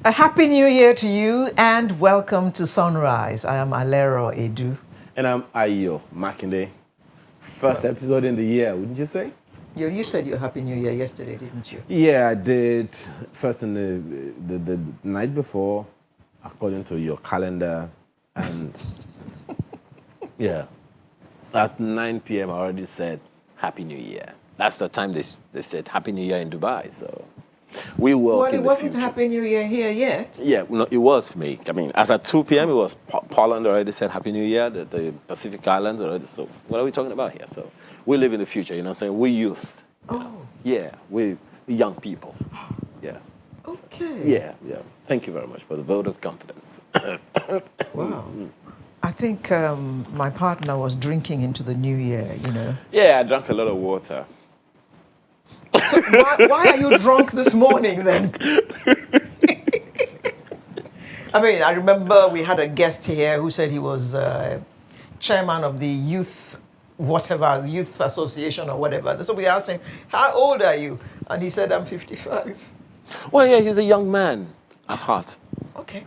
A happy new year to you and welcome to Sunrise. I am Alero Edu. And I'm Ayo Makinde. First episode in the year, wouldn't you say? You said your happy new year yesterday, didn't you? Yeah, I did. First in the night before, according to your calendar. And yeah, at 9 p.m. I already said Happy New Year. That's the time they said Happy New Year in Dubai. So we will. Well, it wasn't Happy New Year here yet. Yeah, no, it was for me. I mean, as at 2 p.m., it was Poland already said Happy New Year, the Pacific Islands already. So what are we talking about here? So we live in the future, you know what I'm saying? We youth. Oh. Yeah, we young people. Yeah. Okay. Yeah. Thank you very much for the vote of confidence. Wow. I think my partner was drinking into the new year, you know. Yeah, I drank a lot of water. So why are you drunk this morning then? I mean, I remember we had a guest here who said he was chairman of the youth association or whatever. So we asked him, how old are you? And he said, I'm 55. Well, yeah, he's a young man at heart. Okay.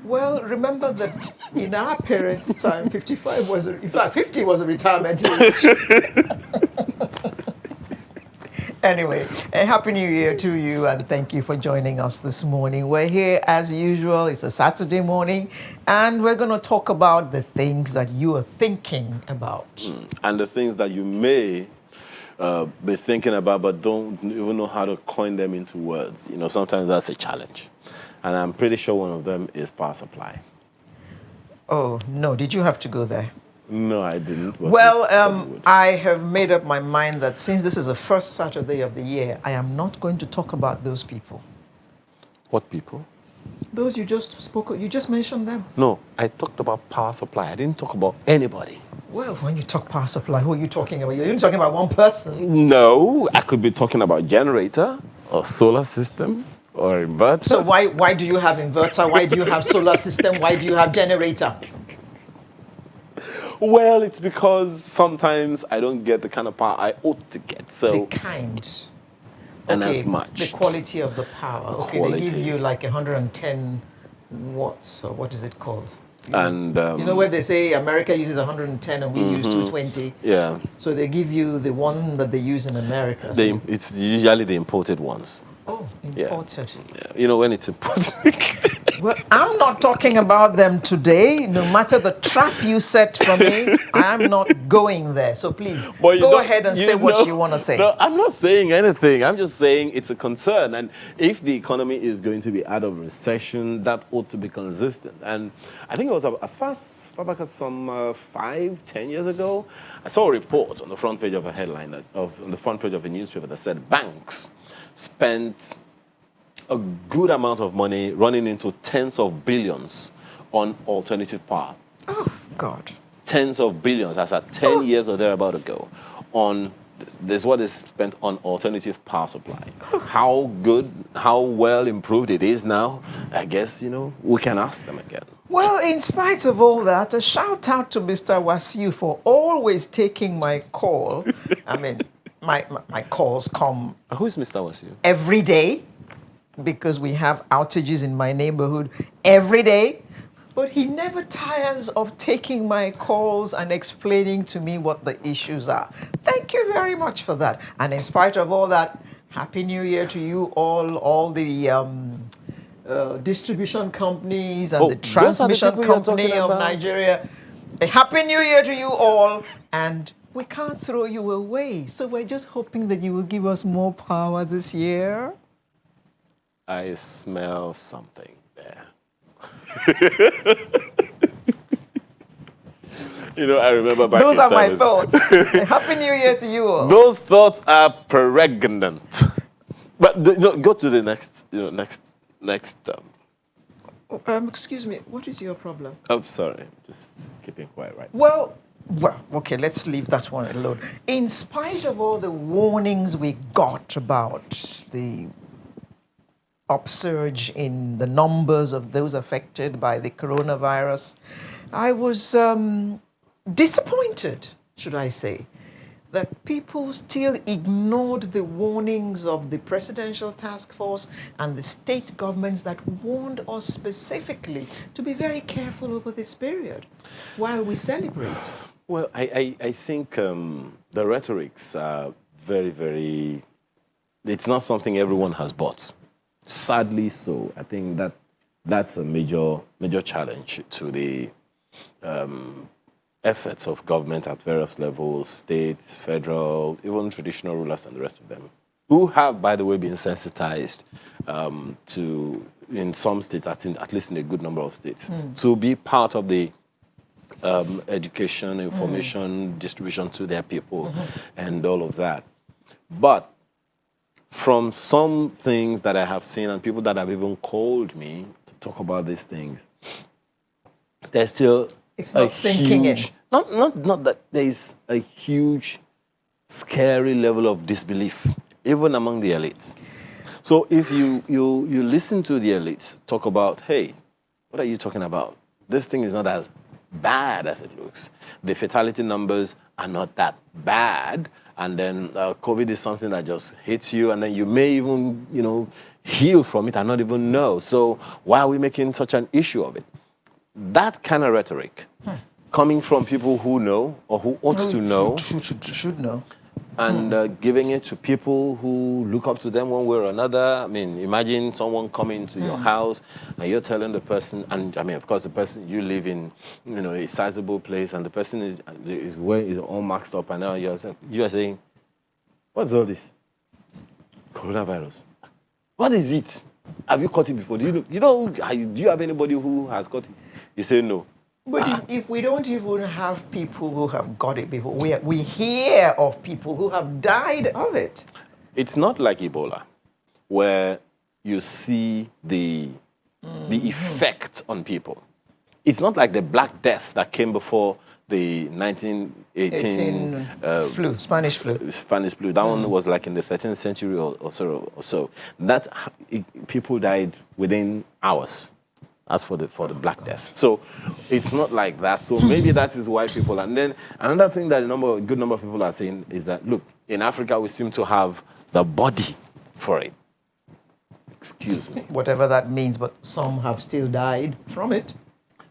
Well, remember that in our parents' time, 55 was, in fact, 50 was a retirement age. Anyway, a happy new year to you and thank you for joining us this morning. We're here as usual. It's a Saturday morning and we're going to talk about the things that you are thinking about. And the things that you may be thinking about but don't even know how to coin them into words. You know, sometimes that's a challenge. And I'm pretty sure one of them is power supply. Oh, no. Did you have to go there? No, I didn't. Well, I have made up my mind that since this is the first Saturday of the year, I am not going to talk about those people. What people? Those you just spoke of, you just mentioned them. No, I talked about power supply. I didn't talk about anybody. Well, when you talk power supply, who are you talking about? You're talking about one person. No, I could be talking about generator or solar system or inverter. So why do you have inverter? Why do you have solar system? Why do you have generator? Well, it's because sometimes I don't get the kind of power I ought to get. So the kind. And okay, as much. The quality of the power. Okay, Quality. they give you like 110 watts, or what is it called? And you know where they say America uses 110 and we use 220? Yeah. So they give you the one that they use in America. So It's usually the imported ones. oh, imported. Yeah. You know when it's imported. Well, I'm not talking about them today. No matter the trap you set for me, I'm not going there. So please, go ahead and say what you want to say. No, I'm not saying anything. I'm just saying it's a concern. And if the economy is going to be out of recession, that ought to be consistent. And I think it was as far back as some 5-10 years ago, I saw a report on the front page of a headline, on the front page of a newspaper that said banks spent a good amount of money running into tens of billions on alternative power. Oh, God. Tens of billions, that's at 10 years or thereabout ago, on this is what is spent on alternative power supply. How good, how well improved it is now, I guess, you know, we can ask them again. Well, in spite of all that, a shout out to Mr. Wasiu for always taking my call. I mean, my calls come Who is Mr. Wasiu? every day, because we have outages in my neighborhood every day. But he never tires of taking my calls and explaining to me what the issues are. Thank you very much for that. And in spite of all that, Happy New Year to you all the distribution companies and the transmission company of Nigeria. A Happy New Year to you all. And we can't throw you away. So we're just hoping that you will give us more power this year. I smell something there. You know, I remember back Those in are my time thoughts. A Happy New Year to you all. Those thoughts are pregnant. But go to the next. Excuse me. What is your problem? I'm sorry. Just keeping quiet right now. Well, okay. Let's leave that one alone. In spite of all the warnings we got about the upsurge in the numbers of those affected by the coronavirus, I was disappointed, should I say, that people still ignored the warnings of the Presidential Task Force and the state governments that warned us specifically to be very careful over this period while we celebrate? Well, I think the rhetorics are very, very, it's not something everyone has bought. Sadly so. I think that's a major challenge to the efforts of government at various levels, state, federal, even traditional rulers and the rest of them, who have, by the way, been sensitized to, in some states, at least in a good number of states, to be part of the education, information, distribution to their people, and all of that. But from some things that I have seen and people that have even called me to talk about these things, there's still it's not sinking in. Not that there is a huge, scary level of disbelief, even among the elites. So if you listen to the elites talk about, hey, what are you talking about? This thing is not as bad as it looks. The fatality numbers are not that bad. And then COVID is something that just hits you, and then you may even, heal from it and not even know. So why are we making such an issue of it? That kind of rhetoric coming from people who know or who ought to know, should know, and giving it to people who look up to them one way or another. I mean, imagine someone coming to your house and you're telling the person, and I mean, of course, the person, you live in, a sizable place, and the person is all maxed up, and now you're saying, what's all this? Coronavirus. What is it? Have you caught it before? Do you have anybody who has caught it? You say no. But if we don't even have people who have got it before, we hear of people who have died of it. It's not like Ebola, where you see the effect on people. It's not like the Black Death that came before the 1918 Spanish flu. Spanish flu. That one was like in the 13th century or so. That people died within hours. As for the Black Death. So it's not like that. So maybe that is why people, and then another thing that a good number of people are saying is that, look, in Africa we seem to have the body for it. Excuse me. Whatever that means, but some have still died from it.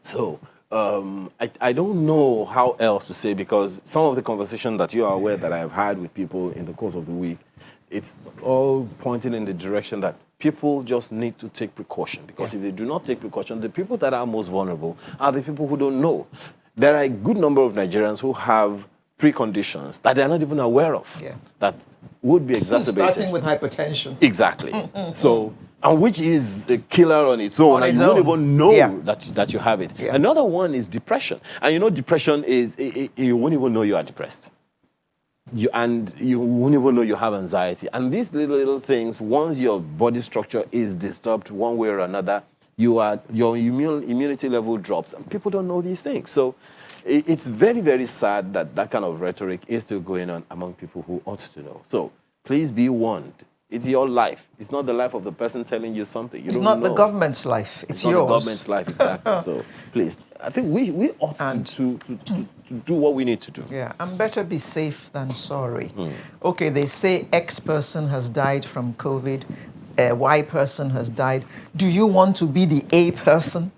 So I don't know how else to say, because some of the conversation that you are aware that I've had with people in the course of the week, it's all pointing in the direction that people just need to take precaution, because if they do not take precaution, the people that are most vulnerable are the people who don't know. There are a good number of Nigerians who have preconditions that they are not even aware of, that would be exacerbated. Starting with hypertension. Exactly. So, and which is a killer on its own, and you won't even know that you have it. Another one is depression. And depression is, you won't even know you are depressed. You won't even know you have anxiety. And these little things, once your body structure is disturbed one way or another, your immunity level drops, and people don't know these things. So it's very, very sad that kind of rhetoric is still going on among people who ought to know. So please be warned. It's your life. It's not the life of the person telling you something. It's not the government's life. It's yours. Not the government's life, exactly. So please, I think we ought to do what we need to do. Yeah, and better be safe than sorry. Okay, they say X person has died from COVID, Y person has died. Do you want to be the A person?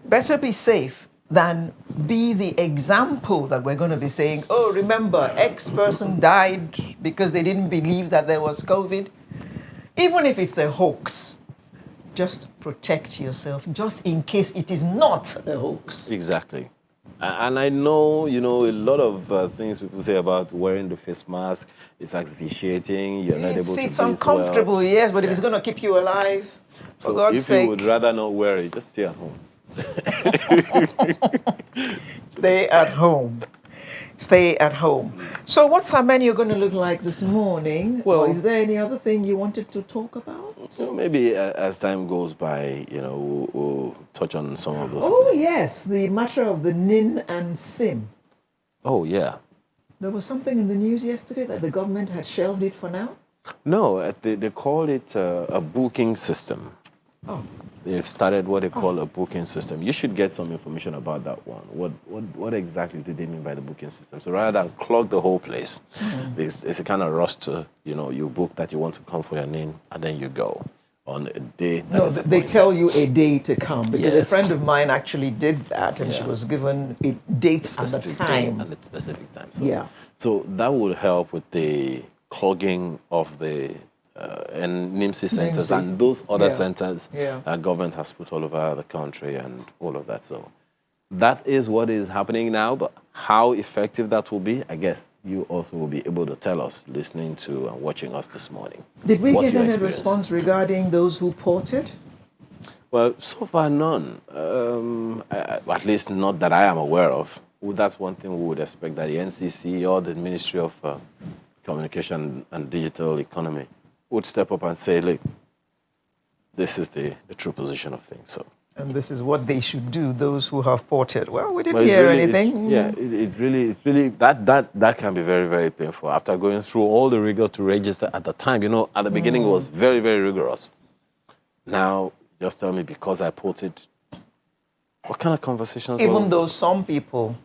Better be safe than be the example that we're going to be saying, oh, remember, X person died because they didn't believe that there was COVID. Even if it's a hoax, just protect yourself, just in case it is not a hoax. Exactly. And I know, a lot of things people say about wearing the face mask, it's asphyxiating, you're not able to breathe. It's uncomfortable, yes, but if it's going to keep you alive, for God's sake. If you would rather not wear it, just stay at home. Stay at home. Stay at home. So what's our menu going to look like this morning? Well, or is there any other thing you wanted to talk about? Maybe as time goes by, we'll touch on some of those things. Yes, the matter of the NIN and SIM. Oh, yeah. There was something in the news yesterday that the government had shelved it for now? No, they call it a booking system. Oh, They've started what they call a booking system. You should get some information about that one. What exactly do they mean by the booking system? So rather than clog the whole place, there's a kind of roster. You book that you want to come for your name, and then you go on a day. no, they tell you a day to come because a Yes. friend of mine actually did that, and she Yeah. was given a date and a specific day time. and a specific time. So, Yeah. So that would help with the clogging of the NIMSI centers NIMSI. and those other Yeah. centers Yeah. that government has put all over the country and all of that. So that is what is happening now. But how effective that will be, I guess you also will be able to tell us, listening to and watching us this morning. Did we What's get your any experience? response regarding those who ported? Well, so far none. At least not that I am aware of. Well, that's one thing we would expect, that the NCC or the Ministry of Communication and Digital Economy would step up and say, look, this is the true position of things. So, And this is what they should do, those who have ported. Well, we didn't but it's hear really- anything. it's really that can be very, very painful. After going through all the rigor to register at the time, at the beginning it was very, very rigorous. Now, just tell me, because I ported, what kind of conversations? Even though some people,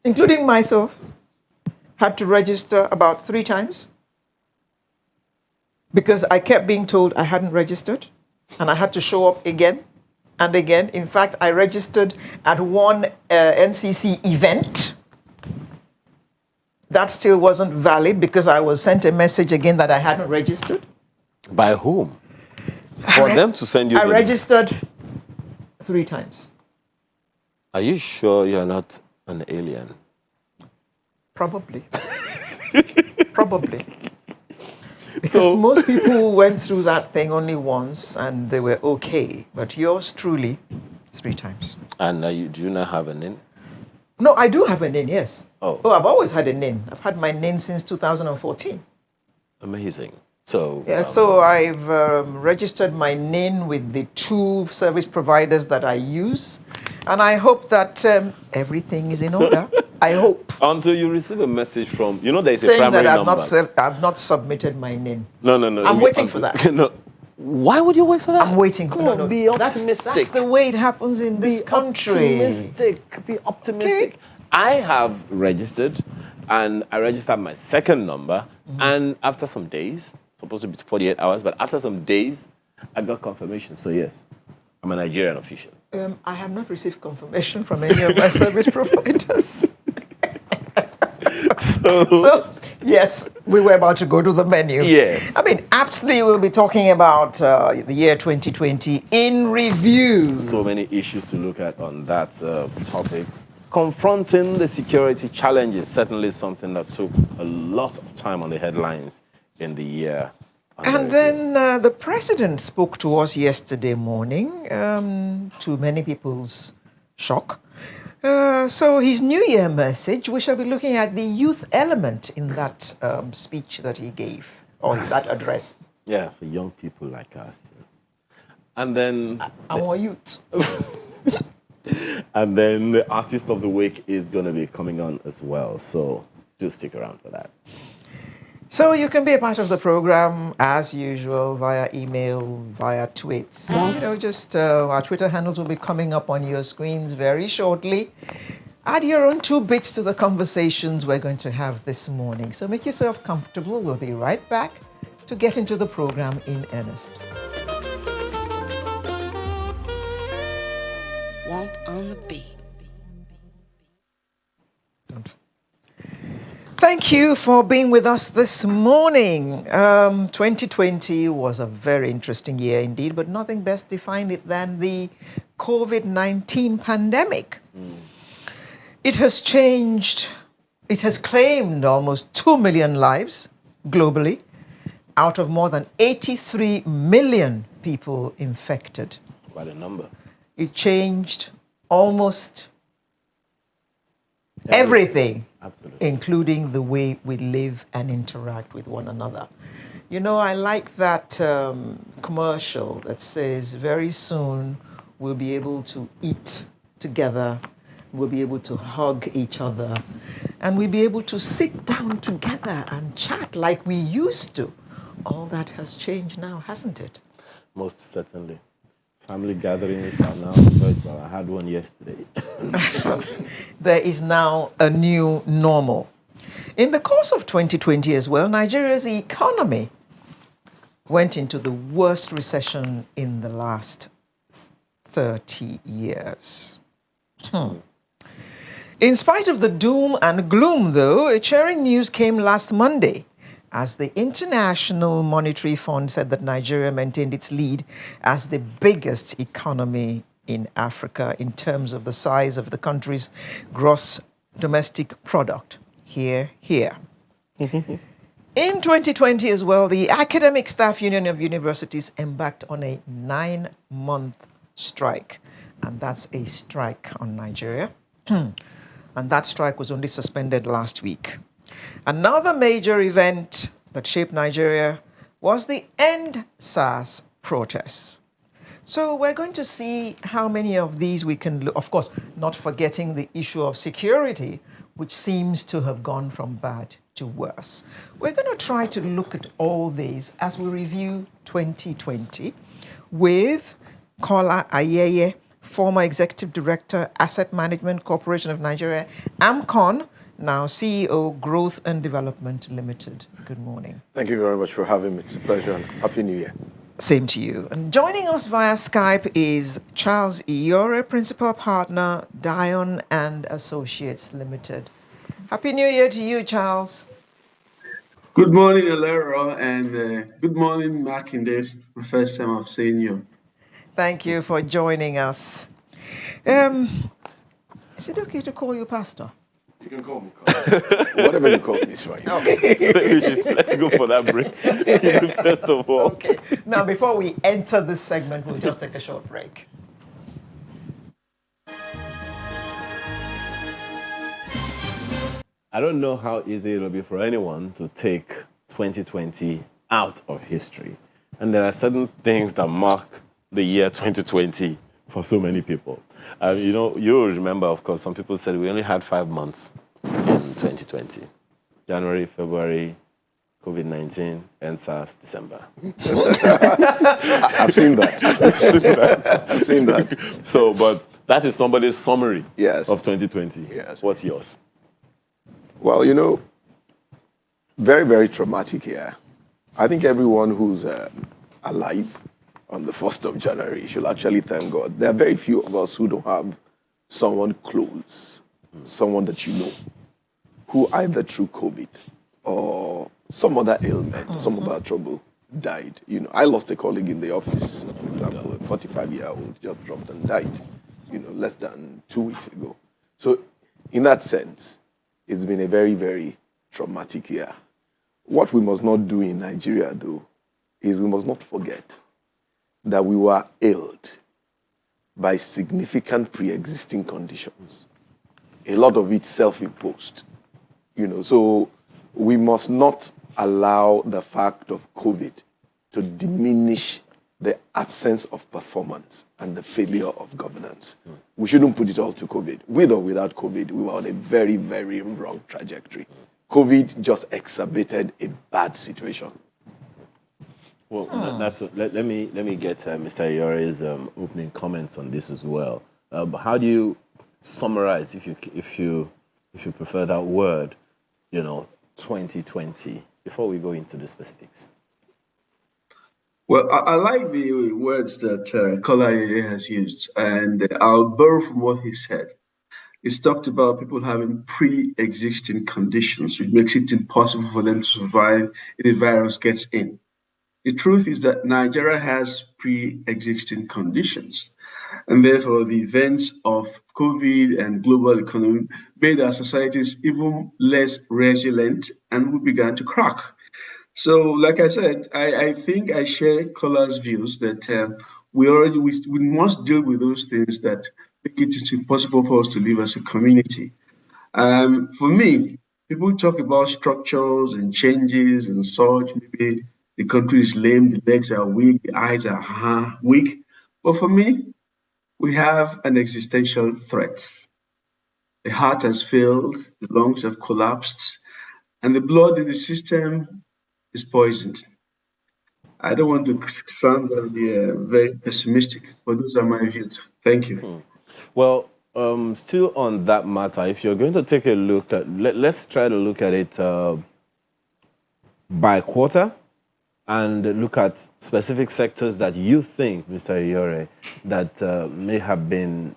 including myself, had to register about 3 times because I kept being told I hadn't registered and I had to show up again and again. In fact, I registered at one NCC event. That still wasn't valid because I was sent a message again that I hadn't registered. By whom? For them to send you. I registered 3 times. Are you sure you're not an alien? Probably. Probably. Because most people who went through that thing only once and they were okay. But yours truly, 3 times. And do you not have a NIN? No, I do have a NIN, yes. Oh. I've always had a NIN. I've had my NIN since 2014. Amazing. So. Yeah, so I've registered my NIN with the 2 service providers that I use. And I hope that everything is in order. I hope. Until you receive a message from, there's a Saying primary that number. I've not submitted my NIN. No. I'm waiting for that. No. Why would you wait for that? I'm waiting. Come on, be optimistic. That's the way it happens in this country. Be optimistic. Okay. I have registered, and I registered my second number, and after some days, supposed to be 48 hours, but after some days, I got confirmation. So yes, I'm a Nigerian official. I have not received confirmation from any of my service providers. So, yes, we were about to go to the menu. Yes. I mean, aptly, we'll be talking about the year 2020 in review. So many issues to look at on that topic. Confronting the security challenge is certainly something that took a lot of time on the headlines in the year. And then the president spoke to us yesterday morning, to many people's shock. So his New Year message, we shall be looking at the youth element in that speech that he gave, or that address. Yeah, for young people like us. And then... Our youth. And then the artist of the week is going to be coming on as well. So do stick around for that. So you can be a part of the program as usual via email, via tweets. Just our Twitter handles will be coming up on your screens very shortly. Add your own 2 bits to the conversations we're going to have this morning. So make yourself comfortable. We'll be right back to get into the program in earnest. Won't on the beat. Thank you for being with us this morning. 2020 was a very interesting year indeed, but nothing best defined it than the COVID-19 pandemic. It has claimed almost 2 million lives globally out of more than 83 million people infected. It's quite a number. It changed almost everything. Absolutely. Including the way we live and interact with one another. I like that commercial that says very soon we'll be able to eat together, we'll be able to hug each other, and we'll be able to sit down together and chat like we used to. All that has changed now, hasn't it? Most certainly. Family gatherings are now virtual. I had one yesterday. There is now a new normal. In the course of 2020 as well, Nigeria's economy went into the worst recession in the last 30 years. In spite of the doom and gloom, though, a cheering news came last Monday as the International Monetary Fund said that Nigeria maintained its lead as the biggest economy in Africa in terms of the size of the country's gross domestic product. Here, here. In 2020 as well, the Academic Staff Union of Universities embarked on a 9-month strike. And that's a strike on Nigeria. And that strike was only suspended last week. Another major event that shaped Nigeria was the endsars protests. So we're going to see how many of these we can look, of course, not forgetting the issue of security, which seems to have gone from bad to worse. We're going to try to look at all these as we review 2020 with Kola Ayeye, former Executive Director, Asset Management Corporation of Nigeria, AMCON, now CEO, Growth and Development Limited. Good morning. Thank you very much for having me. It's a pleasure and Happy New Year. Same to you. And joining us via Skype is Charles Iyore, Principal Partner, Dion and Associates Limited. Happy New Year to you, Charles. Good morning, Alera, and good morning, Mackindays. My first time of seeing you. Thank you for joining us. Is it okay to call you Pastor? You can call me Carl. Whatever you call me is fine. Let's go for that break. First of all. Okay. Now, before we enter this segment, we'll just take a short break. I don't know how easy it'll be for anyone to take 2020 out of history. And there are certain things that mark the year 2020 for so many people. You'll remember, of course, some people said we only had 5 months in 2020. January, February, COVID-19, endsars, December. I've seen that. I've seen that. So, but that is somebody's summary Yes. of 2020. Yes. What's yours? Well, very, very traumatic year. I think everyone who's alive on the 1st of January should actually thank God. There are very few of us who don't have someone close, someone that you know, who either through COVID or some other ailment, some other trouble, died. I lost a colleague in the office, for example, a 45-year-old just dropped and died, less than 2 weeks ago. So in that sense, it's been a very, very traumatic year. What we must not do in Nigeria, though, is we must not forget that we were ailed by significant pre-existing conditions. A lot of it self-imposed. So we must not allow the fact of COVID to diminish the absence of performance and the failure of governance. We shouldn't put it all to COVID. With or without COVID, we were on a very, very wrong trajectory. COVID just exacerbated a bad situation. Well, let me get Mr. Iyore's opening comments on this as well. How do you summarize, if you prefer that word, 2020, before we go into the specifics? Well, I like the words that Kola has used, and I'll borrow from what he said. He's talked about people having pre-existing conditions, which makes it impossible for them to survive if the virus gets in. The truth is that Nigeria has pre-existing conditions, and therefore the events of COVID and global economy made our societies even less resilient, and we began to crack. So, like I said, I think I share Kola's views that we must deal with those things that make it impossible for us to live as a community. For me, people talk about structures and changes and such. Maybe the country is lame, the legs are weak, the eyes are weak. But for me, we have an existential threat. The heart has failed, the lungs have collapsed, and the blood in the system is poisoned. I don't want to sound very pessimistic, but those are my views. Thank you. Well, still on that matter, if you're going to take a look at, let's try to look at it by quarter and look at specific sectors that you think, Mr. Iyore, that may have been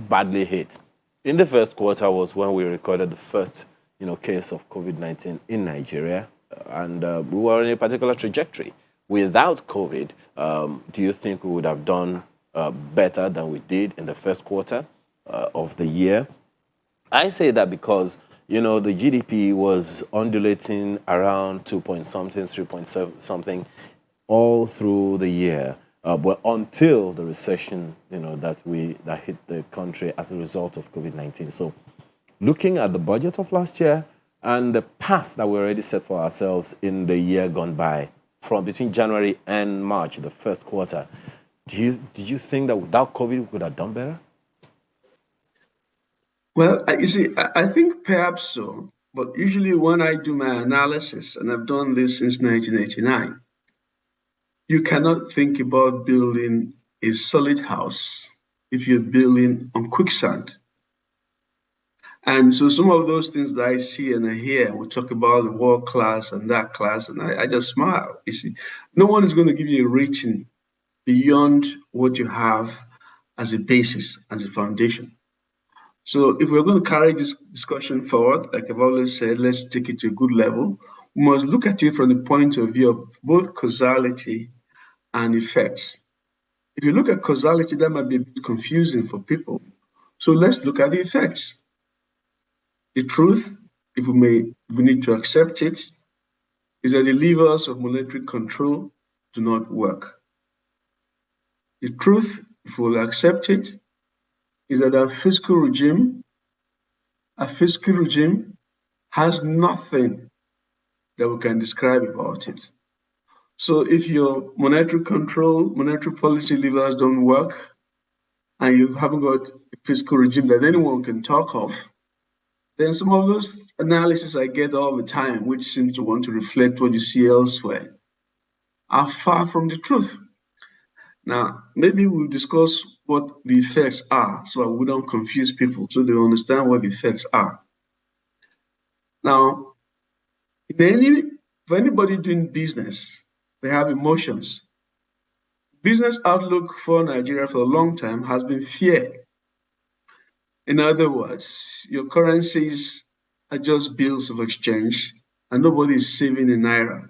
badly hit. In the first quarter was when we recorded the first, case of COVID-19 in Nigeria, and we were on a particular trajectory. Without COVID, do you think we would have done better than we did in the first quarter of the year? I say that because, the GDP was undulating around 2 point something, 3.7 something all through the year, but until the recession, that hit the country as a result of COVID-19. So looking at the budget of last year and the path that we already set for ourselves in the year gone by, from between January and March, the first quarter, did you think that without COVID we could have done better? Well, you see, I think perhaps so. But usually when I do my analysis, and I've done this since 1989, you cannot think about building a solid house if you're building on quicksand. And so some of those things that I see and I hear, we talk about the world class and that class, and I just smile. You see, no one is going to give you a rating beyond what you have as a basis, as a foundation. So if we're going to carry this discussion forward, like I've always said, let's take it to a good level. We must look at it from the point of view of both causality and effects. If you look at causality, that might be a bit confusing for people. So let's look at the effects. The truth, if we need to accept it, is that the levers of monetary control do not work. The truth, if we'll accept it, is that our fiscal regime has nothing that we can describe about it. So if your monetary policy levers don't work, and you haven't got a fiscal regime that anyone can talk of, then some of those analyses I get all the time, which seem to want to reflect what you see elsewhere, are far from the truth. Now, maybe we'll discuss what the effects are so we don't confuse people, so they understand what the effects are. Now, for anybody doing business, they have emotions. Business outlook for Nigeria for a long time has been fear. In other words, your currencies are just bills of exchange and nobody is saving in Naira.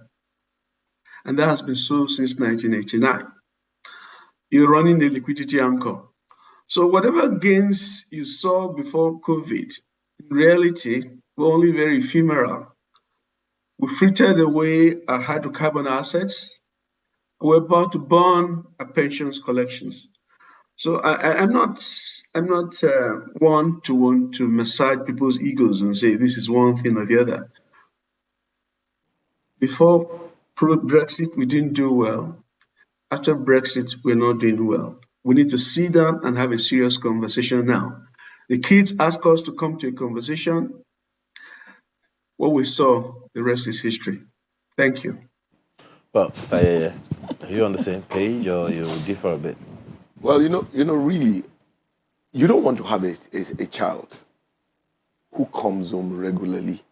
And that has been so since 1989. You're running the liquidity anchor. So whatever gains you saw before COVID, in reality, were only very ephemeral. We frittered away our hydrocarbon assets. We're about to burn our pensions collections. So I'm not one to want to massage people's egos and say this is one thing or the other. Before Brexit, we didn't do well. After Brexit, we're not doing well. We need to sit down and have a serious conversation now. The kids ask us to come to a conversation. What we saw, the rest is history. Thank you. Well, are you on the same page or you differ a bit? Well, really, you don't want to have a child who comes home regularly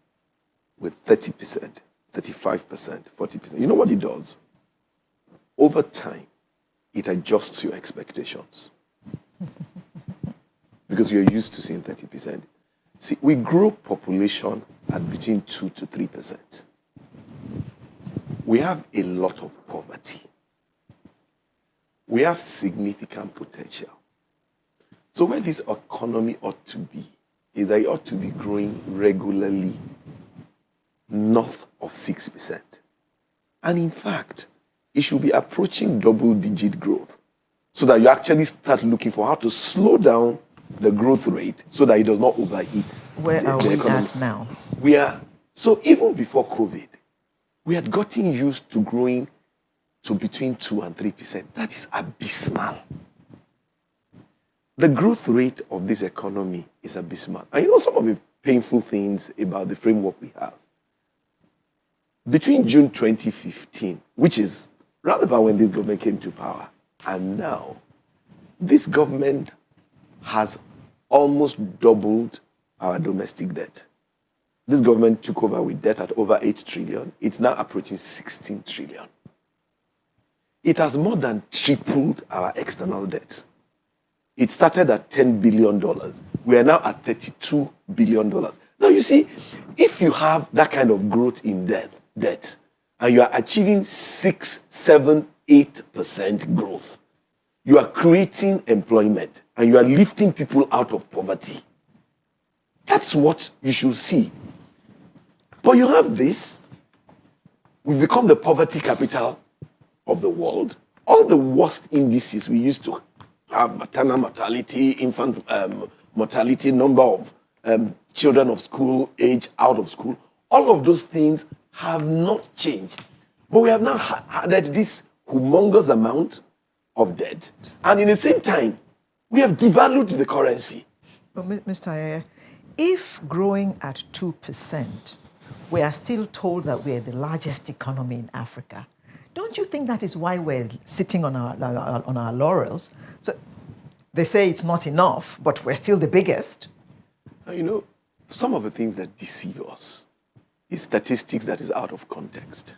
with 30%, 35%, 40%. You know what it does? Over time, it adjusts your expectations. Because you're used to seeing 30%. See, we grow population at between 2 to 3%. We have a lot of poverty. We have significant potential. So where this economy ought to be is that it ought to be growing regularly north of 6%. And in fact, it should be approaching double-digit growth so that you actually start looking for how to slow down the growth rate so that it does not overheat. Where are we at now? So even before COVID, we had gotten used to growing to between 2 and 3%. That is abysmal. The growth rate of this economy is abysmal. And some of the painful things about the framework we have. Between June 2015, which is round about when this government came to power, and now this government has almost doubled our domestic debt. This government took over with debt at over 8 trillion. It's now approaching 16 trillion. It has more than tripled our external debt. It started at $10 billion. We are now at $32 billion. Now, you see, if you have that kind of growth in debt, and you are achieving 6, 7, 8% growth, you are creating employment, and you are lifting people out of poverty. That's what you should see. But you have this. We've become the poverty capital of the world. All the worst indices we used to have, maternal mortality, infant mortality, number of children of school age out of school, all of those things have not changed. But we have now added this humongous amount of debt. And in the same time, we have devalued the currency. But Mr. Ayeye, if growing at 2%, we are still told that we're the largest economy in Africa, don't you think that is why we're sitting on our laurels? So they say it's not enough, but we're still the biggest. You know, some of the things that deceive us is statistics that is out of context.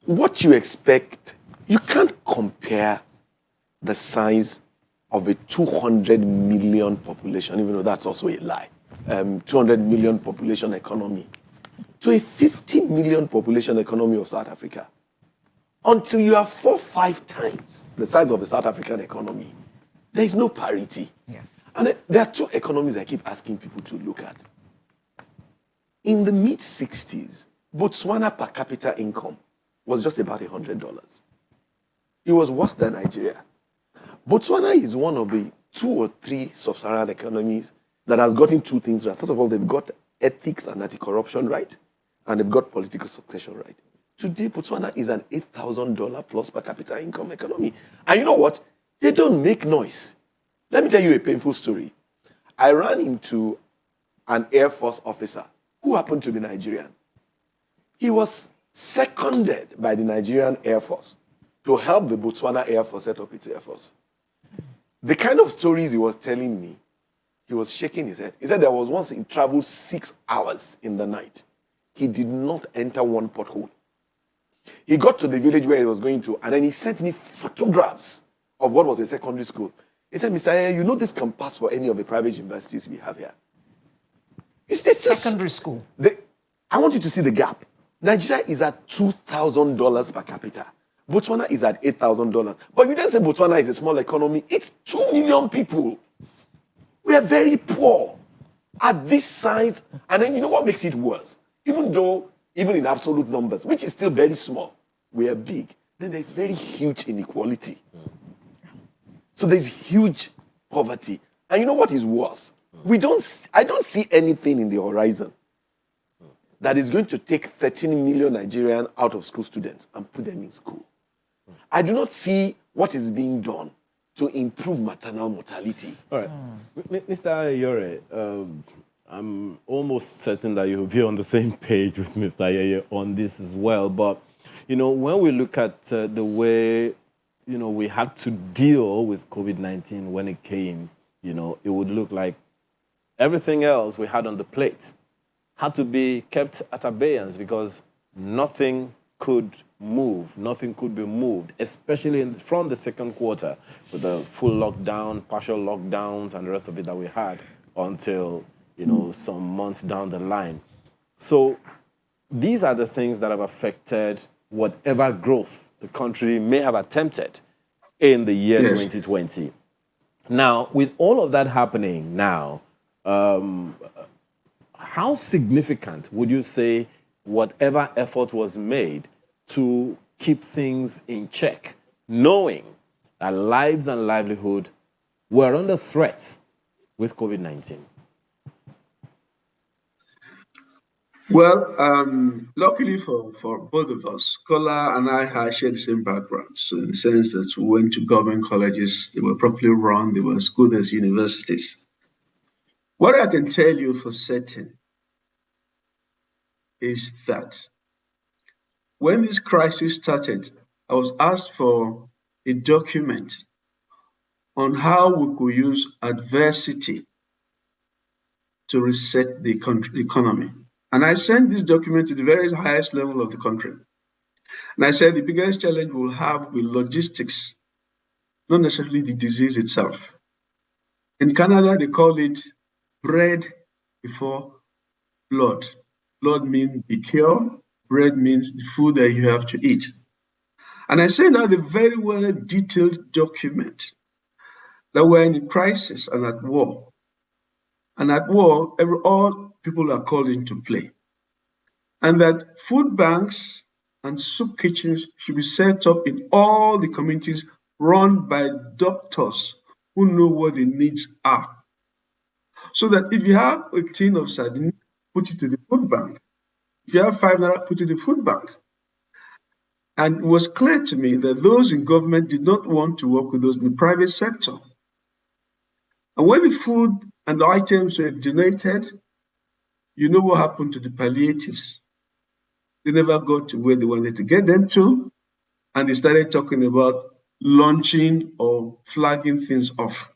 What you expect, you can't compare the size of a 200 million population, even though that's also a lie, 200 million population economy, to a 50 million population economy of South Africa. Until you are 4 or 5 times the size of the South African economy, there is no parity. Yeah. And there are 2 economies I keep asking people to look at. In the mid-60s, Botswana per capita income was just about $100. It was worse than Nigeria. Botswana is one of the 2 or 3 sub-Saharan economies that has gotten 2 things right. First of all, they've got ethics and anti-corruption right, and they've got political succession right. Today, Botswana is an $8,000 plus per capita income economy. And you know what? They don't make noise. Let me tell you a painful story. I ran into an Air Force officer who happened to be Nigerian. He was seconded by the Nigerian Air Force to help the Botswana Air Force set up its Air Force. The kind of stories he was telling me, he was shaking his head. He said there was once he traveled 6 hours in the night. He did not enter one pothole. He got to the village where he was going to, and then he sent me photographs of what was a secondary school. He said, Mr. Ayeye, you know this can pass for any of the private universities we have here. Is this Secondary school? I want you to see the gap. Nigeria is at $2,000 per capita. Botswana is at $8,000. But you didn't say Botswana is a small economy. It's 2 million people. We are very poor at this size. And then you know what makes it worse? Even in absolute numbers, which is still very small, we are big. Then there's very huge inequality. So there's huge poverty. And you know what is worse? I don't see anything in the horizon that is going to take 13 million Nigerian out of school students and put them in school. I do not see what is being done to improve maternal mortality. All right. Mr. Ayeye, I'm almost certain that you'll be on the same page with Mr. Ayeye on this as well. But, you know, when we look at the way, you know, we had to deal with COVID-19 when it came, you know, it would look like everything else we had on the plate had to be kept at abeyance because nothing could move, nothing could be moved, especially from the second quarter with the full lockdown, partial lockdowns, and the rest of it that we had until, you know, some months down the line. So these are the things that have affected whatever growth the country may have attempted in the year 2020. Now, with all of that happening now, how significant would you say whatever effort was made to keep things in check, knowing that lives and livelihood were under threat with COVID-19? Well, luckily for both of us, Kola and I share the same background. So in the sense that we went to government colleges, they were properly run, they were as good as universities. What I can tell you for certain is that when this crisis started, I was asked for a document on how we could use adversity to reset the economy. And I sent this document to the very highest level of the country. And I said the biggest challenge we'll have with logistics, not necessarily the disease itself. In Canada, they call it bread before blood. Blood means the cure, bread means the food that you have to eat. And I sent out a very well detailed document that we're in a crisis and at war. And at war, all people are called into play. And that food banks and soup kitchens should be set up in all the communities run by doctors who know what the needs are. So that if you have a tin of sardines, put it to the food bank. If you have $5, put it to the food bank. And it was clear to me that those in government did not want to work with those in the private sector. And when the food and the items were donated, you know what happened to the palliatives. They never got to where they wanted to get them to, and they started talking about launching or flagging things off.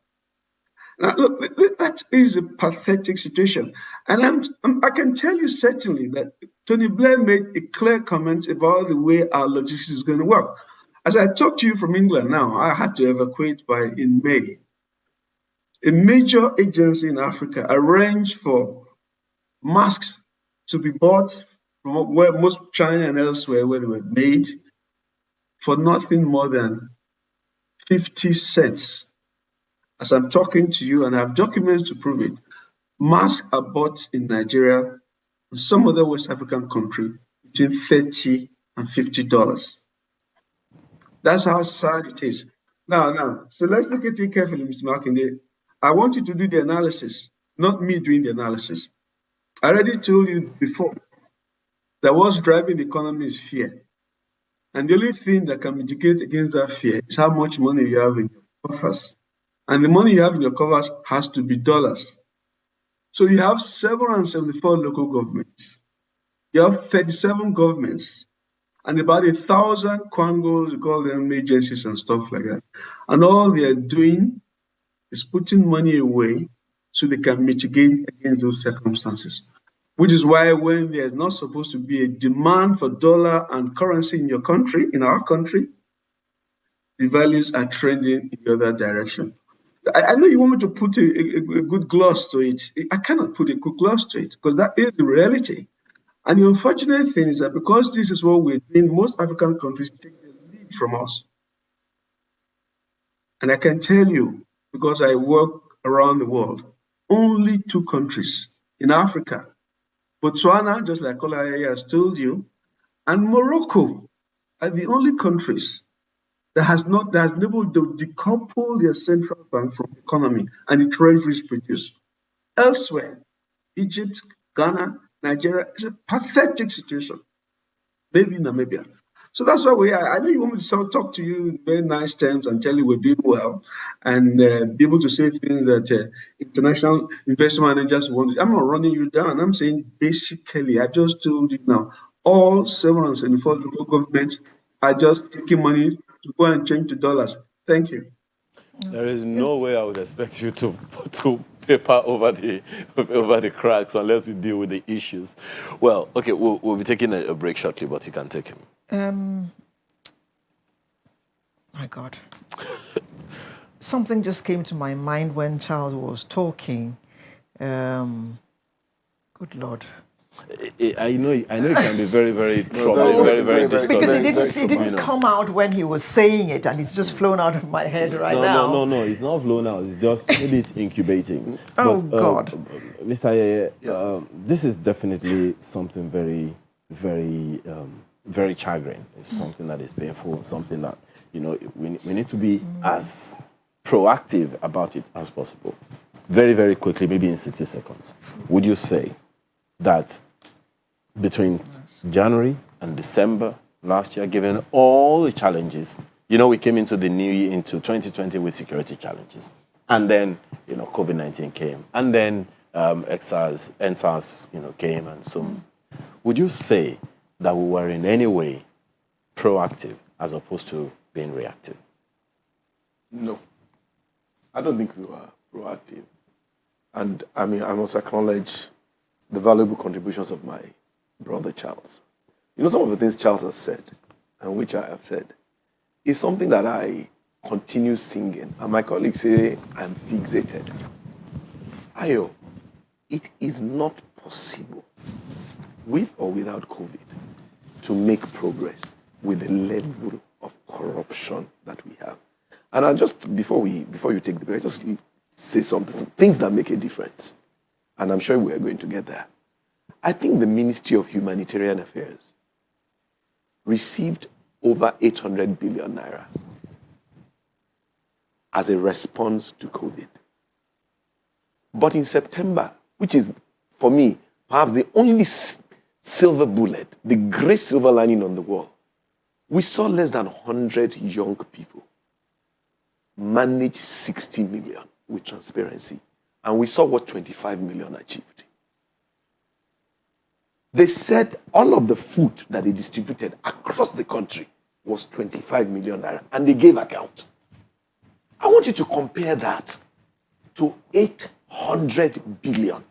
Now, look, that is a pathetic situation. And I can tell you certainly that Tony Blair made a clear comment about the way our logistics is going to work. As I talk to you from England now, I had to evacuate in May. A major agency in Africa arranged for masks to be bought from where most China and elsewhere where they were made for nothing more than 50 cents. As I'm talking to you, and I have documents to prove it, masks are bought in Nigeria and some other West African country between $30 and $50. That's how sad it is. Now, so let's look at it carefully, Mr. Makinde. I want you to do the analysis, not me doing the analysis. I already told you before that what's driving the economy is fear. And the only thing that can mitigate against that fear is how much money you have in your coffers. And the money you have in your coffers has to be dollars. So you have 774 local governments. You have 37 governments and about 1,000 quangos, you call them agencies and stuff like that. And all they are doing is putting money away so they can mitigate against those circumstances. Which is why when there's not supposed to be a demand for dollar and currency in your country, in our country, the values are trending in the other direction. I know you want me to put a good gloss to it. I cannot put a good gloss to it because that is the reality. And the unfortunate thing is that because this is what we're doing, most African countries take the lead from us. And I can tell you, because I work around the world, only 2 countries in Africa, Botswana, just like Kolaya has told you, and Morocco are the only countries that has been able to decouple their central bank from the economy and the treasuries produce. Elsewhere, Egypt, Ghana, Nigeria, is a pathetic situation. Maybe Namibia. So that's why I know you want me to talk to you in very nice terms and tell you we're doing well and be able to say things that international investment managers want. I'm not running you down. I'm saying basically, I just told you now, all 774 local governments are just taking money to go and change to dollars. Thank you. There is no way I would expect you to paper over the cracks unless we deal with the issues. Well, okay, we'll be taking a break shortly, but you can take him. My God. Something just came to my mind when Charles was talking. Good Lord. I know it can be very, very troubling, very because it didn't come out when he was saying it, and it's just flown out of my head now. No, it's not flown out. It's just maybe it's incubating. Oh, but, God. Mr. Ayeye, this is definitely something very, very, very chagrin. It's something that is painful, something that, we need to be as proactive about it as possible. Very, very quickly, maybe in 60 seconds. Would you say that between January and December last year, given all the challenges, we came into the new year, into 2020 with security challenges. And then, COVID-19 came. And then endsars, came and so on. Would you say that we were in any way proactive as opposed to being reactive? No, I don't think we were proactive. And I mean, I must acknowledge the valuable contributions of my brother Charles. You know, some of the things Charles has said, and which I have said, is something that I continue singing. And my colleagues say I'm fixated. Ayo, it is not possible, with or without COVID, to make progress with the level of corruption that we have. And I just, before you take the break, just say something, things that make a difference. And I'm sure we are going to get there. I think the Ministry of Humanitarian Affairs received over 800 billion naira as a response to COVID. But in September, which is, for me, perhaps the only silver bullet, the great silver lining on the wall, we saw less than 100 young people manage 60 million with transparency. And we saw what 25 million achieved. They said all of the food that they distributed across the country was 25 million naira, and they gave account. I want you to compare that to 800 billion.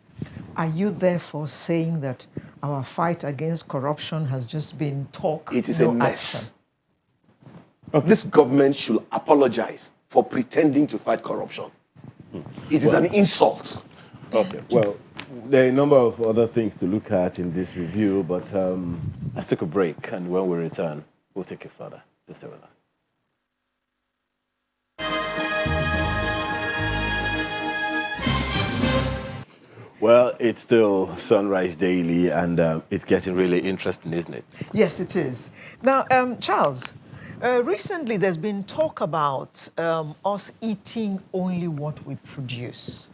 Are you therefore saying that our fight against corruption has just been talk? It is no a mess. action? This government should apologize for pretending to fight corruption. It is an insult. Okay, well, there are a number of other things to look at in this review, but let's take a break, and when we return, we'll take it further. Just stay with us. Well, it's still Sunrise Daily, and it's getting really interesting, isn't it? Yes, it is. Now, Charles, recently there's been talk about us eating only what we produce.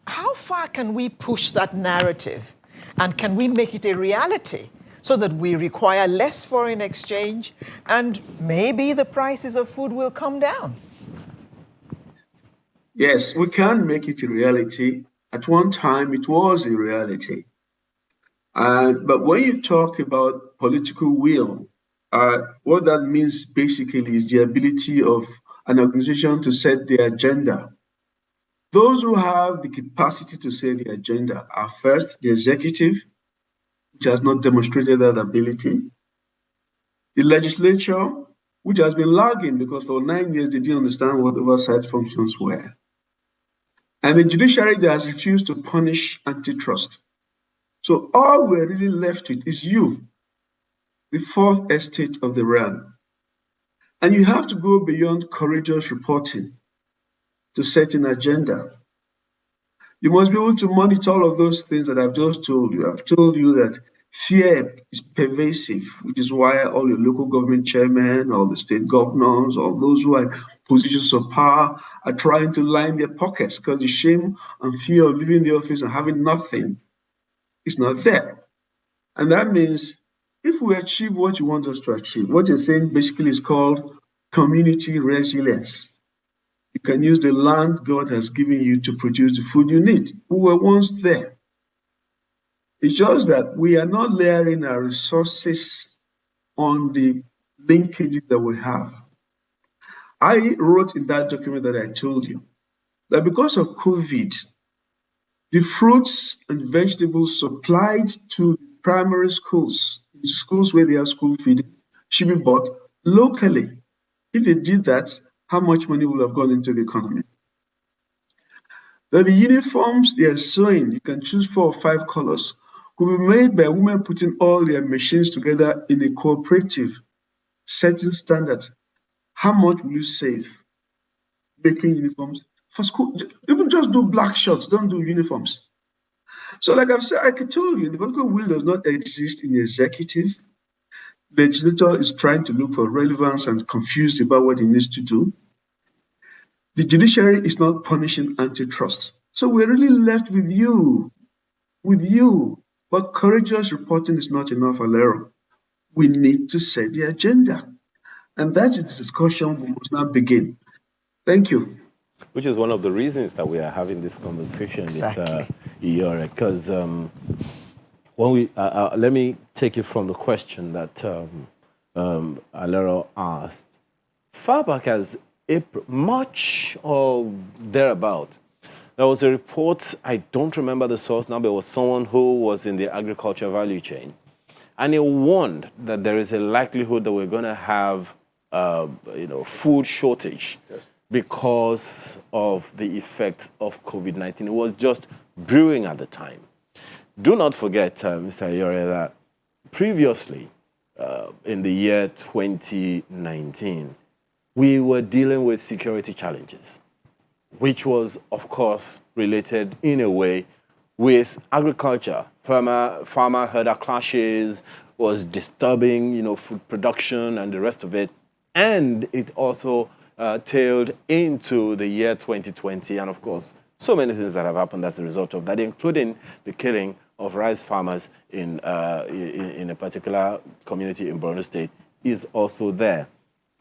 How far can we push that narrative, and can we make it a reality so that we require less foreign exchange and maybe the prices of food will come down? Yes, we can make it a reality. At one time, it was a reality. But when you talk about political will, what that means basically is the ability of an organization to set the agenda. Those who have the capacity to set the agenda are first the executive, which has not demonstrated that ability, the legislature, which has been lagging because for 9 years they didn't understand what oversight functions were, and the judiciary that has refused to punish antitrust. So all we're really left with is you, the fourth estate of the realm. And you have to go beyond courageous reporting to set an agenda. You must be able to monitor all of those things that I've just told you. I've told you that fear is pervasive, which is why all your local government chairmen, all the state governors, all those who are in positions of power are trying to line their pockets because the shame and fear of leaving the office and having nothing is not there. And that means if we achieve what you want us to achieve, what you're saying basically is called community resilience. You can use the land God has given you to produce the food you need. We were once there. It's just that we are not layering our resources on the linkages that we have. I wrote in that document that I told you that because of COVID, the fruits and vegetables supplied to primary schools, schools where they have school feeding, should be bought locally. If they did that, how much money would have gone into the economy? That the uniforms they are sewing, you can choose 4 or 5 colors, could be made by women putting all their machines together in a cooperative, setting standards. How much will you save making uniforms for school? Even just do black shirts, don't do uniforms. So like I've said, I can tell you, the political will does not exist in the executive. The legislature is trying to look for relevance and confused about what it needs to do. The judiciary is not punishing antitrust. So we're really left with you. But courageous reporting is not enough, Alero. We need to set the agenda. And that is the discussion we must now begin. Thank you. Which is one of the reasons that we are having this conversation, Exactly. Mr. Because when we let me take it from the question that Alero asked, far back as April, March or thereabout, there was a report, I don't remember the source now, but it was someone who was in the agriculture value chain. And he warned that there is a likelihood that we're going to have, food shortage because of the effects of COVID-19. It was just brewing at the time. Do not forget, Mr. Ayore, that previously, in the year 2019, we were dealing with security challenges, which was, of course, related in a way with agriculture. Farmer-herder clashes was disturbing, food production and the rest of it. And it also tailed into the year 2020. And, of course, so many things that have happened as a result of that, including the killing of rice farmers in a particular community in Borno State is also there.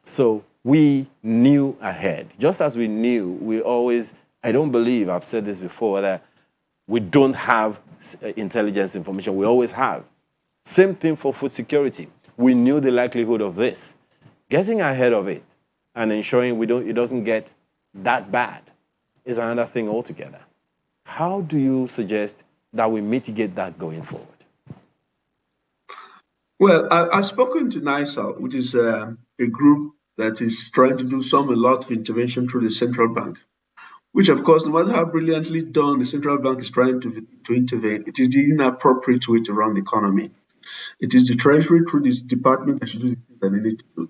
So we knew ahead. Just as we knew, we always, I don't believe, I've said this before, that we don't have intelligence information. We always have. Same thing for food security. We knew the likelihood of this. Getting ahead of it and ensuring it doesn't get that bad is another thing altogether. How do you suggest that we mitigate that going forward? Well, I've spoken to NISAL, which is a group that is trying to do a lot of intervention through the central bank, which, of course, no matter how brilliantly done the central bank is trying to intervene, it is the inappropriate way to run the economy. It is the Treasury through this department that should do the things that they need to do.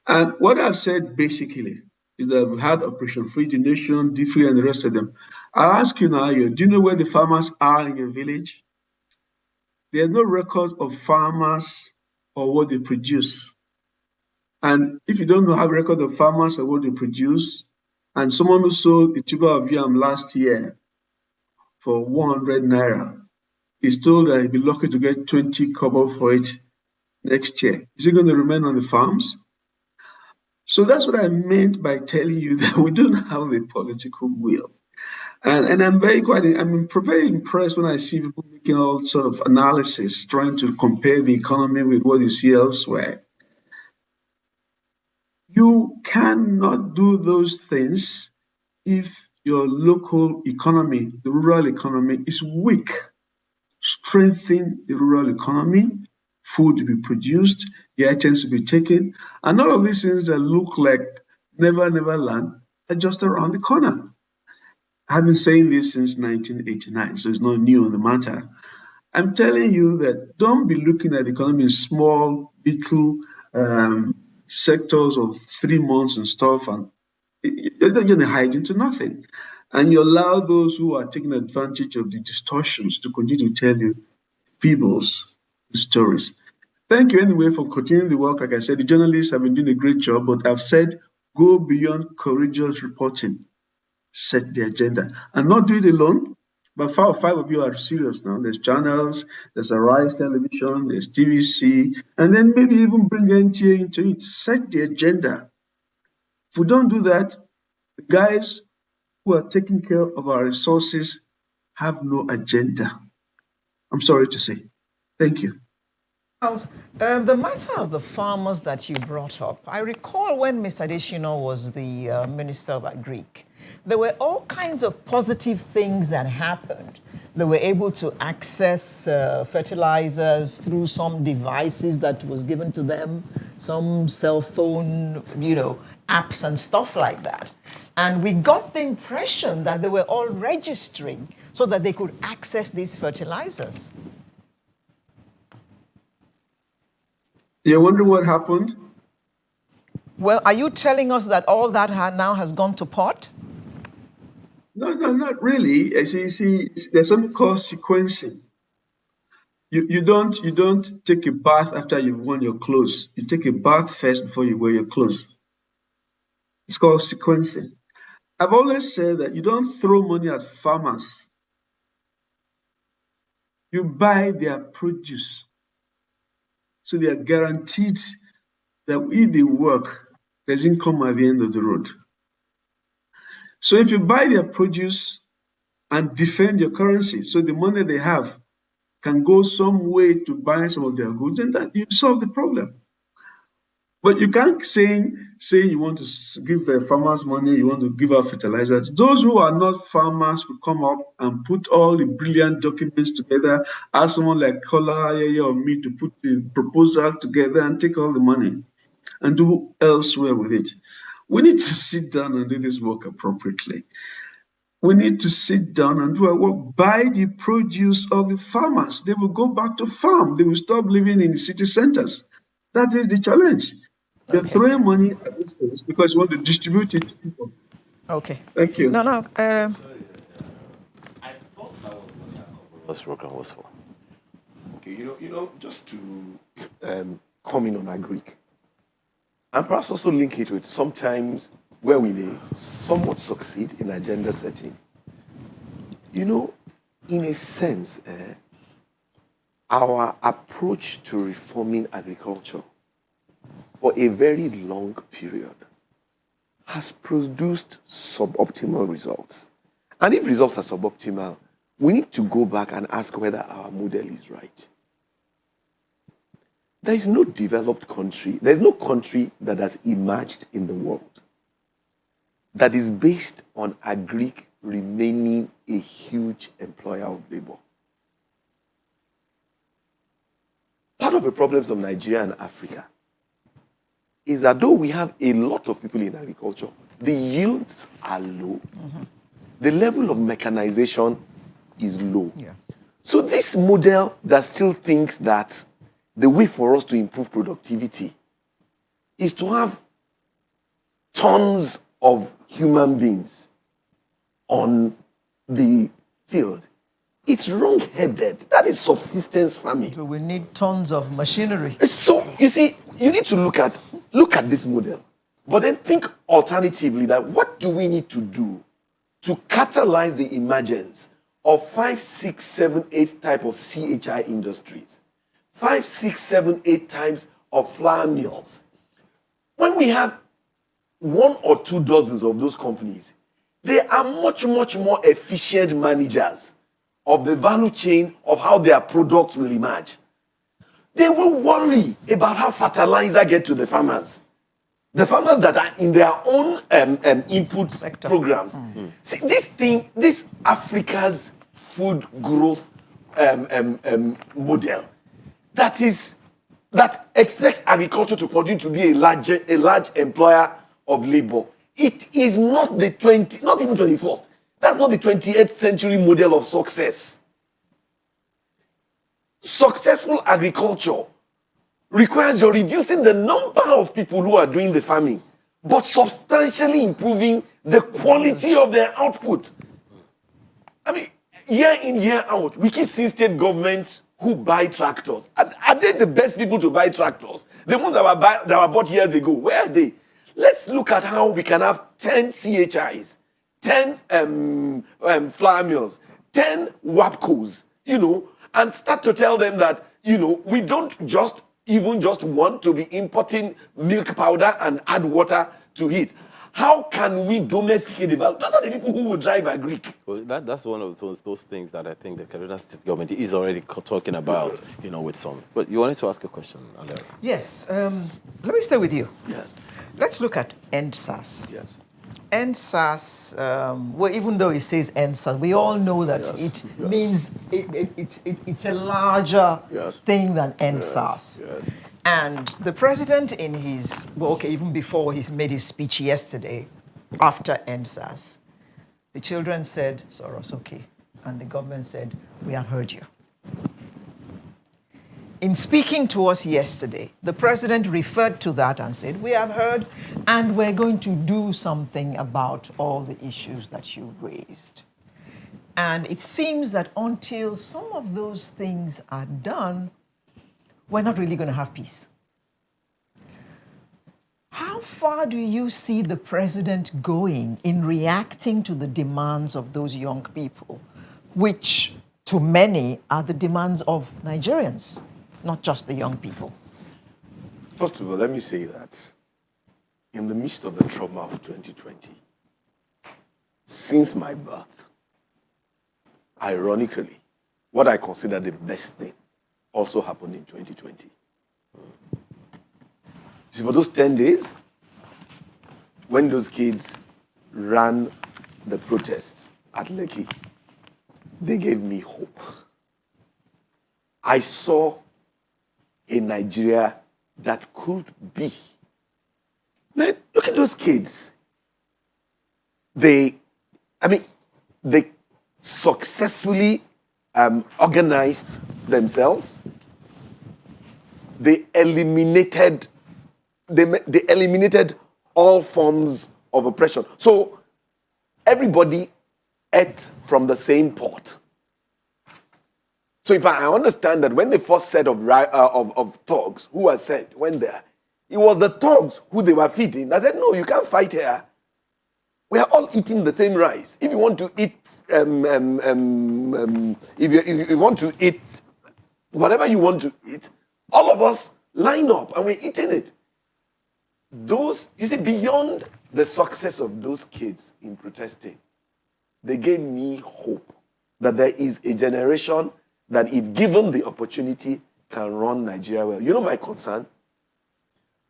And what I've said basically is that we've had Operation Free the Nation, D3, and the rest of them. I ask you now, do you know where the farmers are in your village? There's no record of farmers or what they produce. And if you don't have a record of farmers or what they produce, and someone who sold a tuber of yam last year for 100 naira is told that he'll be lucky to get 20 kobo for it next year, is he going to remain on the farms? So that's what I meant by telling you that we don't have the political will. And I'm very impressed when I see people making all sort of analysis, trying to compare the economy with what you see elsewhere. You cannot do those things if your local economy, the rural economy, is weak. Strengthen the rural economy, food to be produced, the items to be taken, and all of these things that look like never land are just around the corner. I've been saying this since 1989, so it's not new on the matter. I'm telling you that don't be looking at the economy in small, little sectors of 3 months and stuff, and you're going to hide into nothing. And you allow those who are taking advantage of the distortions to continue to tell you fables, stories. Thank you anyway for continuing the work. Like I said, the journalists have been doing a great job, but I've said go beyond courageous reporting. Set the agenda and not do it alone. But 4 or 5 of you are serious now. There's channels, there's Arise Television, there's TVC, and then maybe even bring NTA into it. Set the agenda. If we don't do that, the guys who are taking care of our resources have no agenda. I'm sorry to say. Thank you. The matter of the farmers that you brought up, I recall when Mr. Adesina was the Minister of Agric, there were all kinds of positive things that happened. They were able to access fertilizers through some devices that was given to them, some cell phone, apps and stuff like that. And we got the impression that they were all registering so that they could access these fertilizers. You wonder what happened? Well, are you telling us that all that now has gone to pot? No, not really. As you see, there's something called sequencing. You don't take a bath after you've worn your clothes. You take a bath first before you wear your clothes. It's called sequencing. I've always said that you don't throw money at farmers. You buy their produce. So they are guaranteed that if they work, there's income at the end of the road. So if you buy their produce and defend your currency, so the money they have can go some way to buy some of their goods, and that you solve the problem. But you can't say you want to give farmers money, you want to give out fertilizers. Those who are not farmers will come up and put all the brilliant documents together, ask someone like Kola Ayeye or me to put the proposal together and take all the money and do elsewhere with it. We need to sit down and do this work appropriately. We need to sit down and do our work, buy the produce of the farmers. They will go back to farm. They will stop living in the city centers. That is the challenge. They're Okay. throwing money at these things because you want to distribute it to people. Okay. Thank you. No. I thought that was what this program was for. Okay, just to comment on Greek, and perhaps also link it with sometimes where we may somewhat succeed in agenda setting. In a sense, our approach to reforming agriculture for a very long period has produced suboptimal results. And if results are suboptimal, we need to go back and ask whether our model is right. There is no developed country, there's no country that has emerged in the world that is based on agric remaining a huge employer of labor. Part of the problems of Nigeria and Africa is that though we have a lot of people in agriculture, the yields are low. Mm-hmm. The level of mechanization is low. Yeah. So this model that still thinks that the way for us to improve productivity is to have tons of human beings on the field. It's wrong-headed. That is subsistence farming. So we need tons of machinery. So, you see, you need to look at this model, but then think alternatively that what do we need to do to catalyze the emergence of 5, 6, 7, 8 type of CHI industries, 5, 6, 7, 8 types of flour mills. When we have 1 or 2 dozens of those companies, they are much, much more efficient managers of the value chain of how their products will emerge. They will worry about how fertilizer get to the farmers. The farmers that are in their own input sector programs. Mm-hmm. See, this Africa's food growth model that expects agriculture to continue to be a large employer of labor. It is not not even 21st. That's not the 28th century model of success. Successful agriculture requires you're reducing the number of people who are doing the farming, but substantially improving the quality of their output. I mean, year in, year out, we keep seeing state governments who buy tractors. Are they the best people to buy tractors? The ones that were bought years ago, where are they? Let's look at how we can have 10 CHIs, 10 flour mills, 10 WAPCOs, and start to tell them that, we don't just want to be importing milk powder and add water to it. How can we domesticate the value? Those are the people who will drive agric. Well, that's one of those things that I think the Kaduna State government is already talking about, with some. But you wanted to ask a question, Alera? Yes. Let me stay with you. Yes. Let's look at endsars. Yes. Endsars, well, even though it says endsars, we all know that it means it's a larger thing than endsars. Yes. And the president even before he's made his speech yesterday, after endsars, the children said, Soros, okay. And the government said, we have heard you. In speaking to us yesterday, the president referred to that and said, we have heard, and we're going to do something about all the issues that you raised. And it seems that until some of those things are done, we're not really going to have peace. How far do you see the president going in reacting to the demands of those young people, which to many are the demands of Nigerians, not just the young people? First of all, let me say that in the midst of the trauma of 2020, since my birth, ironically, what I consider the best thing also happened in 2020. See, for those 10 days, when those kids ran the protests at Lekki, they gave me hope. I saw a Nigeria that could be. Man, look at those kids. They successfully organized themselves. They eliminated all forms of oppression. So everybody ate from the same pot. So if I understand that when the first set of thugs who were sent went there, it was the thugs who they were feeding. I said, no, you can't fight here. We are all eating the same rice. If you want to eat, if you want to eat whatever you want to eat, all of us line up and we're eating it. Those, you see, beyond the success of those kids in protesting, they gave me hope that there is a generation that, if given the opportunity, can run Nigeria well. You know my concern?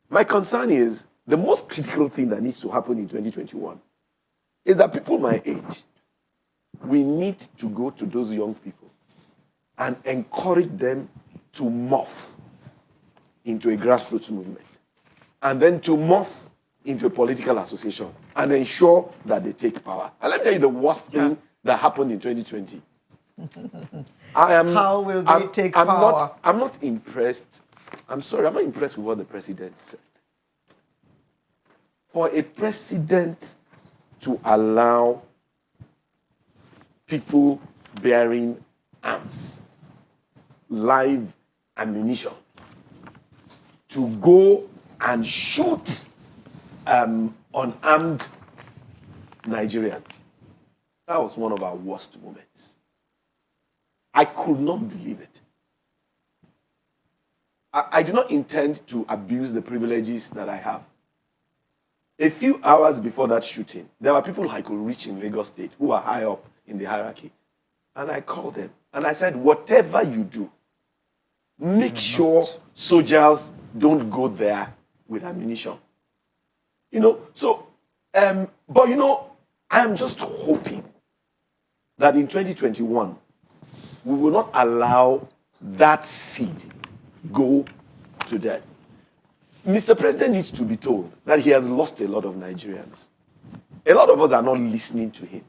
My concern is the most critical thing that needs to happen in 2021 is that people my age, we need to go to those young people and encourage them to morph into a grassroots movement, and then to morph into a political association and ensure that they take power. And let me tell you the worst thing that happened in 2020. How will they take power? I'm not impressed. I'm sorry, I'm not impressed with what the president said. For a president to allow people bearing arms, live ammunition, to go and shoot unarmed Nigerians, that was one of our worst moments. I could not believe it. I do not intend to abuse the privileges that I have. A few hours before that shooting, there were people I could reach in Lagos State who were high up in the hierarchy. And I called them and I said, whatever you do, make sure soldiers don't go there with ammunition. You know, so, but you know, I am just hoping that in 2021, we will not allow that seed go to death. Mr. President needs to be told that he has lost a lot of Nigerians. A lot of us are not listening to him.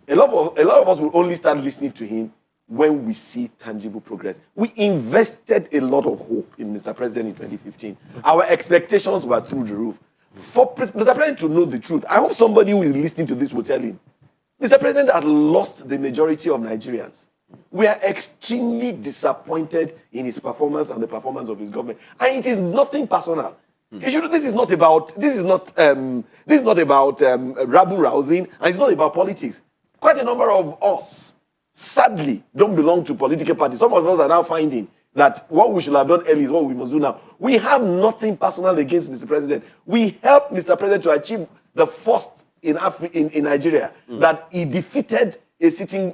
A lot of us will only start listening to him when we see tangible progress. We invested a lot of hope in Mr. President in 2015. Our expectations were through the roof. For Mr. President to know the truth, I hope somebody who is listening to this will tell him, Mr. President has lost the majority of Nigerians. We are extremely disappointed in his performance and the performance of his government, and it is nothing personal. This is not about rabble rousing, and it's not about politics. Quite a number of us, sadly, don't belong to political parties. Some of us are now finding that what we should have done early is what we must do now. We have nothing personal against Mr. President. We helped Mr. President to achieve the first in Nigeria, that he defeated a sitting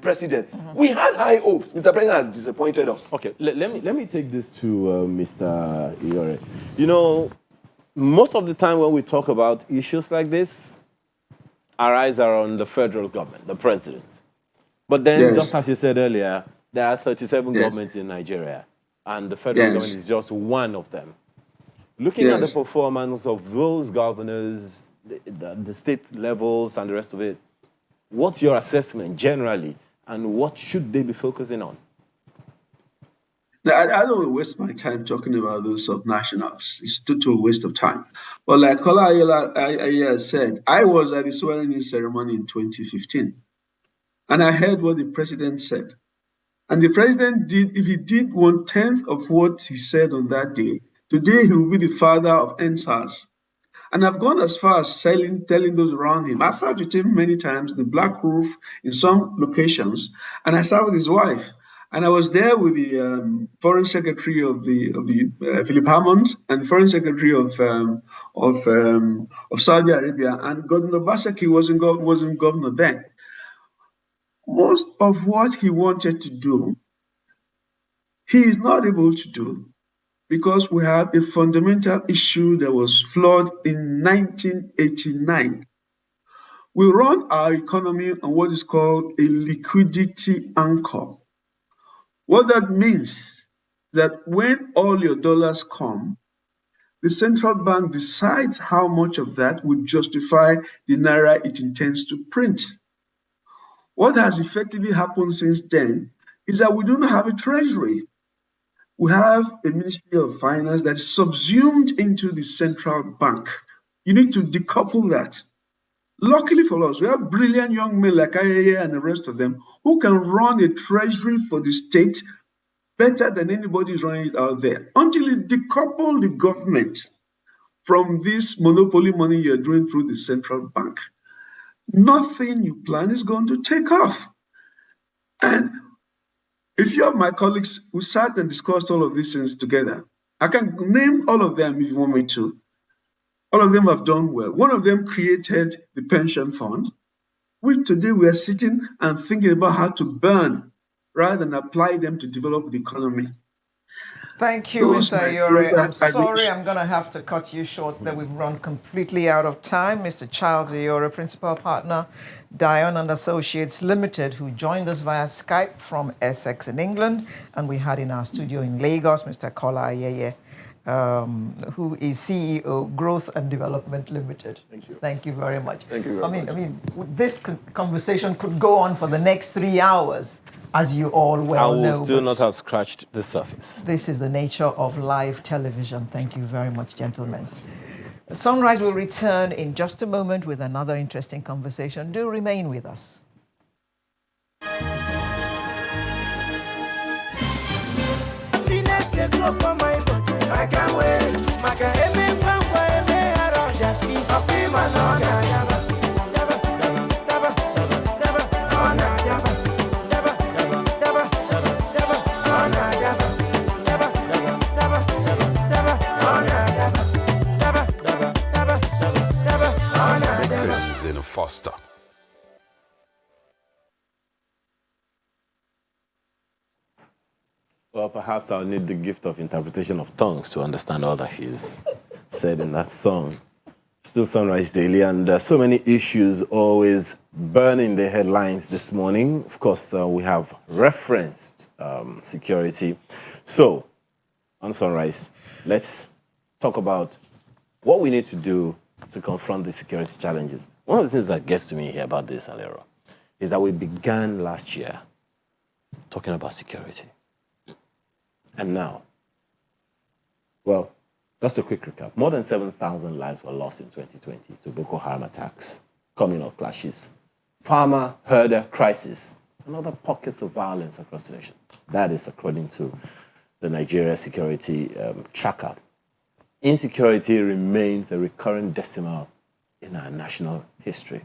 president. We had high hopes. Mr. President has disappointed us. Okay, let me take this to Mr. Iyore. You know, most of the time when we talk about issues like this, our eyes are on the federal government, the president. But then, just as you said earlier, there are 37 governments in Nigeria, and the federal government is just one of them. Looking at the performance of those governors, the state levels and the rest of it, what's your assessment generally, and what should they be focusing on? Now, I don't want to waste my time talking about those subnationals. It's total waste of time. But like Kola Ayala said, I was at the swearing-in ceremony in 2015, and I heard what the president said. And the president did, if he did 1/10 of what he said on that day, today he will be the father of endsars. And I've gone as far as telling those around him. I sat with him many times in the Black Roof in some locations, and I sat with his wife. And I was there with the foreign secretary of Philip Hammond and the foreign secretary of Saudi Arabia, and Governor Basaki wasn't governor then. Most of what he wanted to do, he is not able to do, because we have a fundamental issue that was flawed in 1989. We run our economy on what is called a liquidity anchor. What that means that when all your dollars come, the central bank decides how much of that would justify the naira it intends to print. What has effectively happened since then is that we don't have a treasury. We have a Ministry of Finance that's subsumed into the central bank. You need to decouple that. Luckily for us, we have brilliant young men like Ayeye and the rest of them who can run a treasury for the state better than anybody is running it out there. Until you decouple the government from this monopoly money you're doing through the central bank, nothing you plan is going to take off. And if you have my colleagues who sat and discussed all of these things together, I can name all of them if you want me to. All of them have done well. One of them created the pension fund, which today we are sitting and thinking about how to burn rather than apply them to develop the economy. Thank you, Those, Mr. my Ayore. brother, I'm sorry I'm going to have to cut you short that we've run completely out of time. Mr. Charles Ayore, Principal Partner, Dion and Associates Limited, who joined us via Skype from Essex in England. And we had in our studio in Lagos, Mr. Kola Ayeye, who is CEO, Growth and Development Limited. Thank you. Thank you very much. Thank you very much. I mean, this conversation could go on for the next 3 hours, as you all well know. I will still but not have scratched the surface. this is the nature of live television. Thank you very much, gentlemen. Sunrise will return in just a moment with another interesting conversation. Do remain with us. I can't wait. Nexus is in a foster. Well, perhaps I'll need the gift of interpretation of tongues to understand all that he's said in that song. Still Sunrise Daily, and so many issues always burning the headlines this morning. Of course, we have referenced security. So, on Sunrise, let's talk about what we need to do to confront the security challenges. One of the things that gets to me here about this, Alero, is that we began last year talking about security. And now, well, just a quick recap. More than 7,000 lives were lost in 2020 to Boko Haram attacks, communal clashes, farmer-herder crisis, and other pockets of violence across the nation. That is according to the Nigeria Security Tracker. Insecurity remains a recurrent decimal in our national history.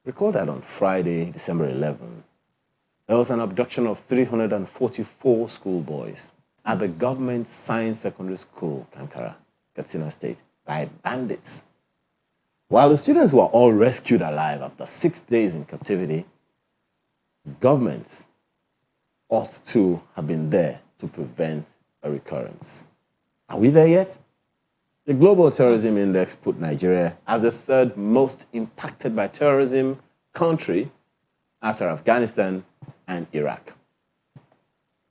Recall that on Friday, December 11, there was an abduction of 344 schoolboys at the government science secondary school, Kankara, Katsina State, by bandits. While the students were all rescued alive after 6 days in captivity, governments ought to have been there to prevent a recurrence. Are we there yet? The Global Terrorism Index put Nigeria as the third most impacted by terrorism country after Afghanistan and Iraq.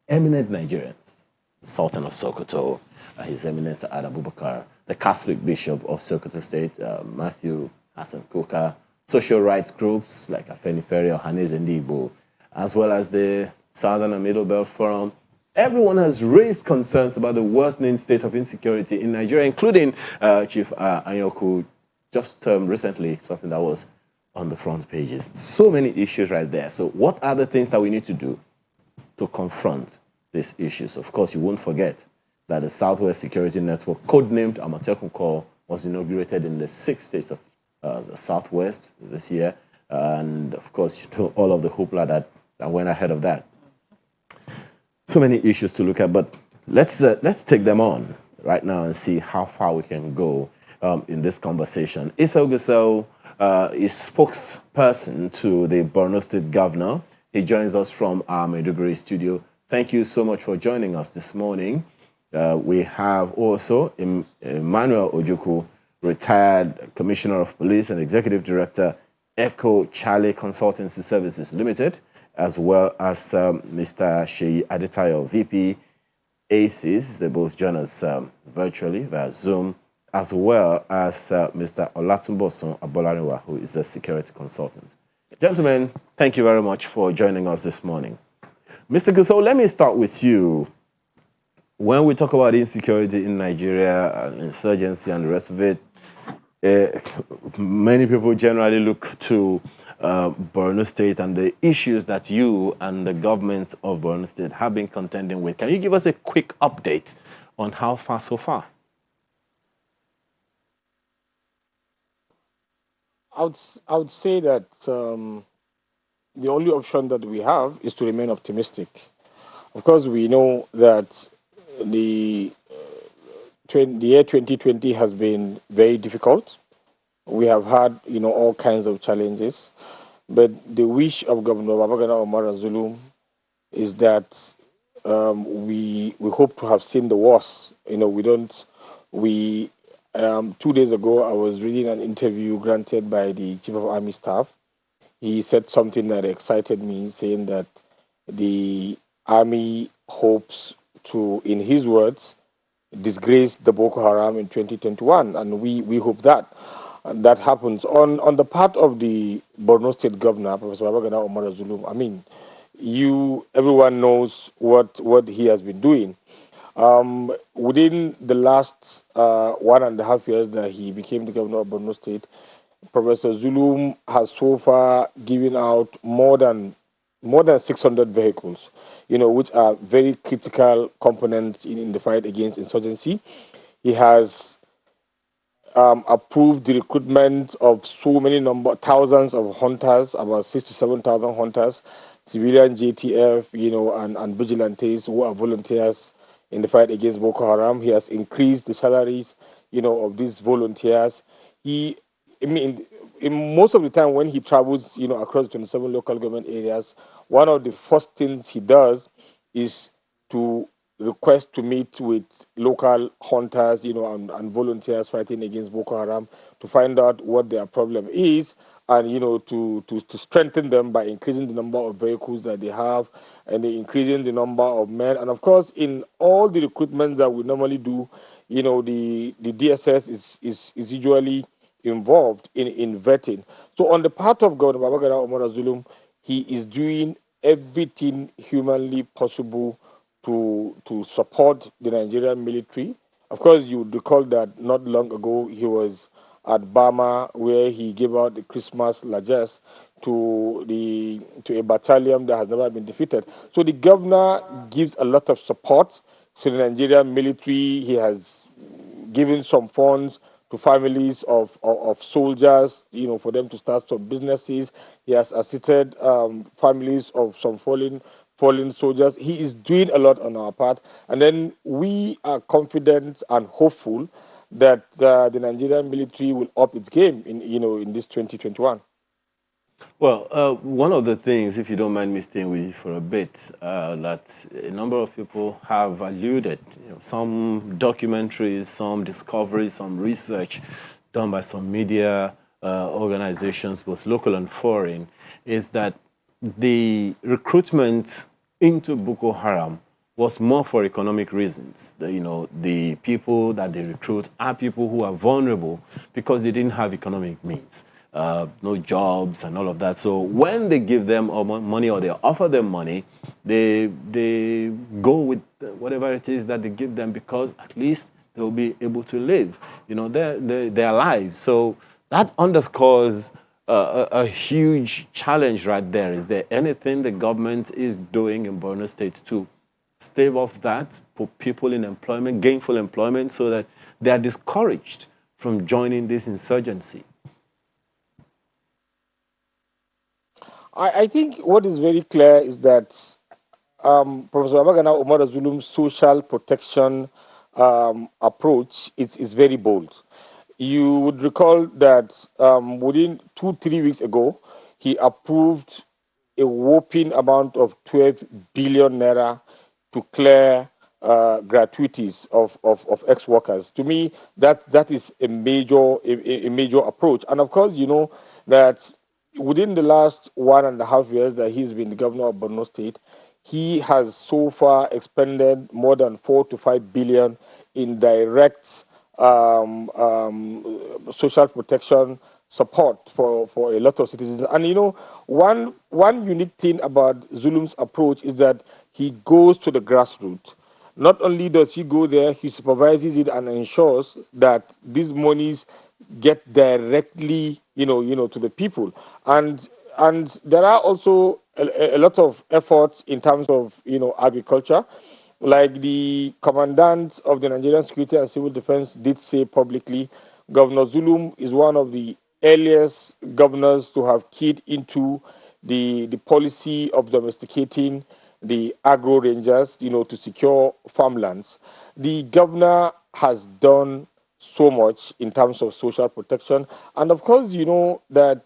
Eminent Nigerians, the Sultan of Sokoto, His Eminence Ad Abubakar, the Catholic Bishop of Sokoto State, Matthew Hassan Kuka, social rights groups like Afenifere or Hanez Ndigbo, as well as the Southern and Middle Belt Forum. Everyone has raised concerns about the worsening state of insecurity in Nigeria, including Chief Anyoku, just recently, something that was on the front pages. So many issues right there. So what are the things that we need to do to confront these issues? Of course, you won't forget that the Southwest Security Network, codenamed Amatekun Corps, was inaugurated in the 6 states of the Southwest this year. And of course, you know all of the hoopla that went ahead of that. So many issues to look at, but let's take them on right now and see how far we can go in this conversation. Issa Ogusel is spokesperson to the Borno State Governor. He joins us from our Maiduguri studio. Thank you so much for joining us this morning. We have also Emmanuel Ojukwu, retired Commissioner of Police and Executive Director, Echo Charlie Consultancy Services Limited, as well as Mr. Sheyi Adetayo, VP ACES. They both join us virtually via Zoom, as well as Mr. Olatunbosun Abolariwa, who is a security consultant. Gentlemen, thank you very much for joining us this morning. Mr. Guso, let me start with you. When we talk about insecurity in Nigeria, and insurgency and the rest of it, many people generally look to Borno State and the issues that you and the government of Borno State have been contending with. Can you give us a quick update on how far so far? I would say that the only option that we have is to remain optimistic. Of course, we know that the year 2020 has been very difficult. We have had, all kinds of challenges. But the wish of Governor Babagana Omar Zulum is that we hope to have seen the worst. 2 days ago, I was reading an interview granted by the Chief of Army Staff. He said something that excited me, saying that the Army hopes to, in his words, disgrace the Boko Haram in 2021, and we hope that happens. On the part of the Borno State Governor, Professor Babagana Omar Zulum, everyone knows what he has been doing. Within the last 1.5 years that he became the governor of Borno State, Professor Zulum has so far given out more than 600 vehicles, which are very critical components in the fight against insurgency. He has approved the recruitment of thousands of hunters, about 6,000 to 7,000 hunters, civilian JTF, and vigilantes who are volunteers in the fight against Boko Haram. He has increased the salaries, of these volunteers. In most of the time when he travels, across the 27 local government areas, one of the first things he does is to request to meet with local hunters, and volunteers fighting against Boko Haram to find out what their problem is, and to strengthen them by increasing the number of vehicles that they have and increasing the number of men. And of course, in all the recruitments that we normally do, the DSS is usually involved in vetting. So on the part of Governor Babagana Omar Zulum, he is doing everything humanly possible to support the Nigerian military. Of course, you recall that not long ago he was at Bama, where he gave out the Christmas largesse to a battalion that has never been defeated. So the governor gives a lot of support to the Nigerian military. He has given some funds to families of soldiers, for them to start some businesses. He has assisted families of some fallen soldiers. He is doing a lot on our part. And then we are confident and hopeful that the Nigerian military will up its game in this 2021. Well, one of the things, if you don't mind me staying with you for a bit, that a number of people have alluded, some documentaries, some discoveries, some research done by some media organizations, both local and foreign, is that the recruitment into Boko Haram was more for economic reasons. The people that they recruit are people who are vulnerable because they didn't have economic means. No jobs and all of that. So when they give them money or they offer them money, they go with whatever it is that they give them because at least they'll be able to live, their lives. So that underscores a huge challenge right there. Is there anything the government is doing in Borno State to stave off that, put people in employment, gainful employment, so that they are discouraged from joining this insurgency? I think what is very clear is that Professor Babagana Omar Zulum's social protection approach is very bold. You would recall that within 2-3 weeks ago, he approved a whopping amount of 12 billion naira to clear gratuities of ex-workers. To me, that is a major approach. And of course, you know that within the last 1.5 years that he's been the governor of Borno State, he has so far expended more than 4 to 5 billion in direct social protection support for a lot of citizens. And you know, one unique thing about Zulum's approach is that he goes to the grassroots. Not only does he go there, he supervises it and ensures that these monies get directly, to the people. And there are also a lot of efforts in terms of, agriculture. Like the commandant of the Nigerian Security and Civil Defense did say publicly, Governor Zulum is one of the earliest governors to have keyed into the policy of domesticating the agro rangers, to secure farmlands. The governor has done so much in terms of social protection, and of course, you know that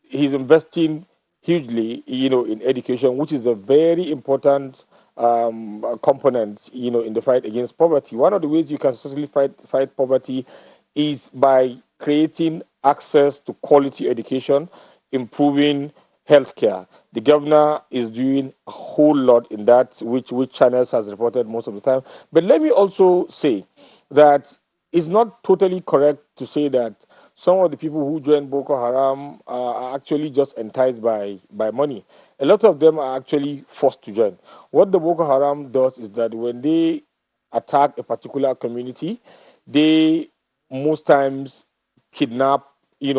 he's investing hugely, in education, which is a very important component, in the fight against poverty. One of the ways you can certainly fight poverty is by creating access to quality education, improving healthcare. The governor is doing a whole lot in that, which channels has reported most of the time. But let me also say that it's not totally correct to say that some of the people who join Boko Haram are actually just enticed by money. A lot of them are actually forced to join. What the Boko Haram does is that when they attack a particular community, they most times kidnap,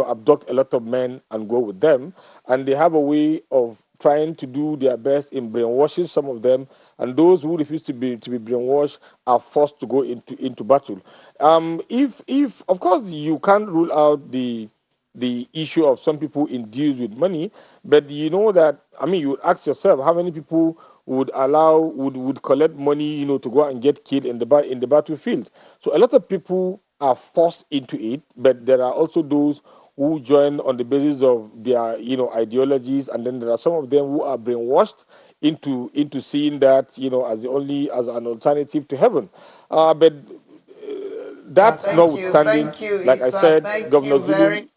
abduct a lot of men and go with them. And they have a way of trying to do their best in brainwashing some of them, and those who refuse to be brainwashed are forced to go into battle. If of course you can't rule out the issue of some people in deals with money, but you know that, you would ask yourself how many people would collect money, to go and get killed in the battlefield. So a lot of people are forced into it, but there are also those who join on the basis of their ideologies, and then there are some of them who are brainwashed into seeing that as an alternative to heaven. But that notwithstanding, thank you, like I Issa. said, Thank Governor you very. Zulum,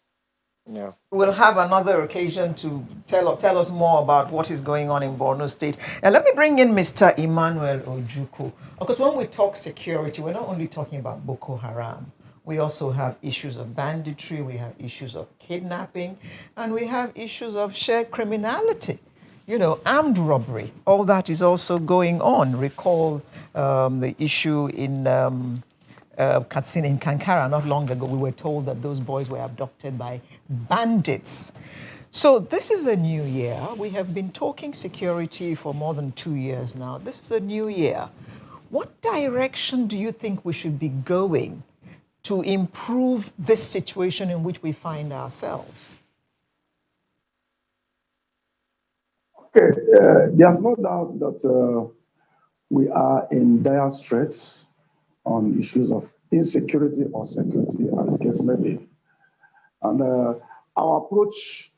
yeah. We'll have another occasion to tell us more about what is going on in Borno State. And let me bring in Mr. Emmanuel Ojuku. Because when we talk security, we're not only talking about Boko Haram. We also have issues of banditry, we have issues of kidnapping, and we have issues of shared criminality. Armed robbery. All that is also going on. Recall the issue in Katsina, in Kankara, not long ago. We were told that those boys were abducted by bandits. So this is a new year. We have been talking security for more than 2 years now. This is a new year. What direction do you think we should be going to improve this situation in which we find ourselves? Okay, there's no doubt that we are in dire straits on issues of insecurity or security, as the case may be. And our approach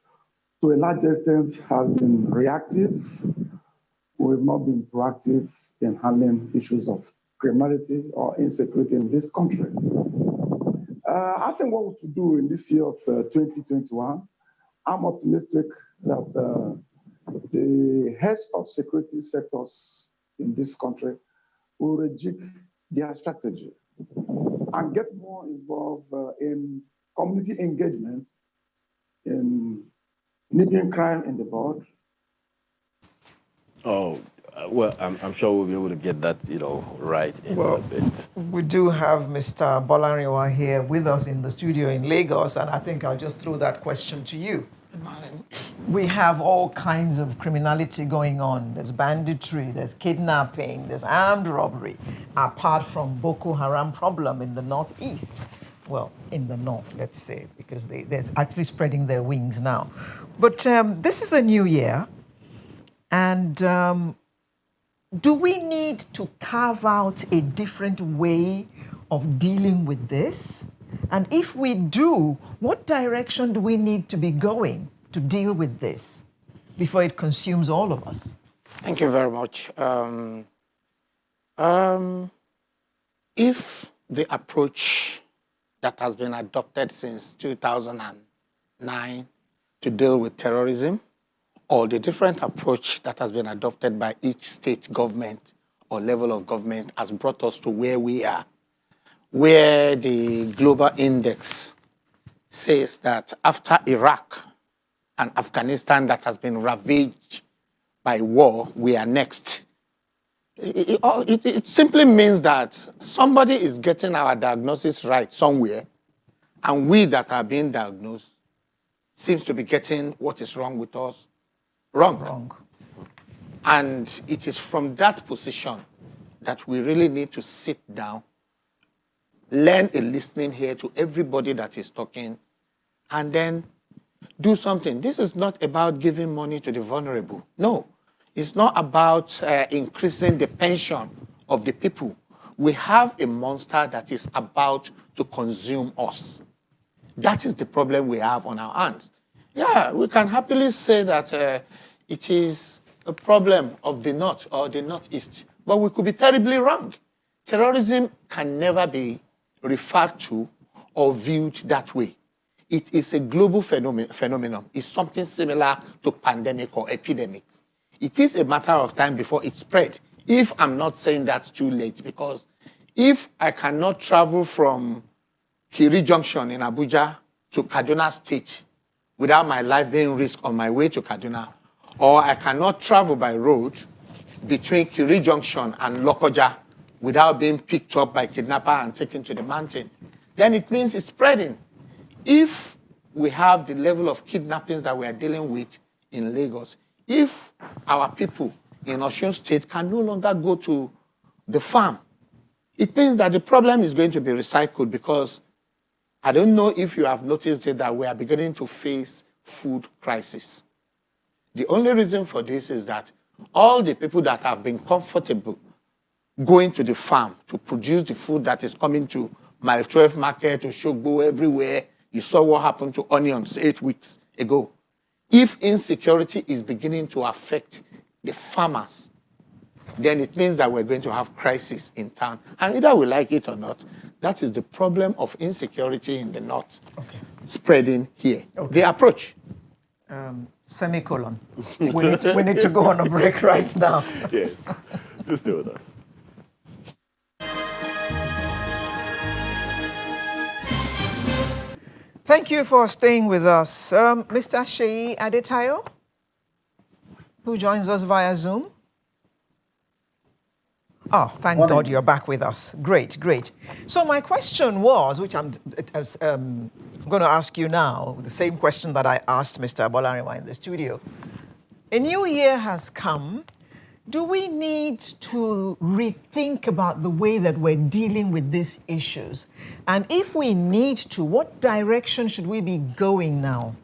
to a large extent has been reactive. We've not been proactive in handling issues of criminality or insecurity in this country. I think what we should do in this year of 2021, I'm optimistic that the heads of security sectors in this country will rejig their strategy and get more involved in community engagement, in nipping crime in the bud. Oh, well, I'm sure we'll be able to get that, right in a bit. We do have Mr. Bolariwa here with us in the studio in Lagos, and I think I'll just throw that question to you. We have all kinds of criminality going on. There's banditry, there's kidnapping, there's armed robbery, apart from Boko Haram problem in the northeast. Well, in the north, let's say, because they're actually spreading their wings now. But this is a new year, and do we need to carve out a different way of dealing with this? And if we do, what direction do we need to be going to deal with this before it consumes all of us? Thank you very much. If the approach that has been adopted since 2009 to deal with terrorism, or the different approach that has been adopted by each state government or level of government has brought us to where we are, where the global index says that after Iraq and Afghanistan that has been ravaged by war, we are next. It simply means that somebody is getting our diagnosis right somewhere, and we that are being diagnosed seems to be getting what is wrong with us wrong. And it is from that position that we really need to sit down, learn a listening ear to everybody that is talking, and then do something. This is not about giving money to the vulnerable. No, it's not about increasing the pension of the people. We have a monster that is about to consume us. That is the problem we have on our hands. Yeah, we can happily say that it is a problem of the North or the Northeast, but we could be terribly wrong. Terrorism can never be referred to or viewed that way. It is a global phenomenon. It's something similar to pandemic or epidemics. It is a matter of time before it spread. If I'm not saying that too late, because if I cannot travel from Kiri Junction in Abuja to Kaduna State without my life being risked on my way to Kaduna, or I cannot travel by road between Kiri Junction and Lokoja without being picked up by kidnapper and taken to the mountain, then it means it's spreading. If we have the level of kidnappings that we are dealing with in Lagos, if our people in Osun State can no longer go to the farm, it means that the problem is going to be recycled, because I don't know if you have noticed it, that we are beginning to face food crisis. The only reason for this is that all the people that have been comfortable going to the farm to produce the food that is coming to Mile 12 Market, to Shogbo, everywhere. You saw what happened to onions 8 weeks ago. If insecurity is beginning to affect the farmers, then it means that we're going to have crisis in town. And either we like it or not, that is the problem of insecurity in the North spreading here. Okay. The approach. Semicolon. We need to go on a break right now. Yes, just stay with us. Thank you for staying with us. Mr. Sheyi Adetayo, who joins us via Zoom. Oh, thank God you're back with us. Great, great. So my question was, which I'm going to ask you now, the same question that I asked Mr. Abolariwa in the studio. A new year has come. Do we need to rethink about the way that we're dealing with these issues? And if we need to, what direction should we be going now?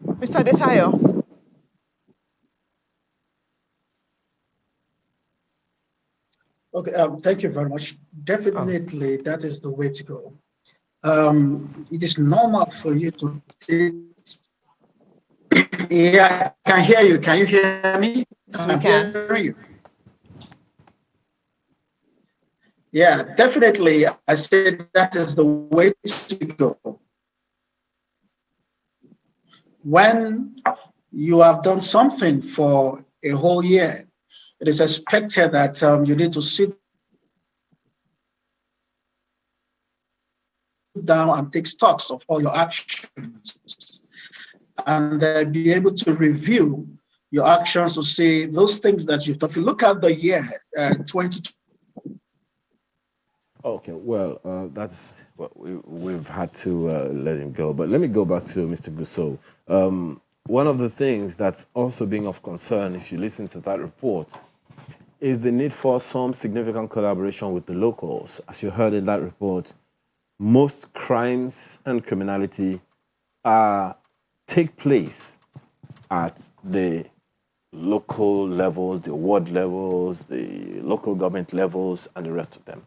Mr. Adetayo. Okay, thank you very much. Definitely, that is the way to go. It is normal for you to. Yeah, I can hear you. Can you hear me? Yes, we can. Hear you. Yeah, definitely. I said that is the way to go. When you have done something for a whole year, it is expected that you need to sit down and take stocks of all your actions and be able to review your actions to see those things that you've done. If you look at the year 2020. Okay, well, that's what we've had to let him go. But let me go back to Mr. Gusau. One of the things that's also being of concern, if you listen to that report, is the need for some significant collaboration with the locals. As you heard in that report, most crimes and criminality take place at the local levels, the ward levels, the local government levels, and the rest of them.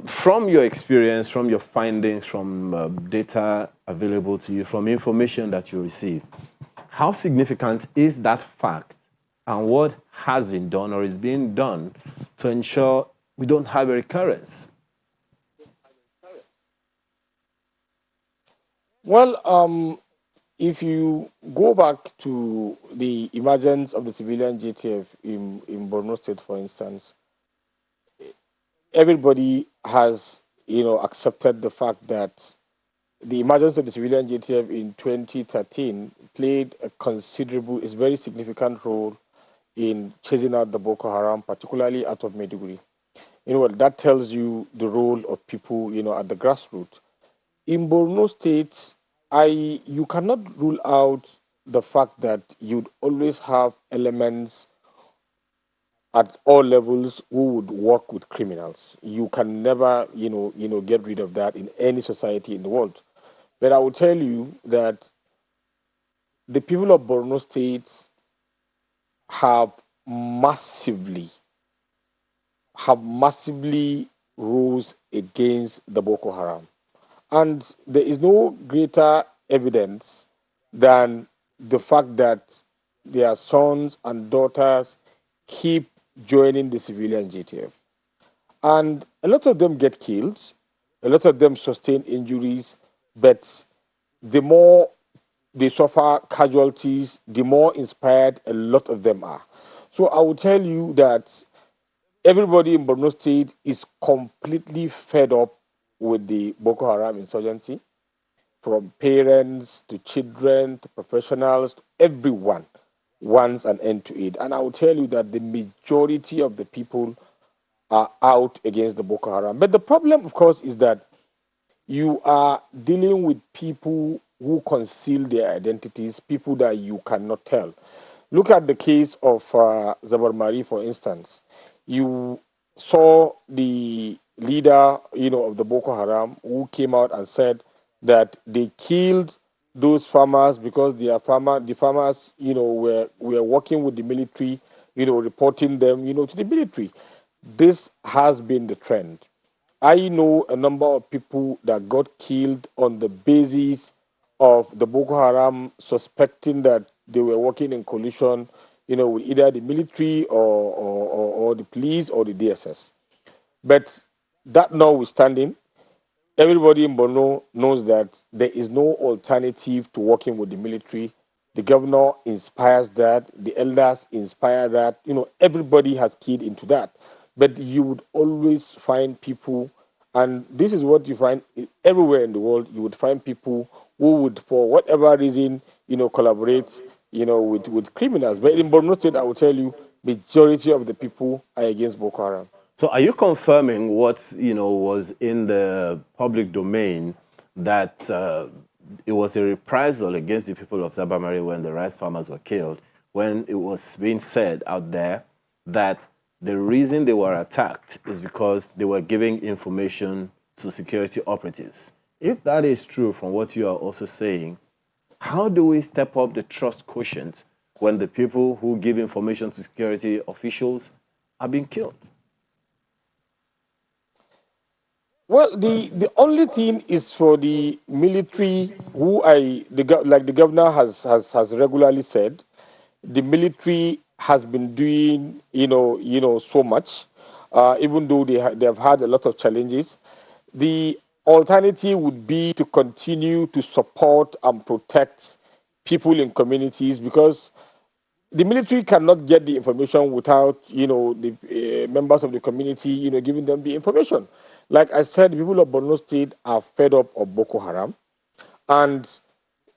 From your experience, from your findings, from data available to you, from information that you receive, how significant is that fact, and what has been done or is being done to ensure we don't have a recurrence? Well, if you go back to the emergence of the civilian JTF in Borno State, for instance, everybody has, accepted the fact that the emergence of the civilian JTF in 2013 played a considerable, is very significant role in chasing out the Boko Haram, particularly out of Maiduguri. That tells you the role of people, at the grassroots. In Borno State, you cannot rule out the fact that you'd always have elements at all levels who would work with criminals. You can never, get rid of that in any society in the world. But I will tell you that the people of Borno State have massively rose against the Boko Haram. And there is no greater evidence than the fact that their sons and daughters keep joining the civilian JTF. And a lot of them get killed, a lot of them sustain injuries, but the more they suffer casualties, the more inspired a lot of them are. So I will tell you that everybody in Borno State is completely fed up with the Boko Haram insurgency, from parents to children to professionals, to everyone wants an end to it. And I will tell you that the majority of the people are out against the Boko Haram. But the problem, of course, is that you are dealing with people who conceal their identities, people that you cannot tell. Look at the case of Zabar Mari, for instance. You saw the leader, of the Boko Haram, who came out and said that they killed those farmers because the farmers, were working with the military, reporting them, to the military. This has been the trend. I know a number of people that got killed on the basis of the Boko Haram suspecting that they were working in collusion, with either the military or the police or the DSS. But that notwithstanding, everybody in Borno knows that there is no alternative to working with the military. The governor inspires that. The elders inspire that. Everybody has keyed into that. But you would always find people, and this is what you find everywhere in the world, you would find people who would, for whatever reason, collaborate, with criminals. But in Borno State, I will tell you, majority of the people are against Boko Haram. So are you confirming what, was in the public domain, that it was a reprisal against the people of Zabamari when the rice farmers were killed, when it was being said out there that the reason they were attacked is because they were giving information to security operatives? If that is true from what you are also saying, how do we step up the trust quotient when the people who give information to security officials are being killed? Well, the only thing is for the military, like the governor has regularly said, the military has been doing so much, even though they have had a lot of challenges. The alternative would be to continue to support and protect people in communities, because the military cannot get the information without the members of the community giving them the information. Like I said, the people of Borno State are fed up of Boko Haram, and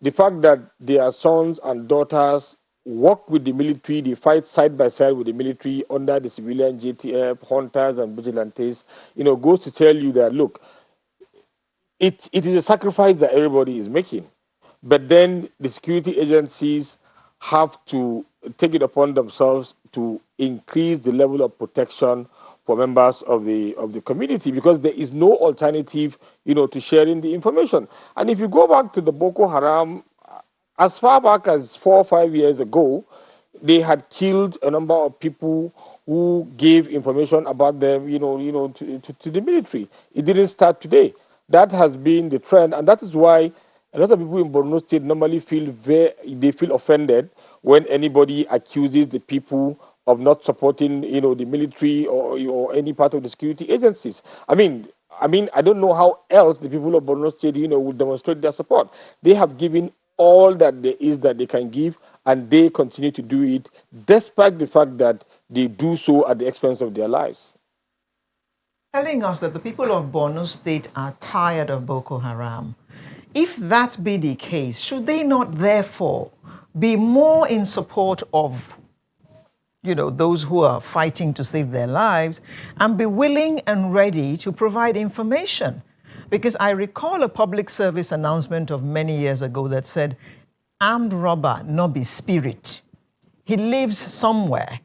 the fact that their sons and daughters work with the military, they fight side by side with the military under the civilian JTF, hunters and vigilantes, goes to tell you that, look, it is a sacrifice that everybody is making. But then the security agencies have to take it upon themselves to increase the level of protection for members of the community, because there is no alternative, to sharing the information. And if you go back to the Boko Haram, as far back as 4 or 5 years ago, they had killed a number of people who who gave information about them, to the military. It didn't start today. That has been the trend, and that is why a lot of people in Borno State normally feel offended when anybody accuses the people of not supporting, the military or any part of the security agencies. I mean, I don't know how else the people of Borno State, would demonstrate their support. They have given all that there is that they can give, and they continue to do it, despite the fact that they do so at the expense of their lives. Telling us that the people of Borno State are tired of Boko Haram. If that be the case, should they not therefore be more in support of those who are fighting to save their lives, and be willing and ready to provide information? Because I recall a public service announcement of many years ago that said, armed robber no be spirit. He lives somewhere.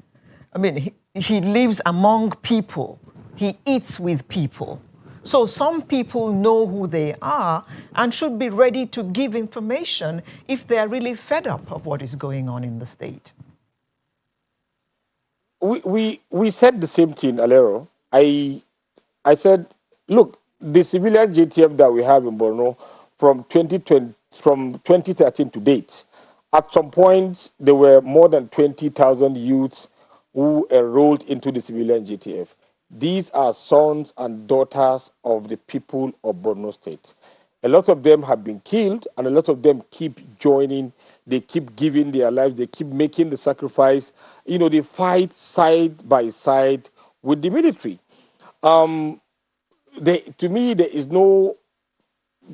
I mean, he lives among people. He eats with people. So some people know who they are and should be ready to give information if they're really fed up of what is going on in the state. We said the same thing, Alero. I said, look, the civilian JTF that we have in Borno from 2013 to date, at some point there were more than 20,000 youths who enrolled into the civilian JTF. These are sons and daughters of the people of Borno State. A lot of them have been killed, and a lot of them keep joining. They keep giving their lives. They keep making the sacrifice. They fight side by side with the military. To me, there is no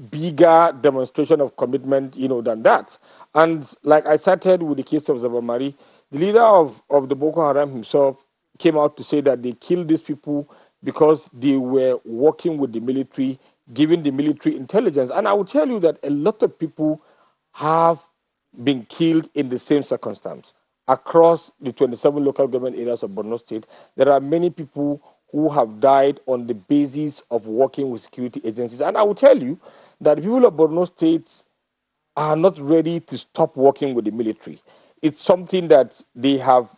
bigger demonstration of commitment, than that. And like I started with the case of Zabamari, the leader of the Boko Haram himself came out to say that they killed these people because they were working with the military, giving the military intelligence. And I will tell you that a lot of people have been killed in the same circumstance. Across the 27 local government areas of Borno State, there are many people who have died on the basis of working with security agencies. And I will tell you that the people of Borno State are not ready to stop working with the military. It's something that they have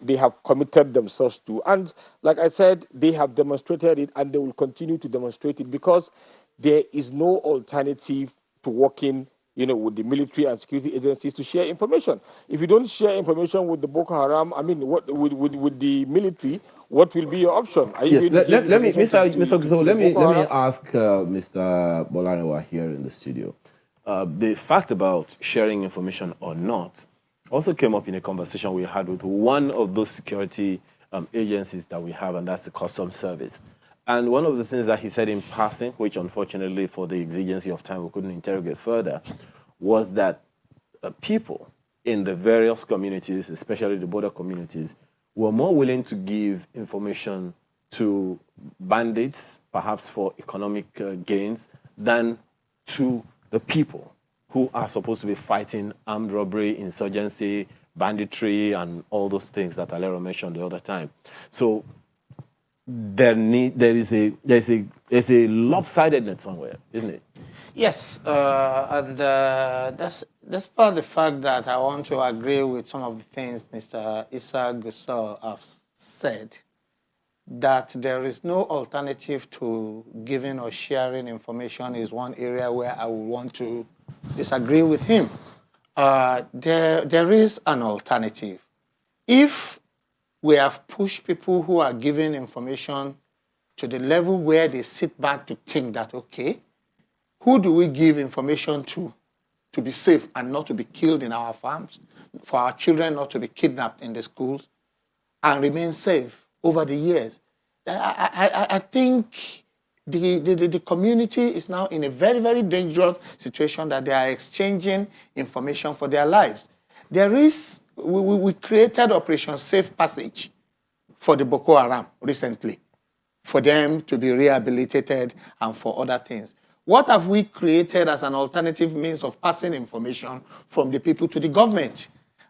committed themselves to. And like I said, they have demonstrated it, and they will continue to demonstrate it, because there is no alternative to working with the military and security agencies to share information. If you don't share information with the Boko Haram, with the military, what will be your option? Yes, let me ask Mr. Bolarewa here in the studio. The fact about sharing information or not also came up in a conversation we had with one of those security agencies that we have, and that's the Customs Service. And one of the things that he said in passing, which unfortunately for the exigency of time we couldn't interrogate further, was that people in the various communities, especially the border communities, were more willing to give information to bandits, perhaps for economic gains, than to the people who are supposed to be fighting armed robbery, insurgency, banditry, and all those things that Alero mentioned the other time. So there is a lopsidedness somewhere, isn't it? Yes, and that's part of the fact that I want to agree with some of the things Mr. Issa Gusau has said, that there is no alternative to giving or sharing information is one area where I would want to disagree with him. There is an alternative. If we have pushed people who are giving information to the level where they sit back to think that, okay, who do we give information to be safe and not to be killed in our farms, for our children not to be kidnapped in the schools and remain safe over the years? I think the community is now in a very, very dangerous situation that they are exchanging information for their lives. We created Operation Safe Passage for the Boko Haram recently, for them to be rehabilitated and for other things. What have we created as an alternative means of passing information from the people to the government?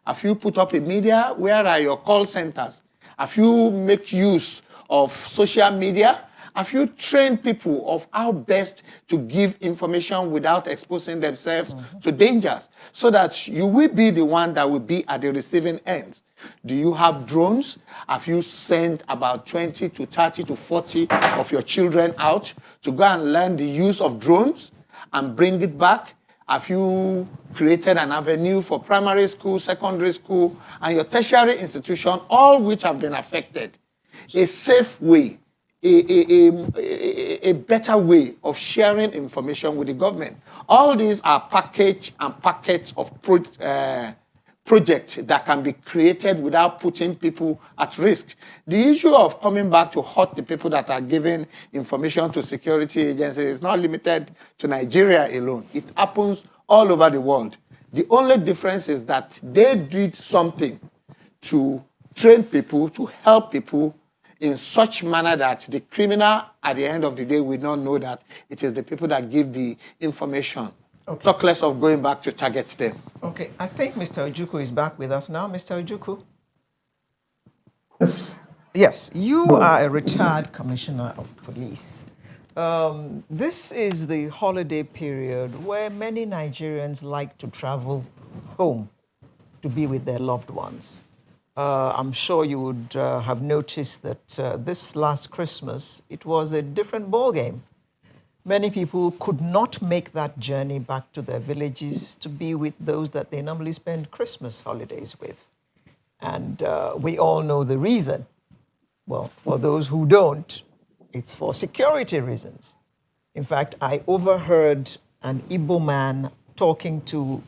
Have you put up a media? Where are your call centers? Have you make use of social media Have you trained people of how best to give information without exposing themselves to dangers, so that you will be the one that will be at the receiving end? Do you have drones? Have you sent about 20 to 30 to 40 of your children out to go and learn the use of drones and bring it back? Have you created an avenue for primary school, secondary school, and your tertiary institution, all which have been affected? A safe way, a better way of sharing information with the government. All these are package and packets of projects that can be created without putting people at risk. The issue of coming back to hurt the people that are giving information to security agencies is not limited to Nigeria alone. It happens all over the world. The only difference is that they did something to train people, to help people in such manner that the criminal at the end of the day will not know that it is the people that give the information. Okay. Talk less of going back to target them. Okay, I think Mr. Ojukwu is back with us now. Mr. Ojukwu? Yes. Yes, you are a retired commissioner of police. This is the holiday period where many Nigerians like to travel home to be with their loved ones. I'm sure you would have noticed that this last Christmas, it was a different ballgame. Many people could not make that journey back to their villages to be with those that they normally spend Christmas holidays with. And we all know the reason. Well, for those who don't, it's for security reasons. In fact, I overheard an Igbo man talking to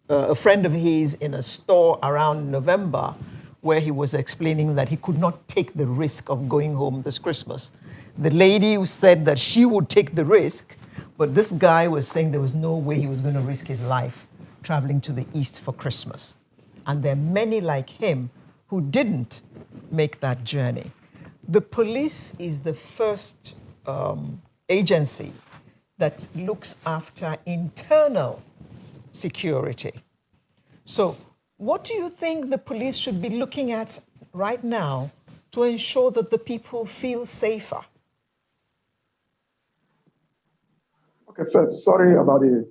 a friend of his in a store around November, where he was explaining that he could not take the risk of going home this Christmas. The lady said that she would take the risk, but this guy was saying there was no way he was going to risk his life traveling to the east for Christmas. And there are many like him who didn't make that journey. The police is the first agency that looks after internal security. So what do you think the police should be looking at right now to ensure that the people feel safer? Okay, first, sorry about the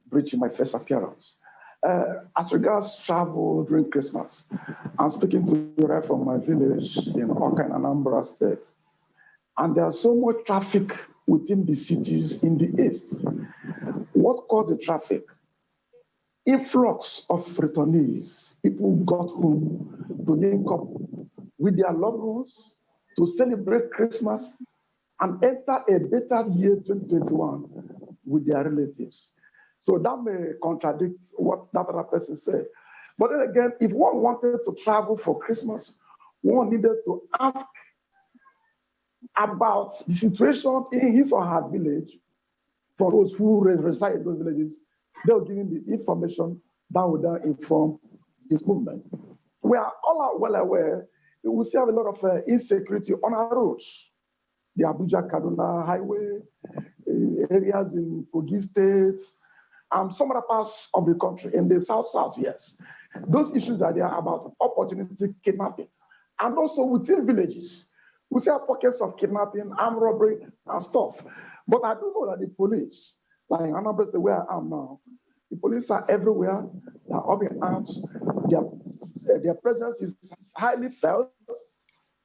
breach in my first appearance. As regards travel during Christmas, I'm speaking to you right from my village in Oka and Anambra State. And there's so much traffic within the cities in the east. What caused the traffic? Influx of returnees. People got home to link up with their loved ones to celebrate Christmas and enter a better year 2021 with their relatives. So that may contradict what that other person said. But then again, if one wanted to travel for Christmas, one needed to ask about the situation in his or her village. For those who reside in those villages, they'll give him the information that will then inform this movement. We are all well aware that we still have a lot of insecurity on our roads. The Abuja-Kaduna highway, areas in Kogi State, some other parts of the country, in the south, yes. Those issues are there about opportunity kidnapping. And also within villages, we see pockets of kidnapping, armed robbery, and stuff. But I do know that the police, like Anambra State, where I am now, the police are everywhere. They are up in arms. Their presence is highly felt.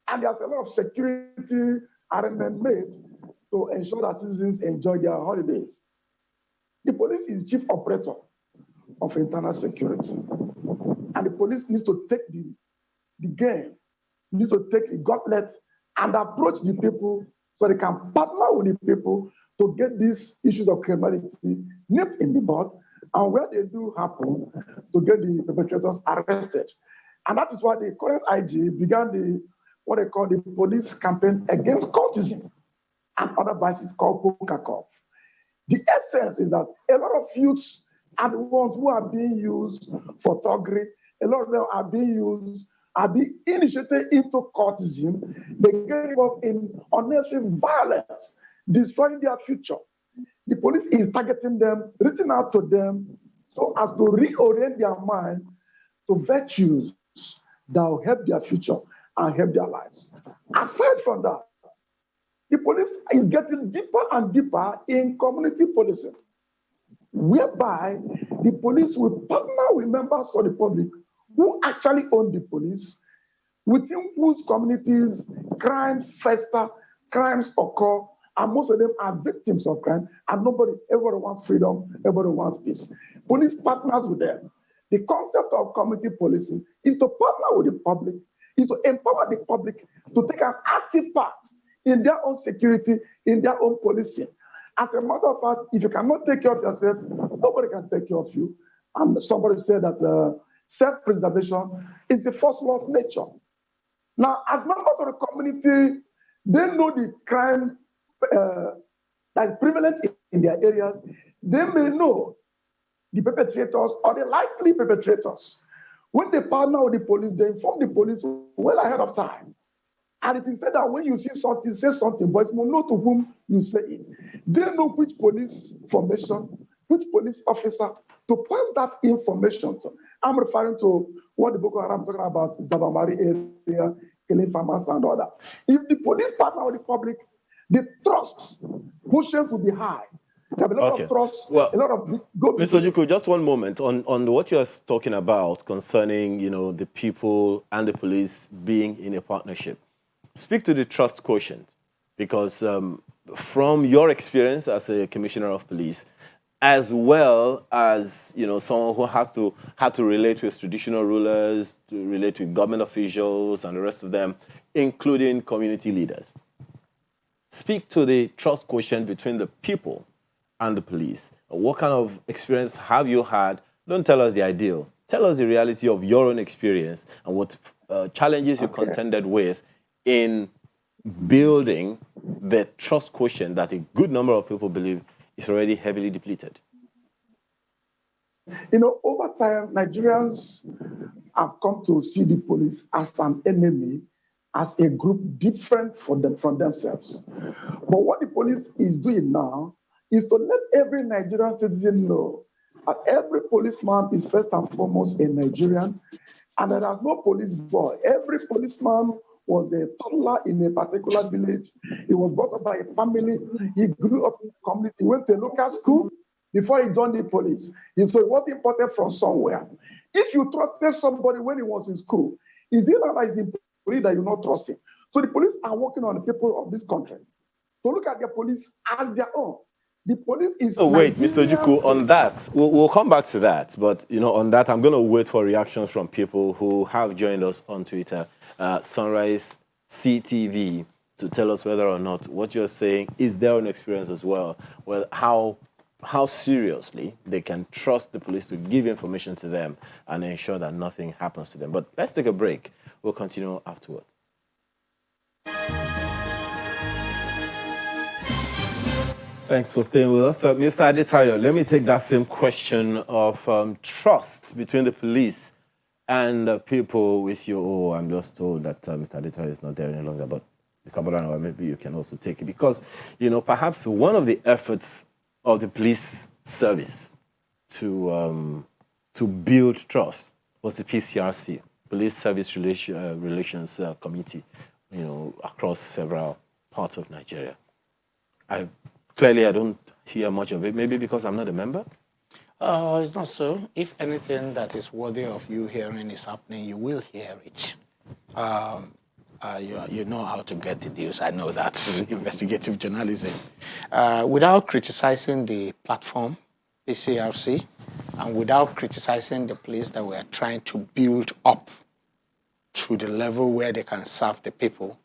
And there's a lot of security arrangement made to ensure that citizens enjoy their holidays. The police is chief operator of internal security. And the police needs to take the game, needs to take the gauntlet and approach the people so they can partner with the people to get these issues of criminality nipped in the bud, and where they do happen, to get the perpetrators arrested. And that is why the current IG began what they call the police campaign against cultism and other vices called Pokakov. The essence is that a lot of youths are the ones who are being used for thuggery. A lot of them are being initiated into cultism. They get involved in unnecessary violence, destroying their future. The police is targeting them, reaching out to them so as to reorient their mind to virtues that will help their future and help their lives. Aside from that, the police is getting deeper and deeper in community policing, whereby the police will partner with members of the public who actually own the police, within whose communities crime fester, crimes occur, and most of them are victims of crime, and everybody wants freedom, everybody wants peace. Police partners with them. The concept of community policing is to partner with the public, is to empower the public to take an active part in their own security, in their own policing. As a matter of fact, if you cannot take care of yourself, nobody can take care of you. And somebody said that self-preservation is the first law of nature. Now, as members of the community, they know the crime that is prevalent in their areas. They may know the perpetrators or the likely perpetrators. When they partner with the police, they inform the police well ahead of time. And it is said that when you see something, say something, but it's know to whom you say it. They know which police formation, which police officer to pass that information to. I'm referring to what the Boko Haram talking about is the Bamari area, killing farmers and all that. If the police partner with the public, the trust quotient will be high. There will be a lot of trust, a lot of Mr. Ojukwu, just one moment on what you're talking about concerning, the people and the police being in a partnership. Speak to the trust quotient, because from your experience as a commissioner of police, as well as someone who had to relate with traditional rulers, to relate with government officials and the rest of them, including community leaders. Speak to the trust quotient between the people and the police. What kind of experience have you had? Don't tell us the ideal. Tell us the reality of your own experience and what challenges you contended with in building the trust quotient that a good number of people believe is already heavily depleted. Over time, Nigerians have come to see the police as an enemy, as a group different from themselves. But what the police is doing now is to let every Nigerian citizen know that every policeman is first and foremost a Nigerian, and there is no police boy. Every policeman was a toddler in a particular village. He was brought up by a family. He grew up in the community. He went to a local school before he joined the police. So he was imported from somewhere. If you trusted somebody when he was in school, is it not as the police that you not trust him? So the police are working on the people of this country to look at their police as their own. The police is. Oh, wait, Mr. Ojukwu, on that, we'll come back to that. But, on that, I'm going to wait for reactions from people who have joined us on Twitter. Sunrise CTV, to tell us whether or not what you're saying is their own experience as well. Well, how seriously they can trust the police to give information to them and ensure that nothing happens to them. But let's take a break. We'll continue afterwards. Thanks for staying with us. Mr. Adetayo, let me take that same question of trust between the police and people with you. Oh, I'm just told that Mr. Adetayo is not there any longer, but Mr. Borno, maybe you can also take it. Because, perhaps one of the efforts of the police service to build trust was the PCRC, Police Service Relations Committee, across several parts of Nigeria. Clearly, I don't hear much of it, maybe because I'm not a member? It's not so. If anything that is worthy of you hearing is happening, you will hear it. You know how to get the news. I know that's investigative journalism. Without criticizing the platform, the CRC, and without criticizing the police that we are trying to build up to the level where they can serve the people,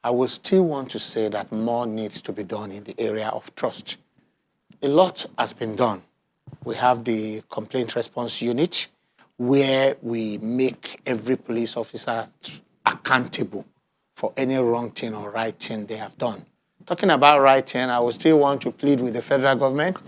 I will still want to say that more needs to be done in the area of trust. A lot has been done. We have the complaint response unit where we make every police officer accountable for any wrong thing or right thing they have done. Talking about right thing, I will still want to plead with the federal government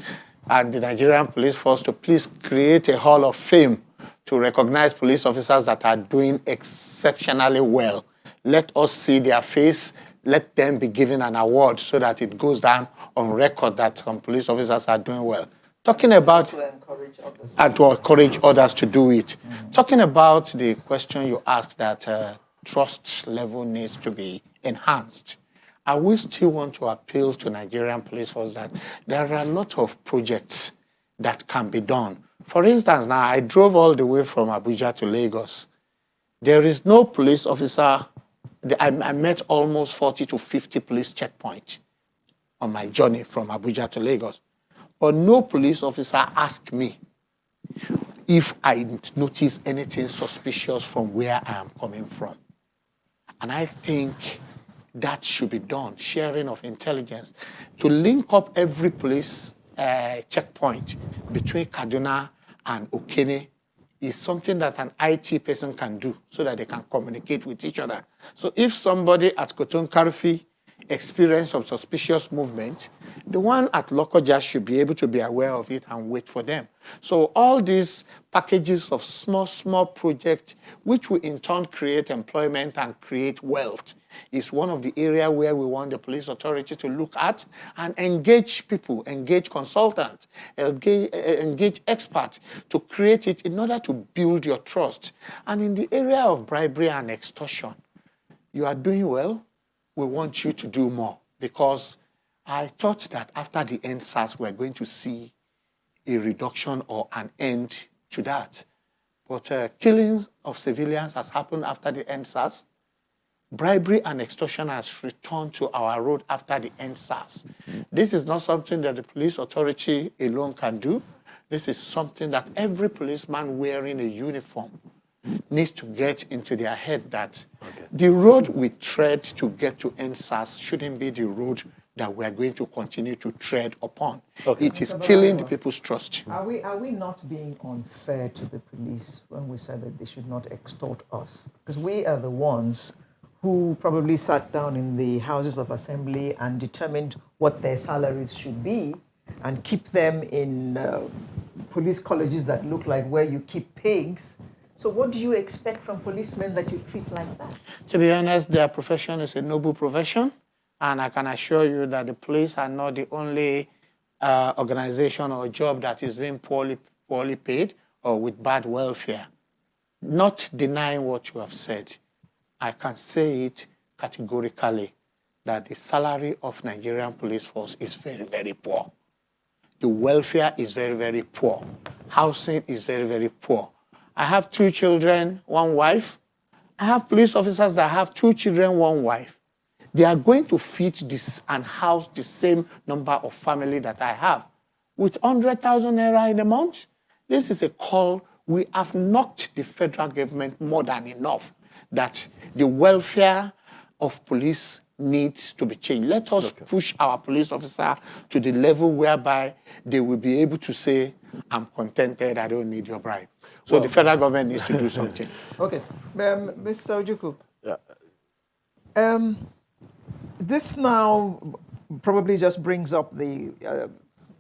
and the Nigerian police force to please create a hall of fame to recognize police officers that are doing exceptionally well. Let us see their face. Let them be given an award so that it goes down on record that some police officers are doing well. Talking about to encourage others. And to encourage others to do it. Talking about the question you asked that trust level needs to be enhanced. I will still want to appeal to Nigerian police force that there are a lot of projects that can be done. For instance, now I drove all the way from Abuja to Lagos. There is no police officer. I met almost 40 to 50 police checkpoints on my journey from Abuja to Lagos. But no police officer asked me if I notice anything suspicious from where I am coming from. And I think that should be done, sharing of intelligence, to link up every police checkpoint between Kaduna and Okene is something that an IT person can do so that they can communicate with each other. So if somebody at Cotton Karfi experience some suspicious movement, the one at Lokoja should be able to be aware of it and wait for them. So all these packages of small projects, which will in turn create employment and create wealth, is one of the areas where we want the police authority to look at and engage people, engage consultants, engage experts to create it in order to build your trust. And in the area of bribery and extortion, you are doing well. We want you to do more, because I thought that after the endsars, we're going to see a reduction or an end to that. But killings of civilians has happened after the endsars. Bribery and extortion has returned to our road after the endsars. This is not something that the police authority alone can do. This is something that every policeman wearing a uniform needs to get into their head, that the road we tread to get to endsars shouldn't be the road that we are going to continue to tread upon. It is killing the people's trust. Are we not being unfair to the police when we say that they should not extort us? Because we are the ones who probably sat down in the houses of assembly and determined what their salaries should be and keep them in police colleges that look like where you keep pigs. So what do you expect from policemen that you treat like that? To be honest, their profession is a noble profession, and I can assure you that the police are not the only organization or job that is being poorly paid or with bad welfare. Not denying what you have said, I can say it categorically that the salary of Nigerian police force is very, very poor. The welfare is very, very poor. Housing is very, very poor. I have 2 children, 1 wife. I have police officers that have 2 children, 1 wife. They are going to feed this and house the same number of family that I have. With 100,000 naira in a month, this is a call. We have knocked the federal government more than enough that the welfare of police needs to be changed. Let us push our police officer to the level whereby they will be able to say, I'm contented, I don't need your bribe. So the federal government needs to do something. Okay, Mr. Ojukwu. Yeah. This now probably just brings up the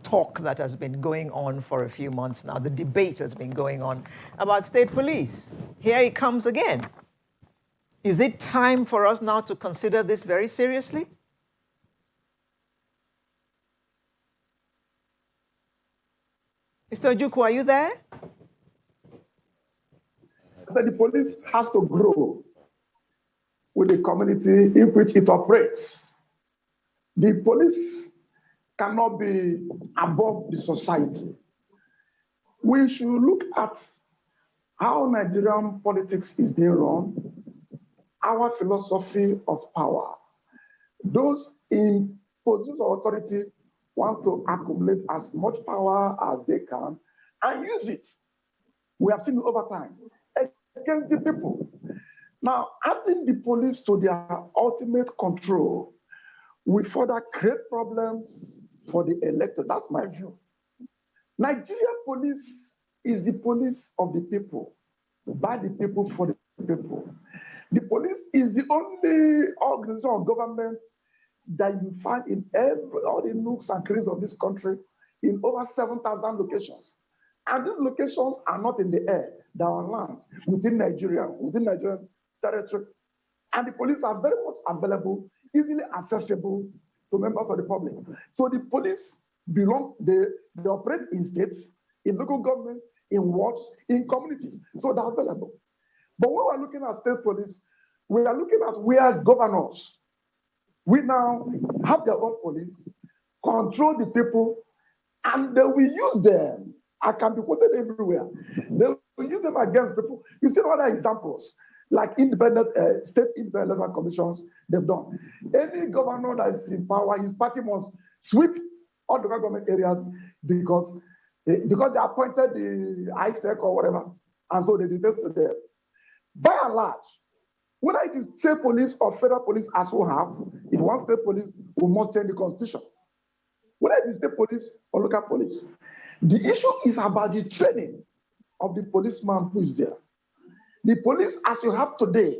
talk that has been going on for a few months now. The debate has been going on about state police. Here it comes again. Is it time for us now to consider this very seriously? Mr. Ojukwu, are you there? So the police has to grow with the community in which it operates. The police cannot be above the society. We should look at how Nigerian politics is being run, our philosophy of power. Those in positions of authority want to accumulate as much power as they can and use it. We have seen it over time against the people. Now, adding the police to their ultimate control will further create problems for the elected. That's my view. Nigeria police is the police of the people, by the people, for the people. The police is the only organization of government that you find in all the nooks and crannies of this country in over 7,000 locations. And these locations are not in the air, they are on land, within Nigerian territory. And the police are very much available, easily accessible to members of the public. So the police they operate in states, in local government, in wards, in communities. So they're available. But when we're looking at state police, we are looking at where governors We now have their own police, control the people, and they will use them. I can be quoted everywhere. They will use them against people. You see other examples, like independent state independent electoral commissions they've done. Any governor that is in power, his party must sweep all the government areas because they appointed the ISEC or whatever, and so they dictate to them. By and large, whether it is state police or federal police as we have, if one state police, we must change the constitution. Whether it is state police or local police, the issue is about the training of the policeman who is there. The police, as you have today,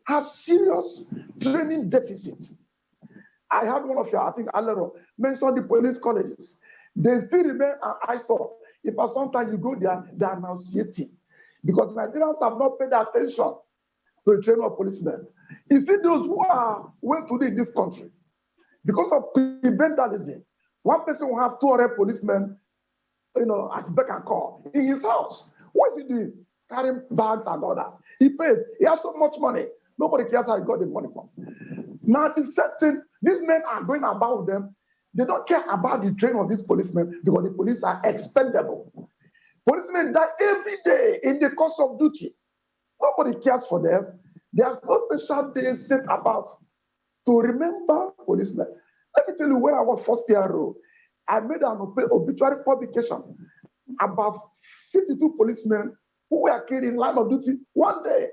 has serious training deficits. I had one of your, I think, Alero, mentioned the police colleges. They still remain an eyesore. If at some time you go there, they are nauseating because Nigerians have not paid attention to the training of policemen. You see those who are well to do in this country, because of prebendelism, one person will have 200 policemen, at beck and call in his house. What is he doing? Carrying bags and all that. He pays. He has so much money. Nobody cares how he got the money from. Now, the certain, these men are going about them. They don't care about the training of these policemen because the police are expendable. Policemen die every day in the course of duty. Nobody cares for them. There's no special day set about to remember policemen. Let me tell you, when I was first PRO, I made an obituary publication about 52 policemen who were killed in line of duty one day.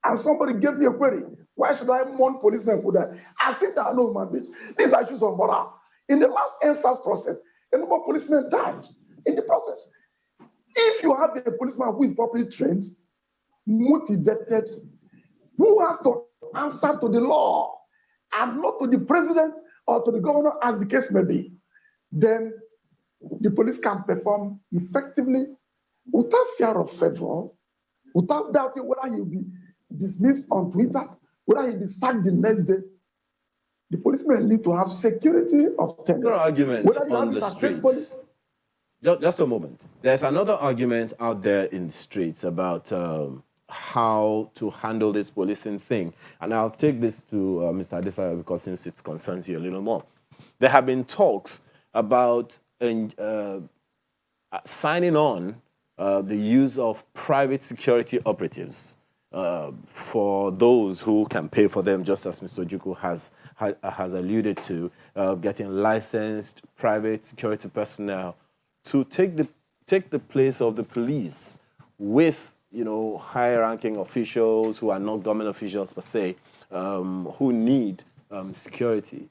And somebody gave me a query. Why should I mourn policemen for that? I think there are no human beings. These are issues of morale. In the last endsars process, a number of policemen died in the process. If you have a policeman who is properly trained, motivated, who has to answer to the law and not to the president or to the governor, as the case may be, then the police can perform effectively without fear of favor, without doubting whether he'll be dismissed on Twitter, whether he'll be sacked the next day. The policemen need to have security of tenure. There are arguments on the streets. Just a moment. There's another argument out there in the streets about how to handle this policing thing. And I'll take this to Mr. Adesanya because since it concerns you a little more. There have been talks about signing on the use of private security operatives for those who can pay for them, just as Mr. Ojukwu has alluded to, getting licensed private security personnel to take the place of the police with, high-ranking officials who are not government officials per se, who need security.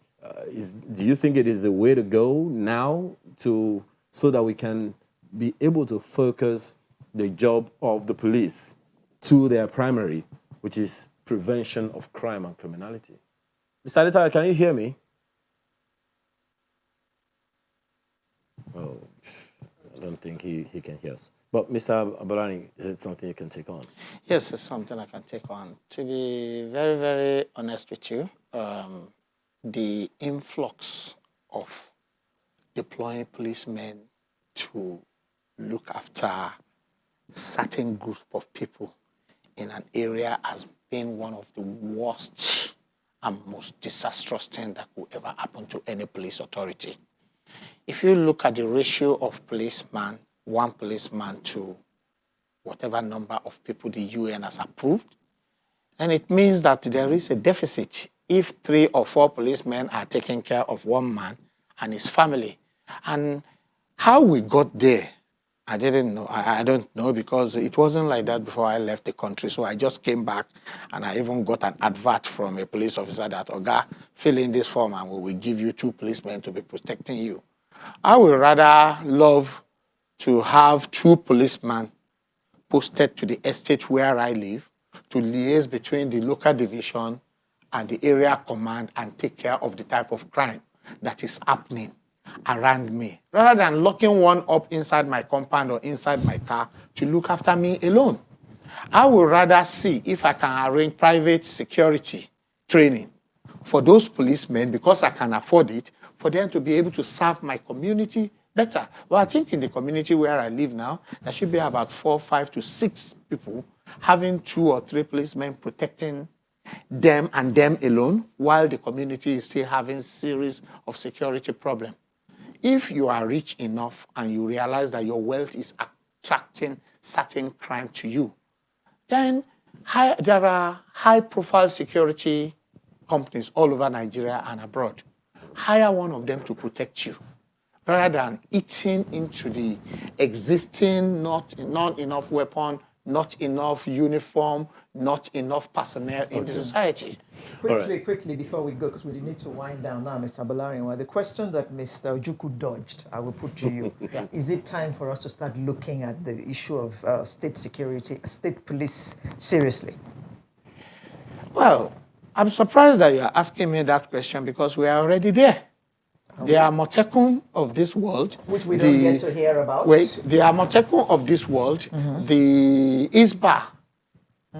Do you think it is the way to go now so that we can be able to focus the job of the police to their primary, which is prevention of crime and criminality? Mr. Adesanya, can you hear me? Oh, I don't think he can hear us. But Mr. Abolani, is it something you can take on? Yes, it's something I can take on. To be very, very honest with you, the influx of deploying policemen to look after certain group of people in an area has been one of the worst and most disastrous things that could ever happen to any police authority. If you look at the ratio of policeman, one policeman to whatever number of people the UN has approved, then it means that there is a deficit if 3 or 4 policemen are taking care of one man and his family. And how we got there, I didn't know. I don't know because it wasn't like that before I left the country. So I just came back and I even got an advert from a police officer that, Oga, fill in this form and we will give you 2 policemen to be protecting you. I would rather love to have 2 policemen posted to the estate where I live to liaise between the local division and the area command and take care of the type of crime that is happening around me, rather than locking one up inside my compound or inside my car to look after me alone. I would rather see if I can arrange private security training for those policemen because I can afford it, for them to be able to serve my community better. Well, I think in the community where I live now, there should be about 4, 5 to 6 people having 2 or 3 policemen protecting them and them alone, while the community is still having series of security problems. If you are rich enough and you realize that your wealth is attracting certain crime to you, then there are high-profile security companies all over Nigeria and abroad. Hire one of them to protect you, rather than eating into the existing not enough weapon, not enough uniform, not enough personnel in the society. Quickly, before we go, because we need to wind down now, Mr. Bolarinwa, the question that Mr. Ojukwu dodged, I will put to you. Is it time for us to start looking at the issue of state security, state police, seriously? Well, I'm surprised that you are asking me that question because we are already there. The Amotekun of this world. Which we don't get to hear about. Wait, the Amotekun of this world, the Isba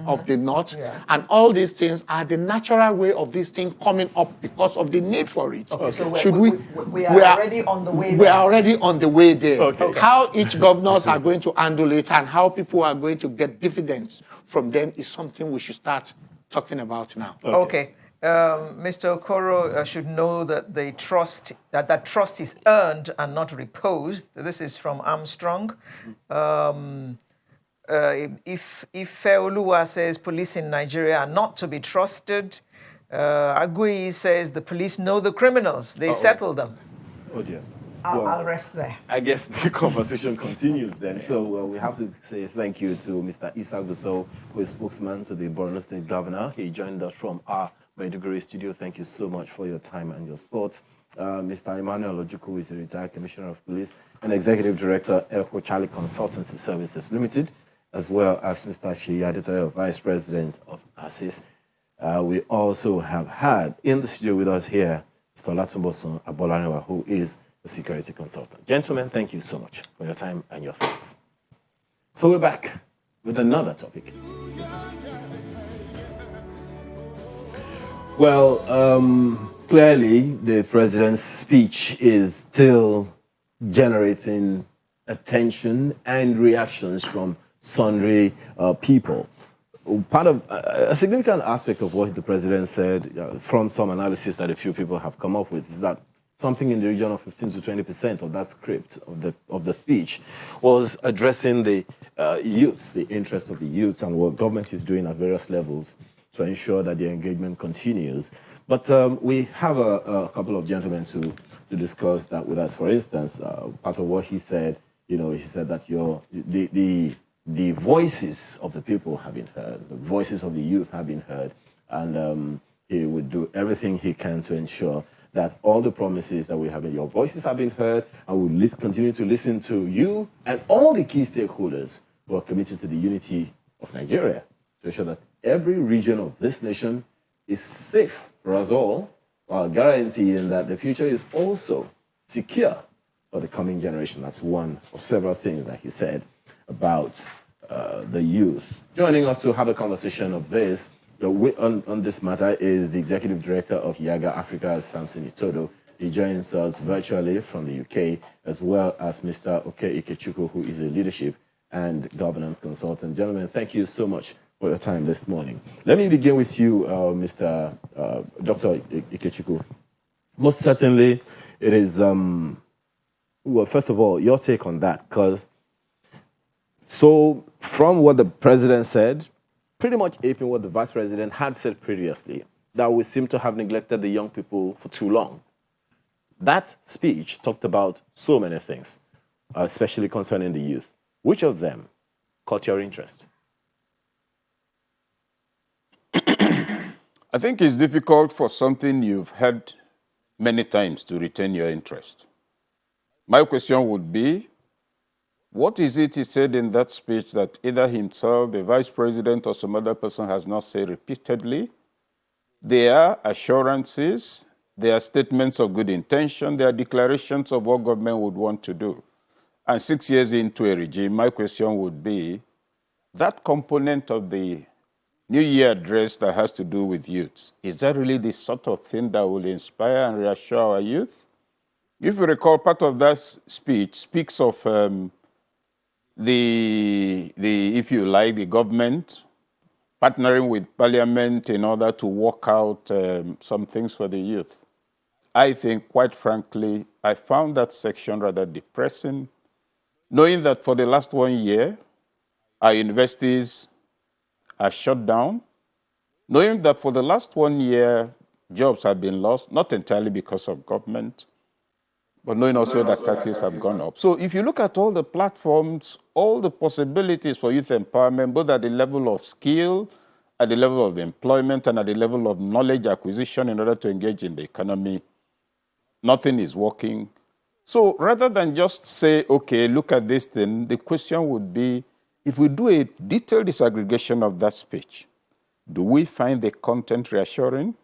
of the north, and all these things are the natural way of this thing coming up because of the need for it. Okay, so we are already on the way there. We are already on the way there. Okay. How each governors are going to handle it and how people are going to get dividends from them is something we should start talking about now. Okay. Mr. Okoro should know that the trust that trust is earned and not reposed. This is from Armstrong. If Feoluwa says police in Nigeria are not to be trusted, Agui says the police know the criminals. They settle them. Oh dear. I'll rest there. I guess the conversation continues then. So we have to say thank you to Mr. Isaac Busso, who is spokesman to the Borno State Governor. He joined us from our Maiduguri studio. Thank you so much for your time and your thoughts. Mr. Emmanuel Ojukwu is a retired Commissioner of Police and Executive Director, Elko Charlie Consultancy Services Limited, as well as Mr. Sheyi Adetoye, Vice President of ASIS. We also have had in the studio with us here, Mr. Olatunbosun Abolaniwa, who is a security consultant. Gentlemen, thank you so much for your time and your thoughts. So we're back with another topic. Well, clearly the president's speech is still generating attention and reactions from sundry people. Part of a significant aspect of what the president said, from some analysis that a few people have come up with, is that something in the region of 15 to 20% of that script of the speech was addressing the youths, the interest of the youths, and what government is doing at various levels to ensure that the engagement continues. But we have a couple of gentlemen to discuss that with us. For instance, part of what he said, he said that the voices of the people have been heard, the voices of the youth have been heard, and he would do everything he can to ensure that all the promises that we have in your voices have been heard, and we'll continue to listen to you and all the key stakeholders who are committed to the unity of Nigeria to ensure that every region of this nation is safe for us all, while guaranteeing that the future is also secure for the coming generation. That's one of several things that he said about the youth. Joining us to have a conversation of this on this matter is the Executive Director of Yaga Africa, Samson Itodo. He joins us virtually from the UK, as well as Mr. Oke Ikechukwu, who is a leadership and governance consultant. Gentlemen, thank you so much for your time this morning. Let me begin with you, Mr. Dr. Ikechukwu. Most certainly, it is, well, first of all, your take on that, because so from what the president said, pretty much aping what the vice president had said previously, that we seem to have neglected the young people for too long. That speech talked about so many things, especially concerning the youth. Which of them caught your interest? I think it's difficult for something you've heard many times to retain your interest. My question would be, what is it he said in that speech that either himself, the vice president, or some other person has not said repeatedly? There are assurances, there are statements of good intention, there are declarations of what government would want to do. And 6 years into a regime, my question would be, that component of the New Year address that has to do with youth, is that really the sort of thing that will inspire and reassure our youth? If you recall, part of that speech speaks of if you like, the government partnering with Parliament in order to work out some things for the youth. I think, quite frankly, I found that section rather depressing, knowing that for the last 1 year, our universities are shut down, knowing that for the last 1 year, jobs have been lost, not entirely because of government, but knowing also that taxes have gone up. So if you look at all the platforms, all the possibilities for youth empowerment, both at the level of skill, at the level of employment, and at the level of knowledge acquisition in order to engage in the economy, nothing is working. So rather than just say, okay, look at this thing, the question would be, if we do a detailed disaggregation of that speech, do we find the content reassuring?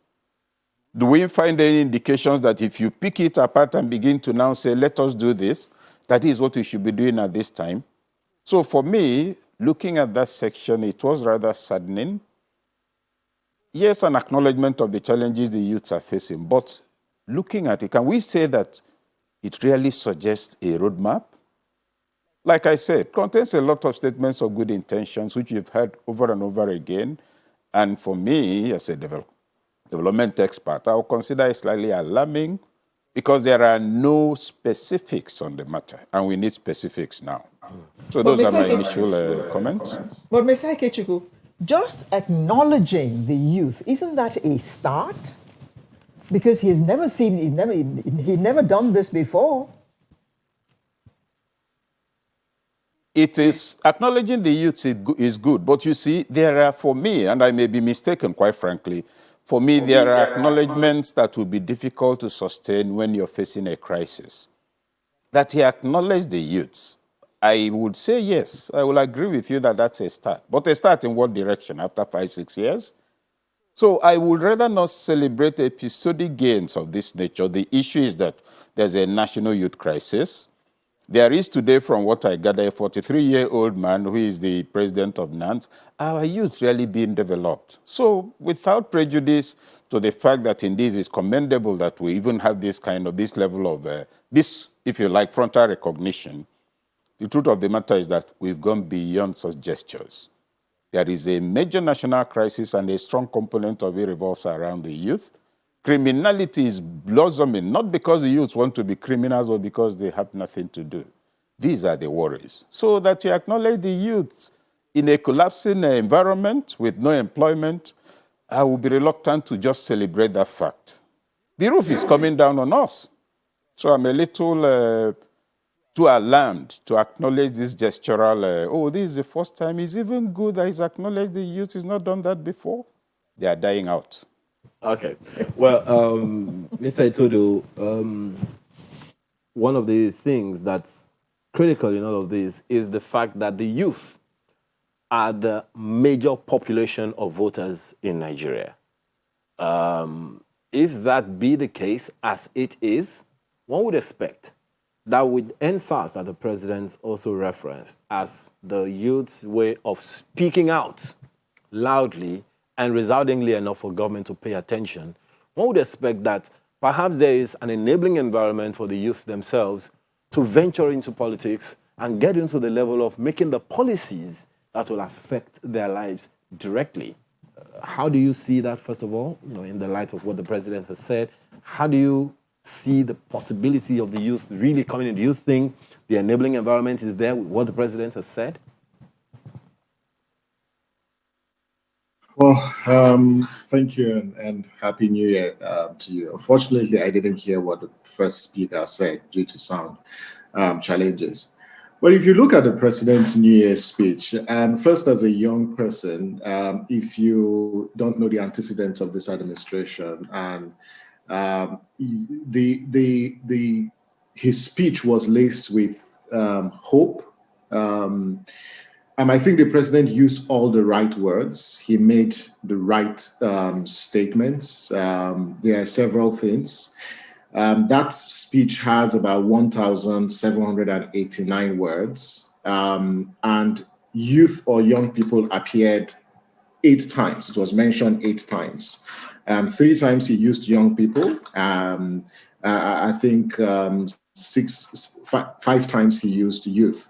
Do we find any indications that if you pick it apart and begin to now say, let us do this, that is what we should be doing at this time? So for me, looking at that section, it was rather saddening. Yes, an acknowledgement of the challenges the youths are facing, but looking at it, can we say that it really suggests a roadmap? Like I said, contains a lot of statements of good intentions, which you've heard over and over again. And for me, as a development expert, I would consider it slightly alarming because there are no specifics on the matter, and we need specifics now. So those are my initial comments. But Mr. Ikechukwu, just acknowledging the youth, isn't that a start? Because he's never done this before. It is acknowledging the youth is good, but you see, there are, for me, and I may be mistaken, quite frankly, for me, there are acknowledgements that will be difficult to sustain when you're facing a crisis. That he acknowledged the youths, I would say yes, I will agree with you that that's a start. But a start in what direction after 5-6 years? So I would rather not celebrate episodic gains of this nature. The issue is that there's a national youth crisis. There is today, from what I gather, a 43-year-old man who is the president of NANS. Our youth really being developed. So without prejudice to the fact that indeed it's commendable that we even have this level of, if you like, frontal recognition, the truth of the matter is that we've gone beyond such gestures. There is a major national crisis, and a strong component of it revolves around the youth. Criminality is blossoming, not because the youth want to be criminals or because they have nothing to do. These are the worries. So that you acknowledge the youth in a collapsing environment with no employment, I will be reluctant to just celebrate that fact. The roof is coming down on us. So I'm a little too alarmed to acknowledge this gestural, this is the first time. It's even good that he's acknowledged the youth. He's not done that before. They are dying out. Okay. Well, Mr. Itodo, one of the things that's critical in all of this is the fact that the youth are the major population of voters in Nigeria. If that be the case, as it is, one would expect that with endsars that the president also referenced as the youth's way of speaking out loudly and resoundingly enough for government to pay attention, one would expect that perhaps there is an enabling environment for the youth themselves to venture into politics and get into the level of making the policies that will affect their lives directly. How do you see that, first of all, in the light of what the president has said? How do you see the possibility of the youth really coming in? Do you think the enabling environment is there with what the president has said? Well, thank you and Happy New Year to you. Unfortunately, I didn't hear what the first speaker said due to sound challenges. But if you look at the president's New Year's speech, and first as a young person, if you don't know the antecedents of this administration, and his speech was laced with hope. And I think the president used all the right words. He made the right statements. There are several things. That speech has about 1,789 words. And youth or young people appeared 8 times. It was mentioned 8 times. 3 times he used young people. I think 5 times he used youth.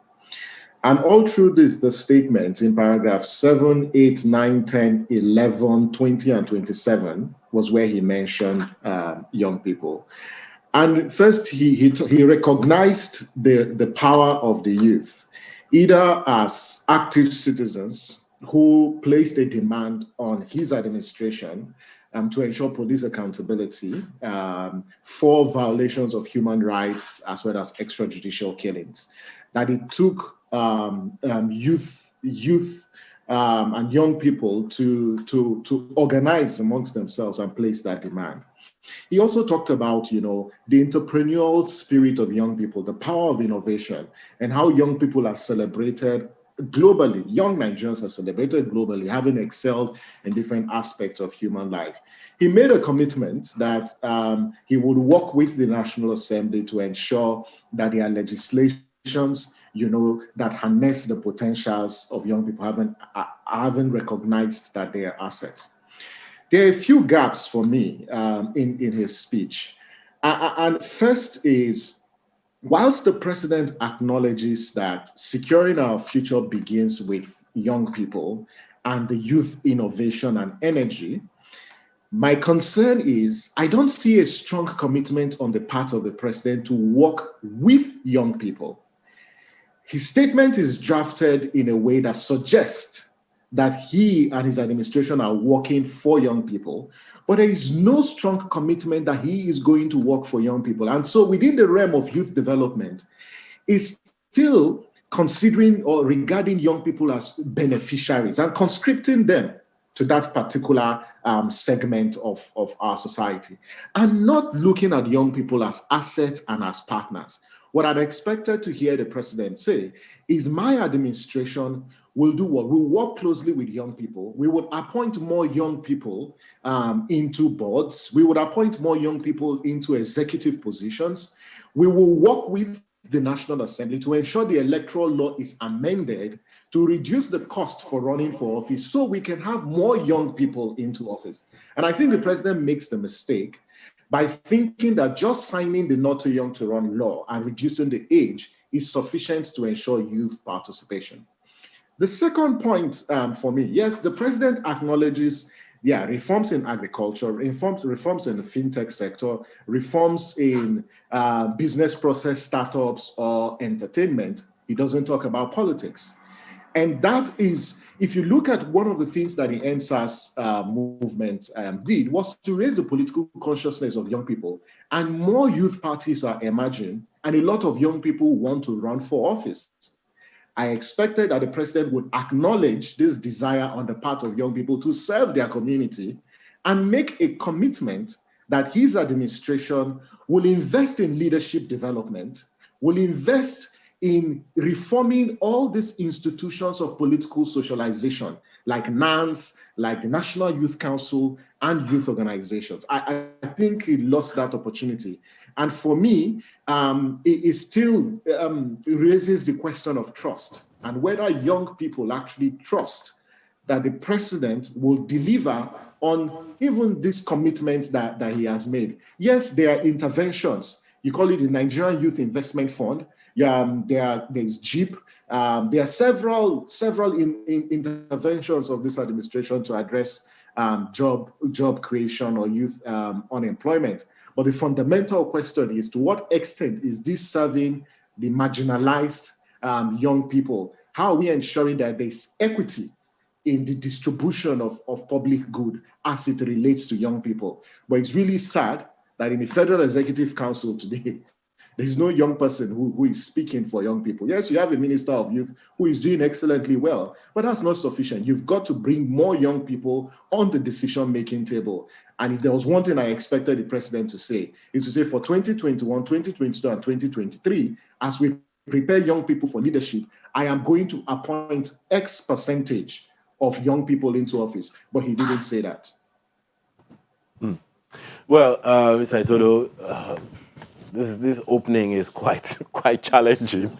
And all through this, the statements in paragraph 7, 8, 9, 10, 11, 20, and 27 was where he mentioned young people. And first, he recognized the power of the youth, either as active citizens who placed a demand on his administration to ensure police accountability for violations of human rights as well as extrajudicial killings. That it took youth and young people to organize amongst themselves and place that demand. He also talked about, the entrepreneurial spirit of young people, the power of innovation, and how young people are celebrated globally. Young Nigerians are celebrated globally, having excelled in different aspects of human life. He made a commitment that he would work with the National Assembly to ensure that their legislations, that harness the potentials of young people, haven't recognized that they are assets. There are a few gaps for me in his speech. And first is, whilst the president acknowledges that securing our future begins with young people and the youth innovation and energy, my concern is I don't see a strong commitment on the part of the president to work with young people. His statement is drafted in a way that suggests that he and his administration are working for young people, but there is no strong commitment that he is going to work for young people. And so within the realm of youth development, is still considering or regarding young people as beneficiaries and conscripting them to that particular segment of our society, and not looking at young people as assets and as partners. What I'd expected to hear the president say is my administration will do what? We'll work closely with young people. We would appoint more young people into boards. We would appoint more young people into executive positions. We will work with the National Assembly to ensure the electoral law is amended to reduce the cost for running for office so we can have more young people into office. And I think the president makes the mistake by thinking that just signing the Not Too Young to Run law and reducing the age is sufficient to ensure youth participation. The second point for me, yes, the president acknowledges, reforms in agriculture, reforms in the fintech sector, reforms in business process startups or entertainment. He doesn't talk about politics. And that is, if you look at one of the things that the endsars movement did, was to raise the political consciousness of young people. And more youth parties are emerging, and a lot of young people want to run for office. I expected that the president would acknowledge this desire on the part of young people to serve their community and make a commitment that his administration will invest in leadership development, will invest in reforming all these institutions of political socialization, like NANS, like the National Youth Council, and youth organizations. I think he lost that opportunity. And for me, it still raises the question of trust and whether young people actually trust that the president will deliver on even these commitments that he has made. Yes, there are interventions. You call it the Nigerian Youth Investment Fund. There's JEEP. There are several interventions of this administration to address job creation or youth unemployment. But the fundamental question is, to what extent is this serving the marginalized young people? How are we ensuring that there's equity in the distribution of public good as it relates to young people? But it's really sad that in the Federal Executive Council today, there's no young person who is speaking for young people. Yes, you have a Minister of Youth who is doing excellently well, but that's not sufficient. You've got to bring more young people on the decision-making table. And if there was one thing I expected the president to say, is to say for 2021, 2022, and 2023, as we prepare young people for leadership, I am going to appoint X percentage of young people into office. But he didn't say that. Well, Mr. Itodo, this opening is quite challenging.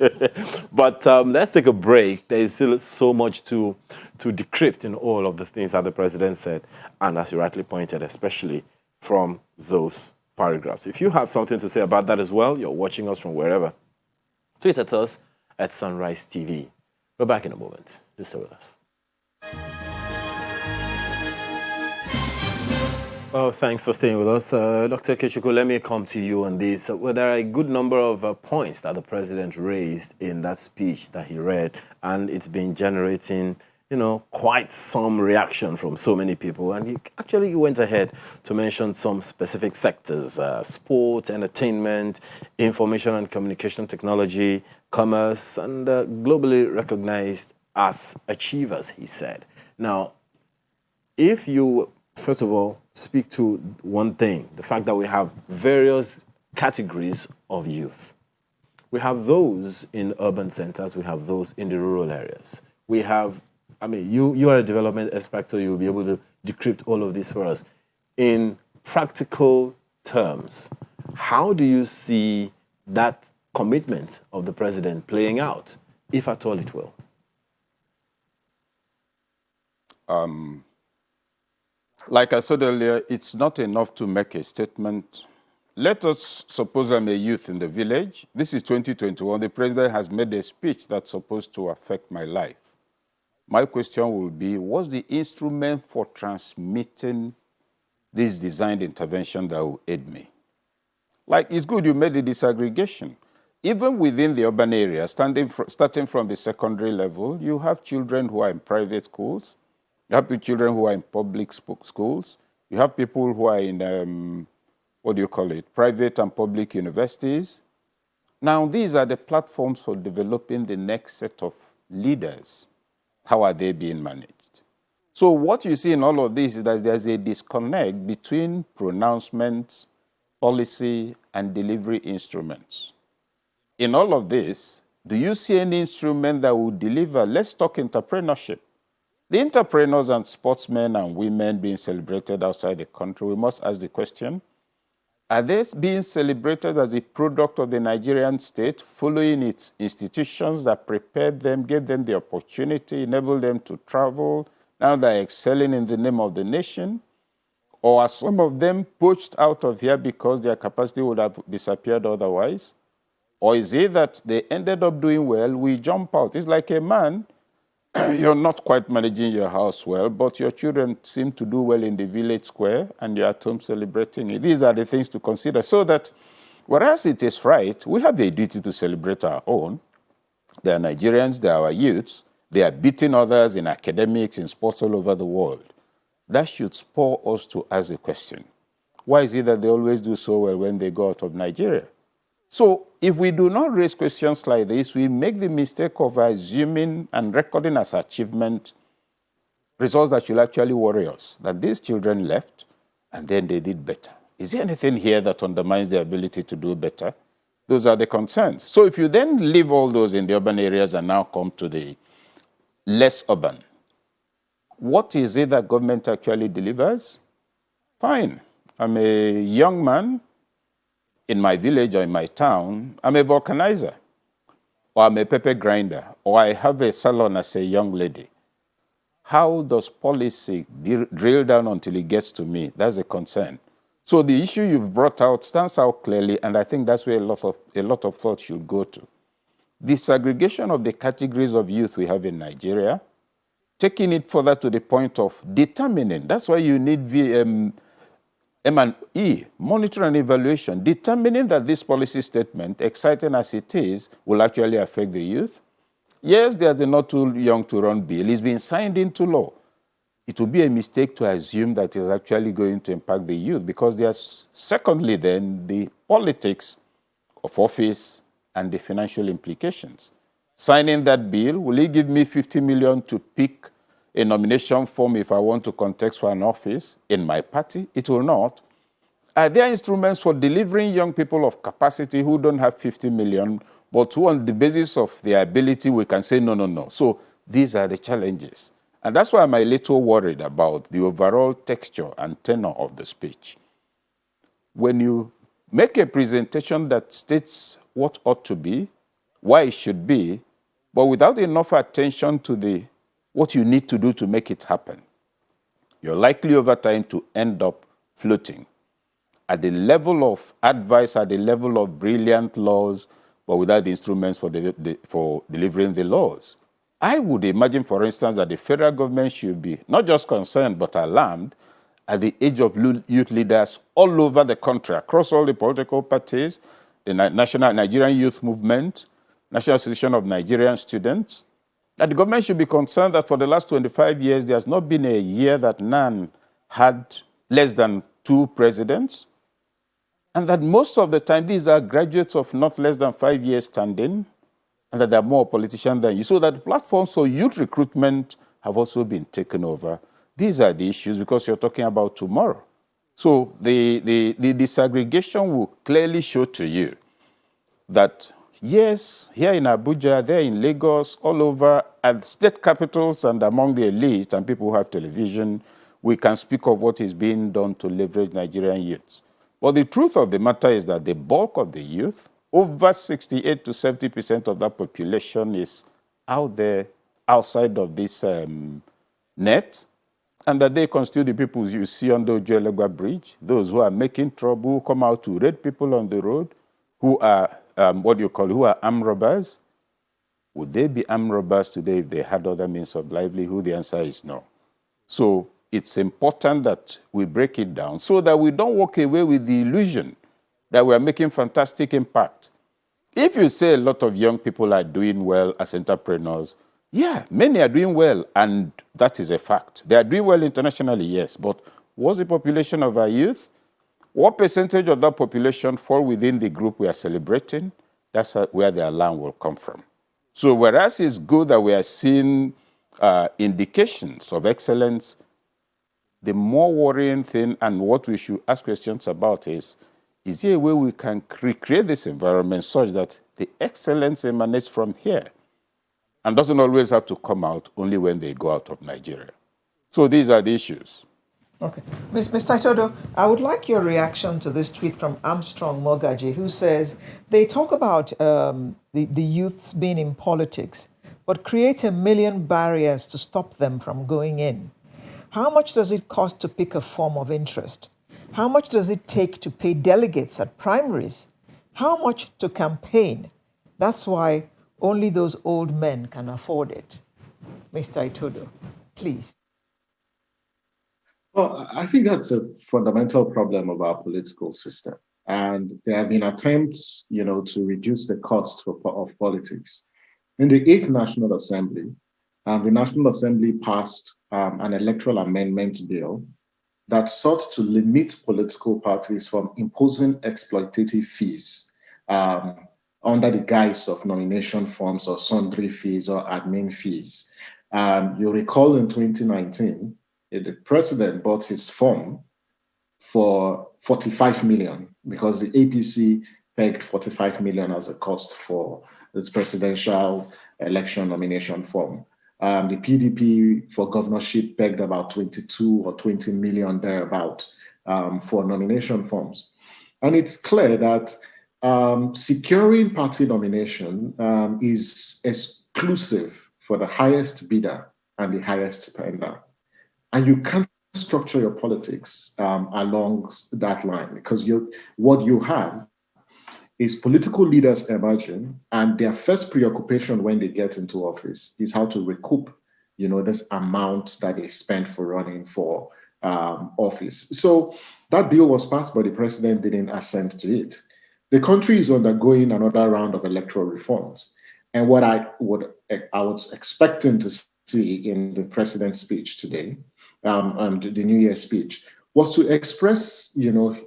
But let's take a break. There is still so much to decrypt in all of the things that the president said, and as you rightly pointed, especially from those paragraphs. If you have something to say about that as well, you're watching us from wherever, tweet at us at Sunrise TV. We're back in a moment. Just stay with us. Oh, thanks for staying with us. Dr. Kechuku, let me come to you on this. Well, there are a good number of points that the president raised in that speech that he read, and it's been generating, quite some reaction from so many people. And he actually went ahead to mention some specific sectors: sport, entertainment, information and communication technology, commerce, and globally recognized as achievers, he said. Now, if you, first of all, speak to one thing, the fact that we have various categories of youth. We have those in urban centers, we have those in the rural areas. We have, you are a development expert, so you'll be able to decrypt all of this for us. In practical terms, how do you see that commitment of the president playing out, if at all it will? Like I said earlier, it's not enough to make a statement. Let us suppose I'm a youth in the village. This is 2021. The president has made a speech that's supposed to affect my life. My question will be, what's the instrument for transmitting this designed intervention that will aid me? Like, it's good you made the disaggregation. Even within the urban area, starting from the secondary level, you have children who are in private schools. You have children who are in public schools. You have people who are in, private and public universities. Now, these are the platforms for developing the next set of leaders. How are they being managed? So what you see in all of this is that there's a disconnect between pronouncements, policy, and delivery instruments. In all of this, do you see any instrument that will deliver? Let's talk entrepreneurship. The entrepreneurs and sportsmen and women being celebrated outside the country, we must ask the question, are they being celebrated as a product of the Nigerian state, following its institutions that prepared them, gave them the opportunity, enabled them to travel, now they're excelling in the name of the nation? Or are some of them poached out of here because their capacity would have disappeared otherwise? Or is it that they ended up doing well, we jump out? It's like a man, you're not quite managing your house well, but your children seem to do well in the village square and you're at home celebrating it. These are the things to consider. So that, whereas it is right, we have a duty to celebrate our own. They are Nigerians, they are our youths. They are beating others in academics, in sports all over the world. That should spur us to ask a question. Why is it that they always do so well when they go out of Nigeria? So if we do not raise questions like this, we make the mistake of assuming and recording as achievement results that should actually worry us, that these children left and then they did better. Is there anything here that undermines their ability to do better? Those are the concerns. So if you then leave all those in the urban areas and now come to the less urban, what is it that government actually delivers? Fine. I'm a young man in my village or in my town. I'm a vulcanizer, or I'm a pepper grinder, or I have a salon as a young lady. How does policy drill down until it gets to me? That's a concern. So the issue you've brought out stands out clearly, and I think that's where a lot of thought should go to. Disaggregation of the categories of youth we have in Nigeria, taking it further to the point of determining. That's why you need M&E, monitor and evaluation, determining that this policy statement, exciting as it is, will actually affect the youth. Yes, there's a not too young to run bill. It's been signed into law. It would be a mistake to assume that it's actually going to impact the youth, because there's, secondly, then, the politics of office and the financial implications. Signing that bill, will it give me 50 million to pick a nomination form if I want to contest for an office in my party? It will not. Are there instruments for delivering young people of capacity who don't have 50 million, but who on the basis of their ability, we can say, no, no, no. So these are the challenges. And that's why I'm a little worried about the overall texture and tenor of the speech. When you make a presentation that states what ought to be, why it should be, but without enough attention to what you need to do to make it happen, you're likely over time to end up floating at the level of advice, at the level of brilliant laws, but without the instruments for delivering the laws. I would imagine, for instance, that the federal government should be not just concerned but alarmed at the age of youth leaders all over the country, across all the political parties, the National Nigerian Youth Movement, National Association of Nigerian Students, that the government should be concerned that for the last 25 years, there has not been a year that none had less than 2 presidents, and that most of the time these are graduates of not less than 5 years standing, and that there are more politicians than you. So that the platforms for youth recruitment have also been taken over. These are the issues because you're talking about tomorrow. So the disaggregation will clearly show to you that, yes, here in Abuja, there in Lagos, all over, at state capitals and among the elite and people who have television, we can speak of what is being done to leverage Nigerian youths. But the truth of the matter is that the bulk of the youth, over 68 to 70% of that population, is out there, outside of this net, and that they constitute the people you see on the Ojuelegba Bridge, those who are making trouble, who come out to raid people on the road, who are, who are armed robbers. Would they be armed robbers today if they had other means of livelihood? The answer is no. So it's important that we break it down so that we don't walk away with the illusion that we are making fantastic impact. If you say a lot of young people are doing well as entrepreneurs, yeah, many are doing well, and that is a fact. They are doing well internationally, yes, but what's the population of our youth? What percentage of that population fall within the group we are celebrating? That's where the alarm will come from. So whereas it's good that we are seeing indications of excellence, the more worrying thing and what we should ask questions about is there a way we can recreate this environment such that the excellence emanates from here and doesn't always have to come out only when they go out of Nigeria? So these are the issues. Okay. Mr. Itodo, I would like your reaction to this tweet from Armstrong Mogaji, who says they talk about the youths being in politics, but create a million barriers to stop them from going in. How much does it cost to pick a form of interest? How much does it take to pay delegates at primaries? How much to campaign? That's why only those old men can afford it. Mr. Itodo, please. Well, I think that's a fundamental problem of our political system. And there have been attempts, to reduce the cost of politics. In the 8th National Assembly, the National Assembly passed an electoral amendment bill that sought to limit political parties from imposing exploitative fees under the guise of nomination forms or sundry fees or admin fees. You recall in 2019, the president bought his form for 45 million because the APC pegged 45 million as a cost for its presidential election nomination form. The PDP for governorship pegged about 22 or 20 million thereabout for nomination forms. And it's clear that securing party nomination is exclusive for the highest bidder and the highest spender. And you can't structure your politics along that line because what you have is political leaders emerging, and their first preoccupation when they get into office is how to recoup, this amount that they spent for running for office. So that bill was passed, but the president didn't assent to it. The country is undergoing another round of electoral reforms, and what I was expecting to see in the president's speech today, and the New Year's speech, was to express,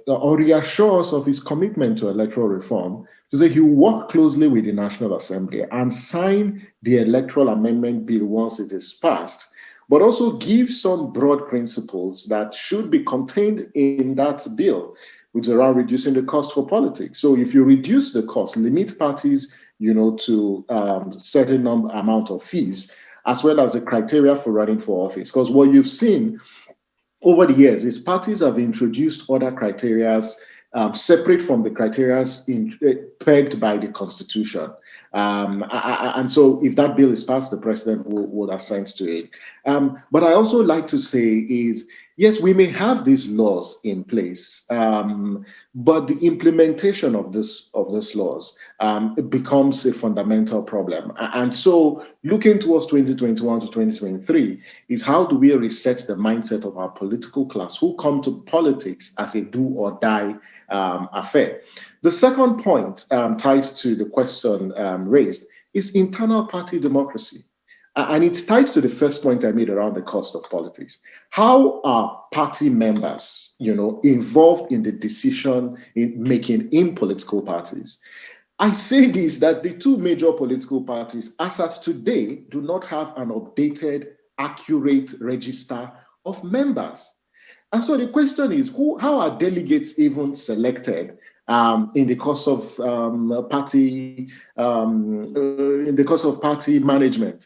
or reassure us of his commitment to electoral reform, to say he will work closely with the National Assembly and sign the electoral amendment bill once it is passed, but also give some broad principles that should be contained in that bill, which is around reducing the cost for politics. So if you reduce the cost, limit parties, to certain amount of fees, as well as the criteria for running for office. Because what you've seen over the years is parties have introduced other criteria separate from the criteria pegged by the Constitution. And so if that bill is passed, the president will assent to it. But I also like to say is yes, we may have these laws in place, but the implementation of this laws it becomes a fundamental problem. And so, looking towards 2021 to 2023, is how do we reset the mindset of our political class who come to politics as a do or die affair? The second point tied to the question raised is internal party democracy. And it's tied to the first point I made around the cost of politics. How are party members, involved in the decision in making in political parties? I say this, that the two major political parties, as at today, do not have an updated, accurate register of members. And so the question is, how are delegates even selected in the course of party management?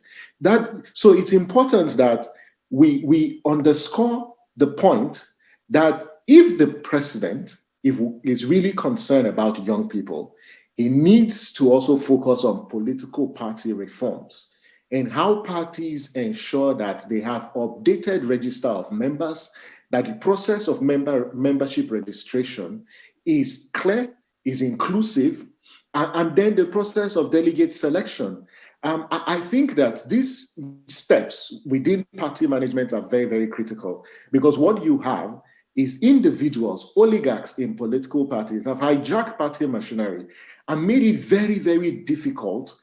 So it's important that we underscore the point that if the president is really concerned about young people, he needs to also focus on political party reforms and how parties ensure that they have updated register of members, that the process of membership registration is clear, is inclusive, and then the process of delegate selection. I think that these steps within party management are very, very critical, because what you have is individuals, oligarchs in political parties have hijacked party machinery and made it very, very difficult,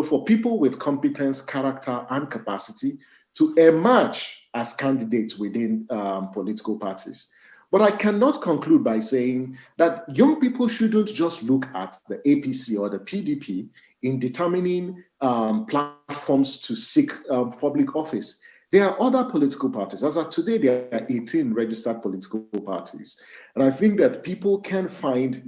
for people with competence, character, and capacity to emerge as candidates within political parties. But I cannot conclude by saying that young people shouldn't just look at the APC or the PDP in determining platforms to seek public office. There are other political parties. As of today, there are 18 registered political parties. And I think that people can find,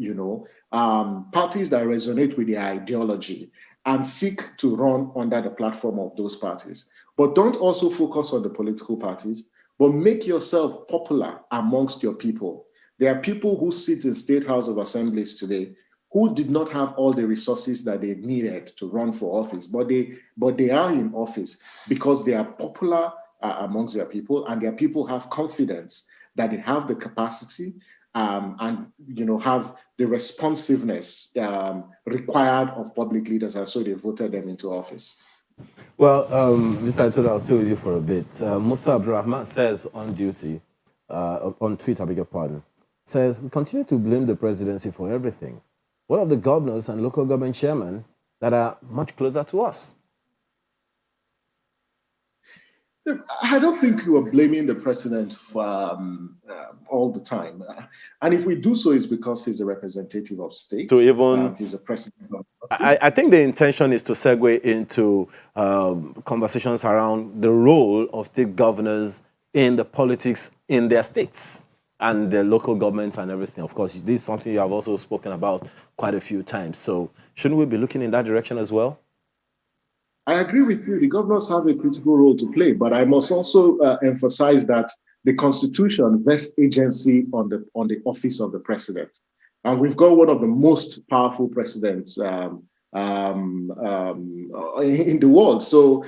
parties that resonate with their ideology and seek to run under the platform of those parties. But don't also focus on the political parties, but make yourself popular amongst your people. There are people who sit in State House of Assemblies today who did not have all the resources that they needed to run for office, but they are in office because they are popular amongst their people, and their people have confidence that they have the capacity and have the responsiveness required of public leaders, and so they voted them into office. Well, Mr. Itodo, I'll stay with you for a bit. Musa Abdurrahman says on duty, on Twitter, I beg your pardon, says, we continue to blame the presidency for everything. What of the governors and local government chairmen that are much closer to us? I don't think you are blaming the president for all the time. And if we do so, it's because he's a representative of state. So even he's a president of... I think the intention is to segue into conversations around the role of state governors in the politics in their states and the local governments and everything. Of course, this is something you have also spoken about quite a few times. So shouldn't we be looking in that direction as well? I agree with you. The governors have a critical role to play, but I must also emphasize that the Constitution vests agency on the office of the president. And we've got one of the most powerful presidents in the world. So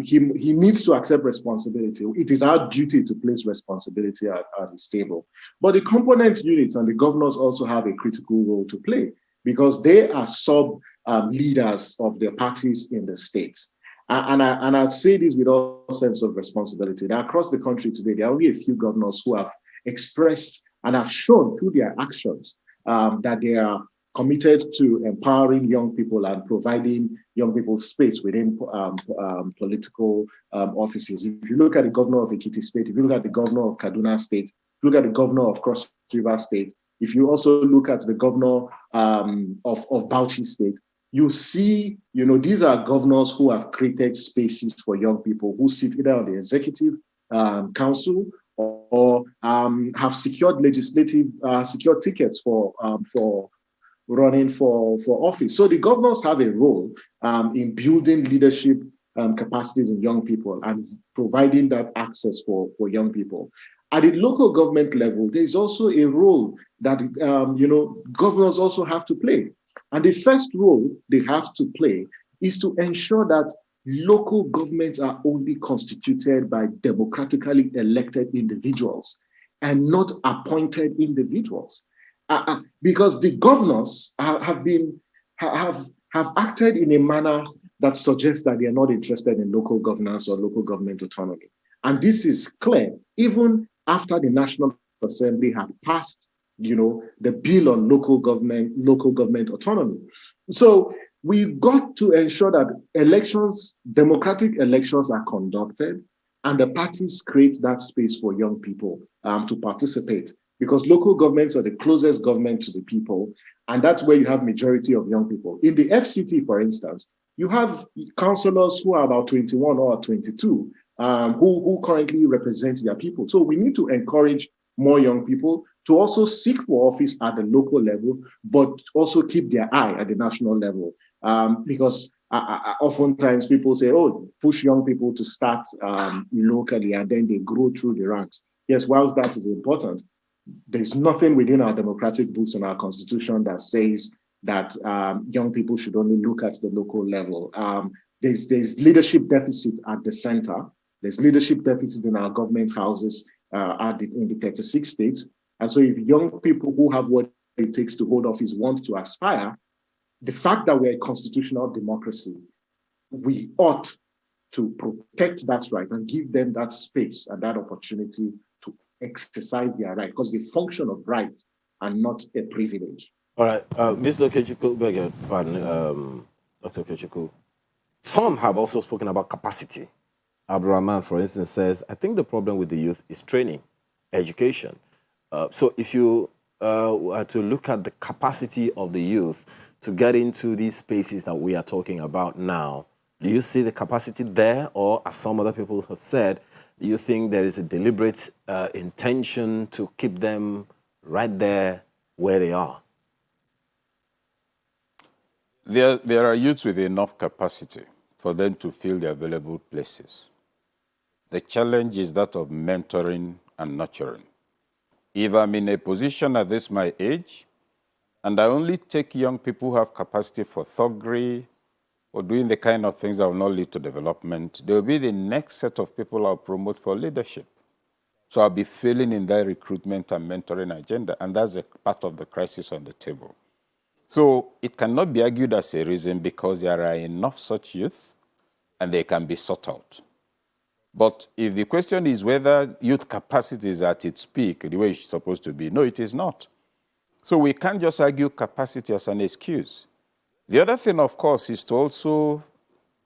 he needs to accept responsibility. It is our duty to place responsibility at his table. But the component units and the governors also have a critical role to play, because they are leaders of their parties in the states. And I'd say this with all sense of responsibility. Now, across the country today, there are only a few governors who have expressed and have shown through their actions that they are committed to empowering young people and providing young people space within political offices. If you look at the governor of Ekiti State, if you look at the governor of Kaduna State, if you look at the governor of Cross River State, if you also look at the governor of Bauchi State, you see, these are governors who have created spaces for young people who sit either on the executive council or have secured secured tickets for running for office. So the governors have a role in building leadership capacities in young people and providing that access for young people. At the local government level, there is also a role that governors also have to play. And the first role they have to play is to ensure that local governments are only constituted by democratically elected individuals and not appointed individuals. Because the governors have acted in a manner that suggests that they are not interested in local governance or local government autonomy. And this is clear, even after the National Assembly had passed, the bill on local government autonomy. So we've got to ensure that democratic elections are conducted, and the parties create that space for young people to participate, because local governments are the closest government to the people, and that's where you have majority of young people. In the FCT, for instance, you have councillors who are about 21 or 22 who currently represent their people. So we need to encourage more young people to also seek for office at the local level, but also keep their eye at the national level. Because oftentimes people say, oh, push young people to start locally and then they grow through the ranks. Yes, whilst that is important, there's nothing within our democratic books and our constitution that says that young people should only look at the local level. There's leadership deficit at the center. There's leadership deficit in our government houses in the 36 states. And so if young people who have what it takes to hold office want to aspire, the fact that we're a constitutional democracy, we ought to protect that right and give them that space and that opportunity to exercise their right, because they function of right and not a privilege. All right, Mr. Okechukwu, beg your pardon, Dr. Okechukwu. Some have also spoken about capacity. Abdurrahman, for instance, says, I think the problem with the youth is training, education. So if you are to look at the capacity of the youth to get into these spaces that we are talking about now, do you see the capacity there? Or, as some other people have said, do you think there is a deliberate intention to keep them right there where they are? There are youths with enough capacity for them to fill the available places. The challenge is that of mentoring and nurturing. If I'm in a position at this my age, and I only take young people who have capacity for thuggery or doing the kind of things that will not lead to development, they will be the next set of people I'll promote for leadership. So I'll be failing in that recruitment and mentoring agenda, and that's a part of the crisis on the table. So it cannot be argued as a reason, because there are enough such youth and they can be sought out. But if the question is whether youth capacity is at its peak, the way it's supposed to be, no, it is not. So we can't just argue capacity as an excuse. The other thing, of course, is to also,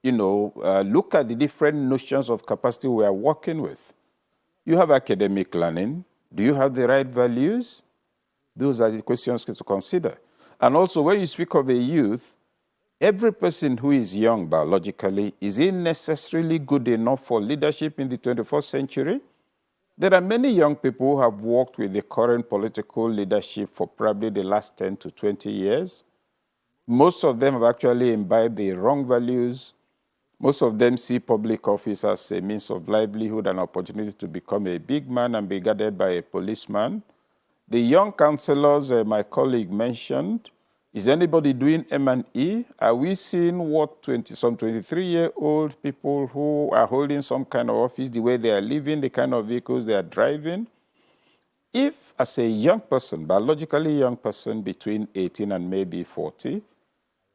look at the different notions of capacity we are working with. You have academic learning. Do you have the right values? Those are the questions to consider. And also, when you speak of a youth, every person who is young biologically, is he necessarily good enough for leadership in the 21st century? There are many young people who have worked with the current political leadership for probably the last 10 to 20 years. Most of them have actually imbibed the wrong values. Most of them see public office as a means of livelihood and opportunity to become a big man and be guarded by a policeman. The young councillors my colleague mentioned, is anybody doing M&E? Are we seeing what some 23-year-old people who are holding some kind of office, the way they are living, the kind of vehicles they are driving? If, as a young person, biologically young person between 18 and maybe 40,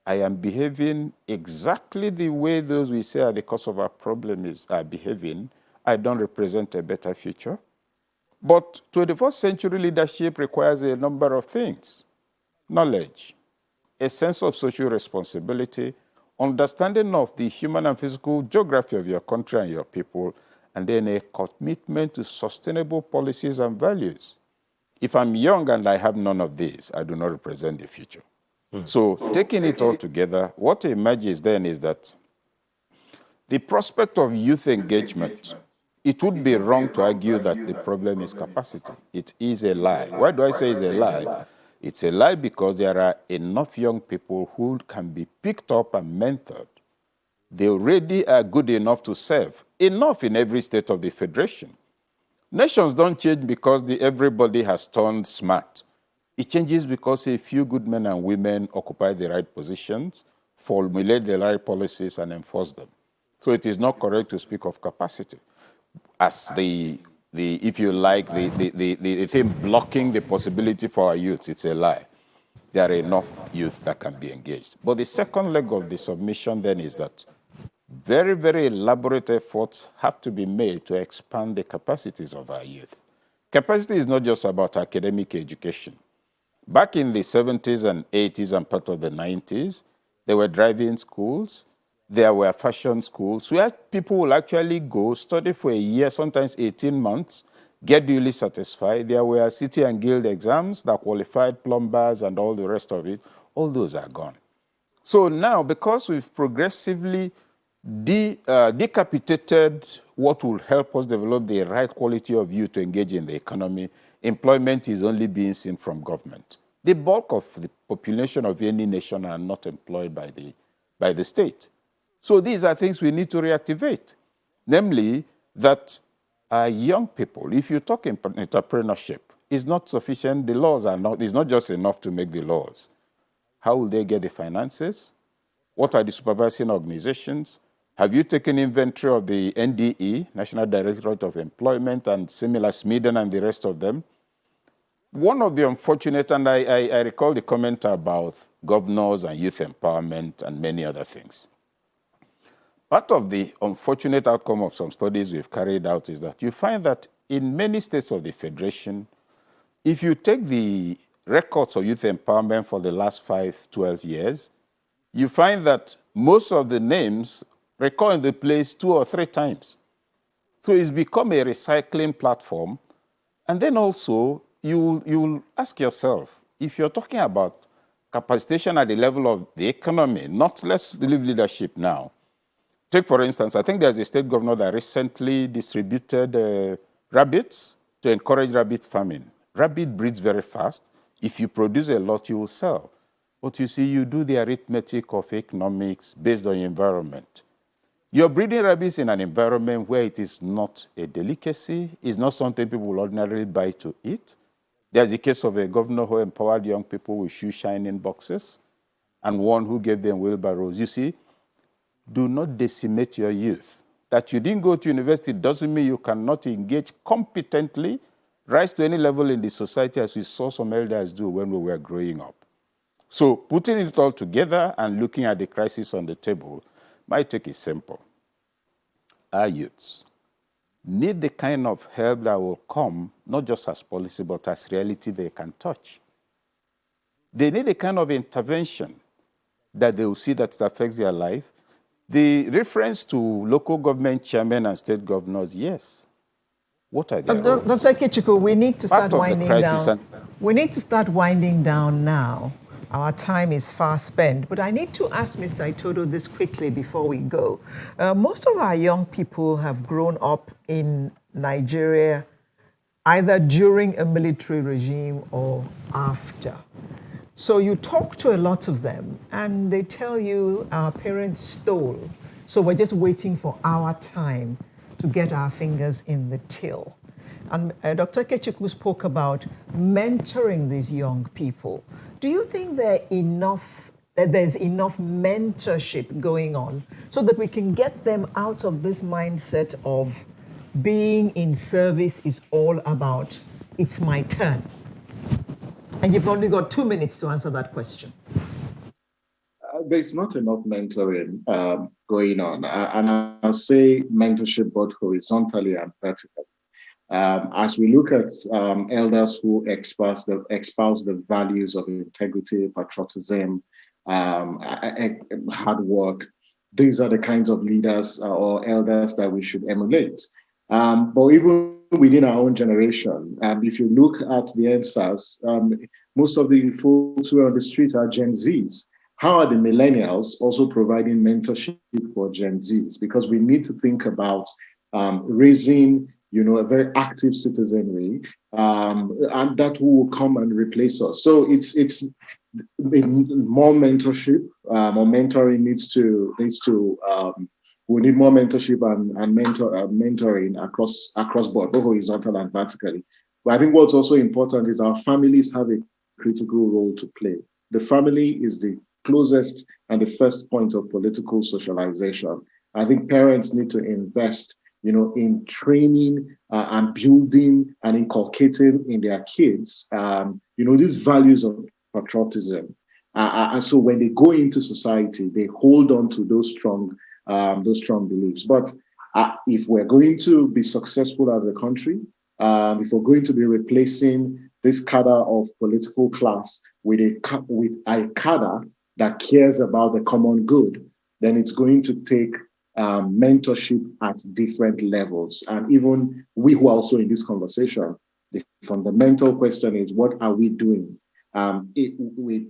I am behaving exactly the way those we say are the cause of our problem are behaving, I don't represent a better future. But 21st century leadership requires a number of things. Knowledge, a sense of social responsibility, understanding of the human and physical geography of your country and your people, and then a commitment to sustainable policies and values. If I'm young and I have none of these, I do not represent the future. So taking it all together, what emerges then is that the prospect of youth engagement, it would be wrong to argue that the problem is capacity. It is a lie. Why do I say it's a lie? It's a lie because there are enough young people who can be picked up and mentored. They already are good enough to serve, enough in every state of the federation. Nations don't change because everybody has turned smart. It changes because a few good men and women occupy the right positions, formulate the right policies, and enforce them. So it is not correct to speak of capacity as if you like, the thing blocking the possibility for our youth. It's a lie. There are enough youth that can be engaged. But the second leg of the submission then is that very, very elaborate efforts have to be made to expand the capacities of our youth. Capacity is not just about academic education. Back in the 70s and 80s and part of the 90s, there were driving schools, there were fashion schools where people will actually go, study for a year, sometimes 18 months, get duly satisfied. There were city and guild exams that qualified plumbers and all the rest of it. All those are gone. So now, because we've progressively decapitated what will help us develop the right quality of youth to engage in the economy, employment is only being seen from government. The bulk of the population of any nation are not employed by the state. So these are things we need to reactivate, namely that young people, if you talk in entrepreneurship, it's not sufficient. The laws are not, it's not just enough to make the laws. How will they get the finances? What are the supervising organizations? Have you taken inventory of the NDE, National Directorate of Employment, and similar, Sweden and the rest of them? One of the unfortunate, and I recall the comment about governors and youth empowerment and many other things. Part of the unfortunate outcome of some studies we've carried out is that you find that in many states of the Federation, if you take the records of youth empowerment for the last 12 years, you find that most of the names recur in the place 2 or 3 times. So it's become a recycling platform. And then also, you'll ask yourself, if you're talking about capacitation at the level of the economy, not let's leave leadership now. Take, for instance, I think there's a state governor that recently distributed rabbits to encourage rabbit farming. Rabbit breeds very fast. If you produce a lot, you will sell. But you see, you do the arithmetic of economics based on environment. You're breeding rabbits in an environment where it is not a delicacy, it's not something people will ordinarily buy to eat. There's the case of a governor who empowered young people with shoe shining boxes and one who gave them wheelbarrows. You see, do not decimate your youth. That you didn't go to university doesn't mean you cannot engage competently, rise to any level in the society as we saw some elders do when we were growing up. So putting it all together and looking at the crisis on the table, my take is simple. Our youths need the kind of help that will come, not just as policy, but as reality they can touch. They need the kind of intervention that they will see that it affects their life. The reference to local government chairmen and state governors, yes. What are their roles? Dr. Ikechukwu, we need to start winding down. We need to start winding down now. Our time is fast spent, but I need to ask Mr. Itodo this quickly before we go. Most of our young people have grown up in Nigeria either during a military regime or after. So you talk to a lot of them and they tell you our parents stole, so we're just waiting for our time to get our fingers in the till. And Dr. Ikechukwu spoke about mentoring these young people. Do you think there's enough mentorship going on so that we can get them out of this mindset of being in service is all about, it's my turn? And you've only got 2 minutes to answer that question. There's not enough mentoring going on. And I'll say mentorship both horizontally and vertically. As we look at elders who espouse the values of integrity, patriotism, hard work, these are the kinds of leaders or elders that we should emulate. But even within our own generation, if you look at the endsars, most of the folks who are on the street are Gen Zs. How are the millennials also providing mentorship for Gen Zs? Because we need to think about raising, a very active citizenry, and that will come and replace us. So it's more mentorship or mentoring needs to. We need more mentorship and mentoring across board, both horizontal and vertically. But I think what's also important is our families have a critical role to play. The family is the closest and the first point of political socialization. I think parents need to invest, in training and building and inculcating in their kids, these values of patriotism. And so when they go into society, they hold on to those strong beliefs. But if we're going to be successful as a country, if we're going to be replacing this cadre of political class with a cadre that cares about the common good, then it's going to take mentorship at different levels. And even we who are also in this conversation, the fundamental question is, what are we doing with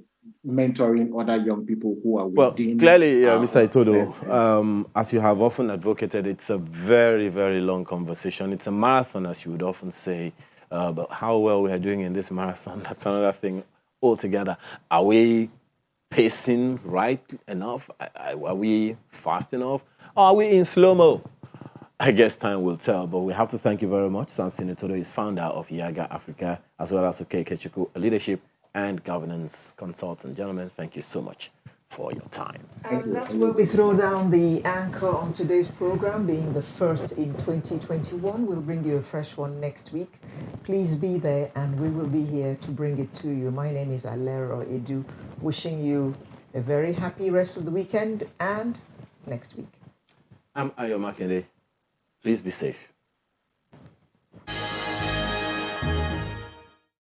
mentoring other young people who are within? Well, clearly, Mr. Itodo, as you have often advocated, it's a very, very long conversation. It's a marathon, as you would often say. But how well we are doing in this marathon, that's another thing altogether. Are we pacing right enough? Are we fast enough? Or are we in slow-mo? I guess time will tell, but we have to thank you very much. Samson Itodo is founder of Yaga Africa, as well as Okeke, a leadership and governance consultant. Gentlemen, thank you so much for your time. And that's where we throw down the anchor on today's program, being the first in 2021. We'll bring you a fresh one next week. Please be there, and we will be here to bring it to you. My name is Alero Edu, wishing you a very happy rest of the weekend and next week. I'm Ayo Makinde. Please be safe.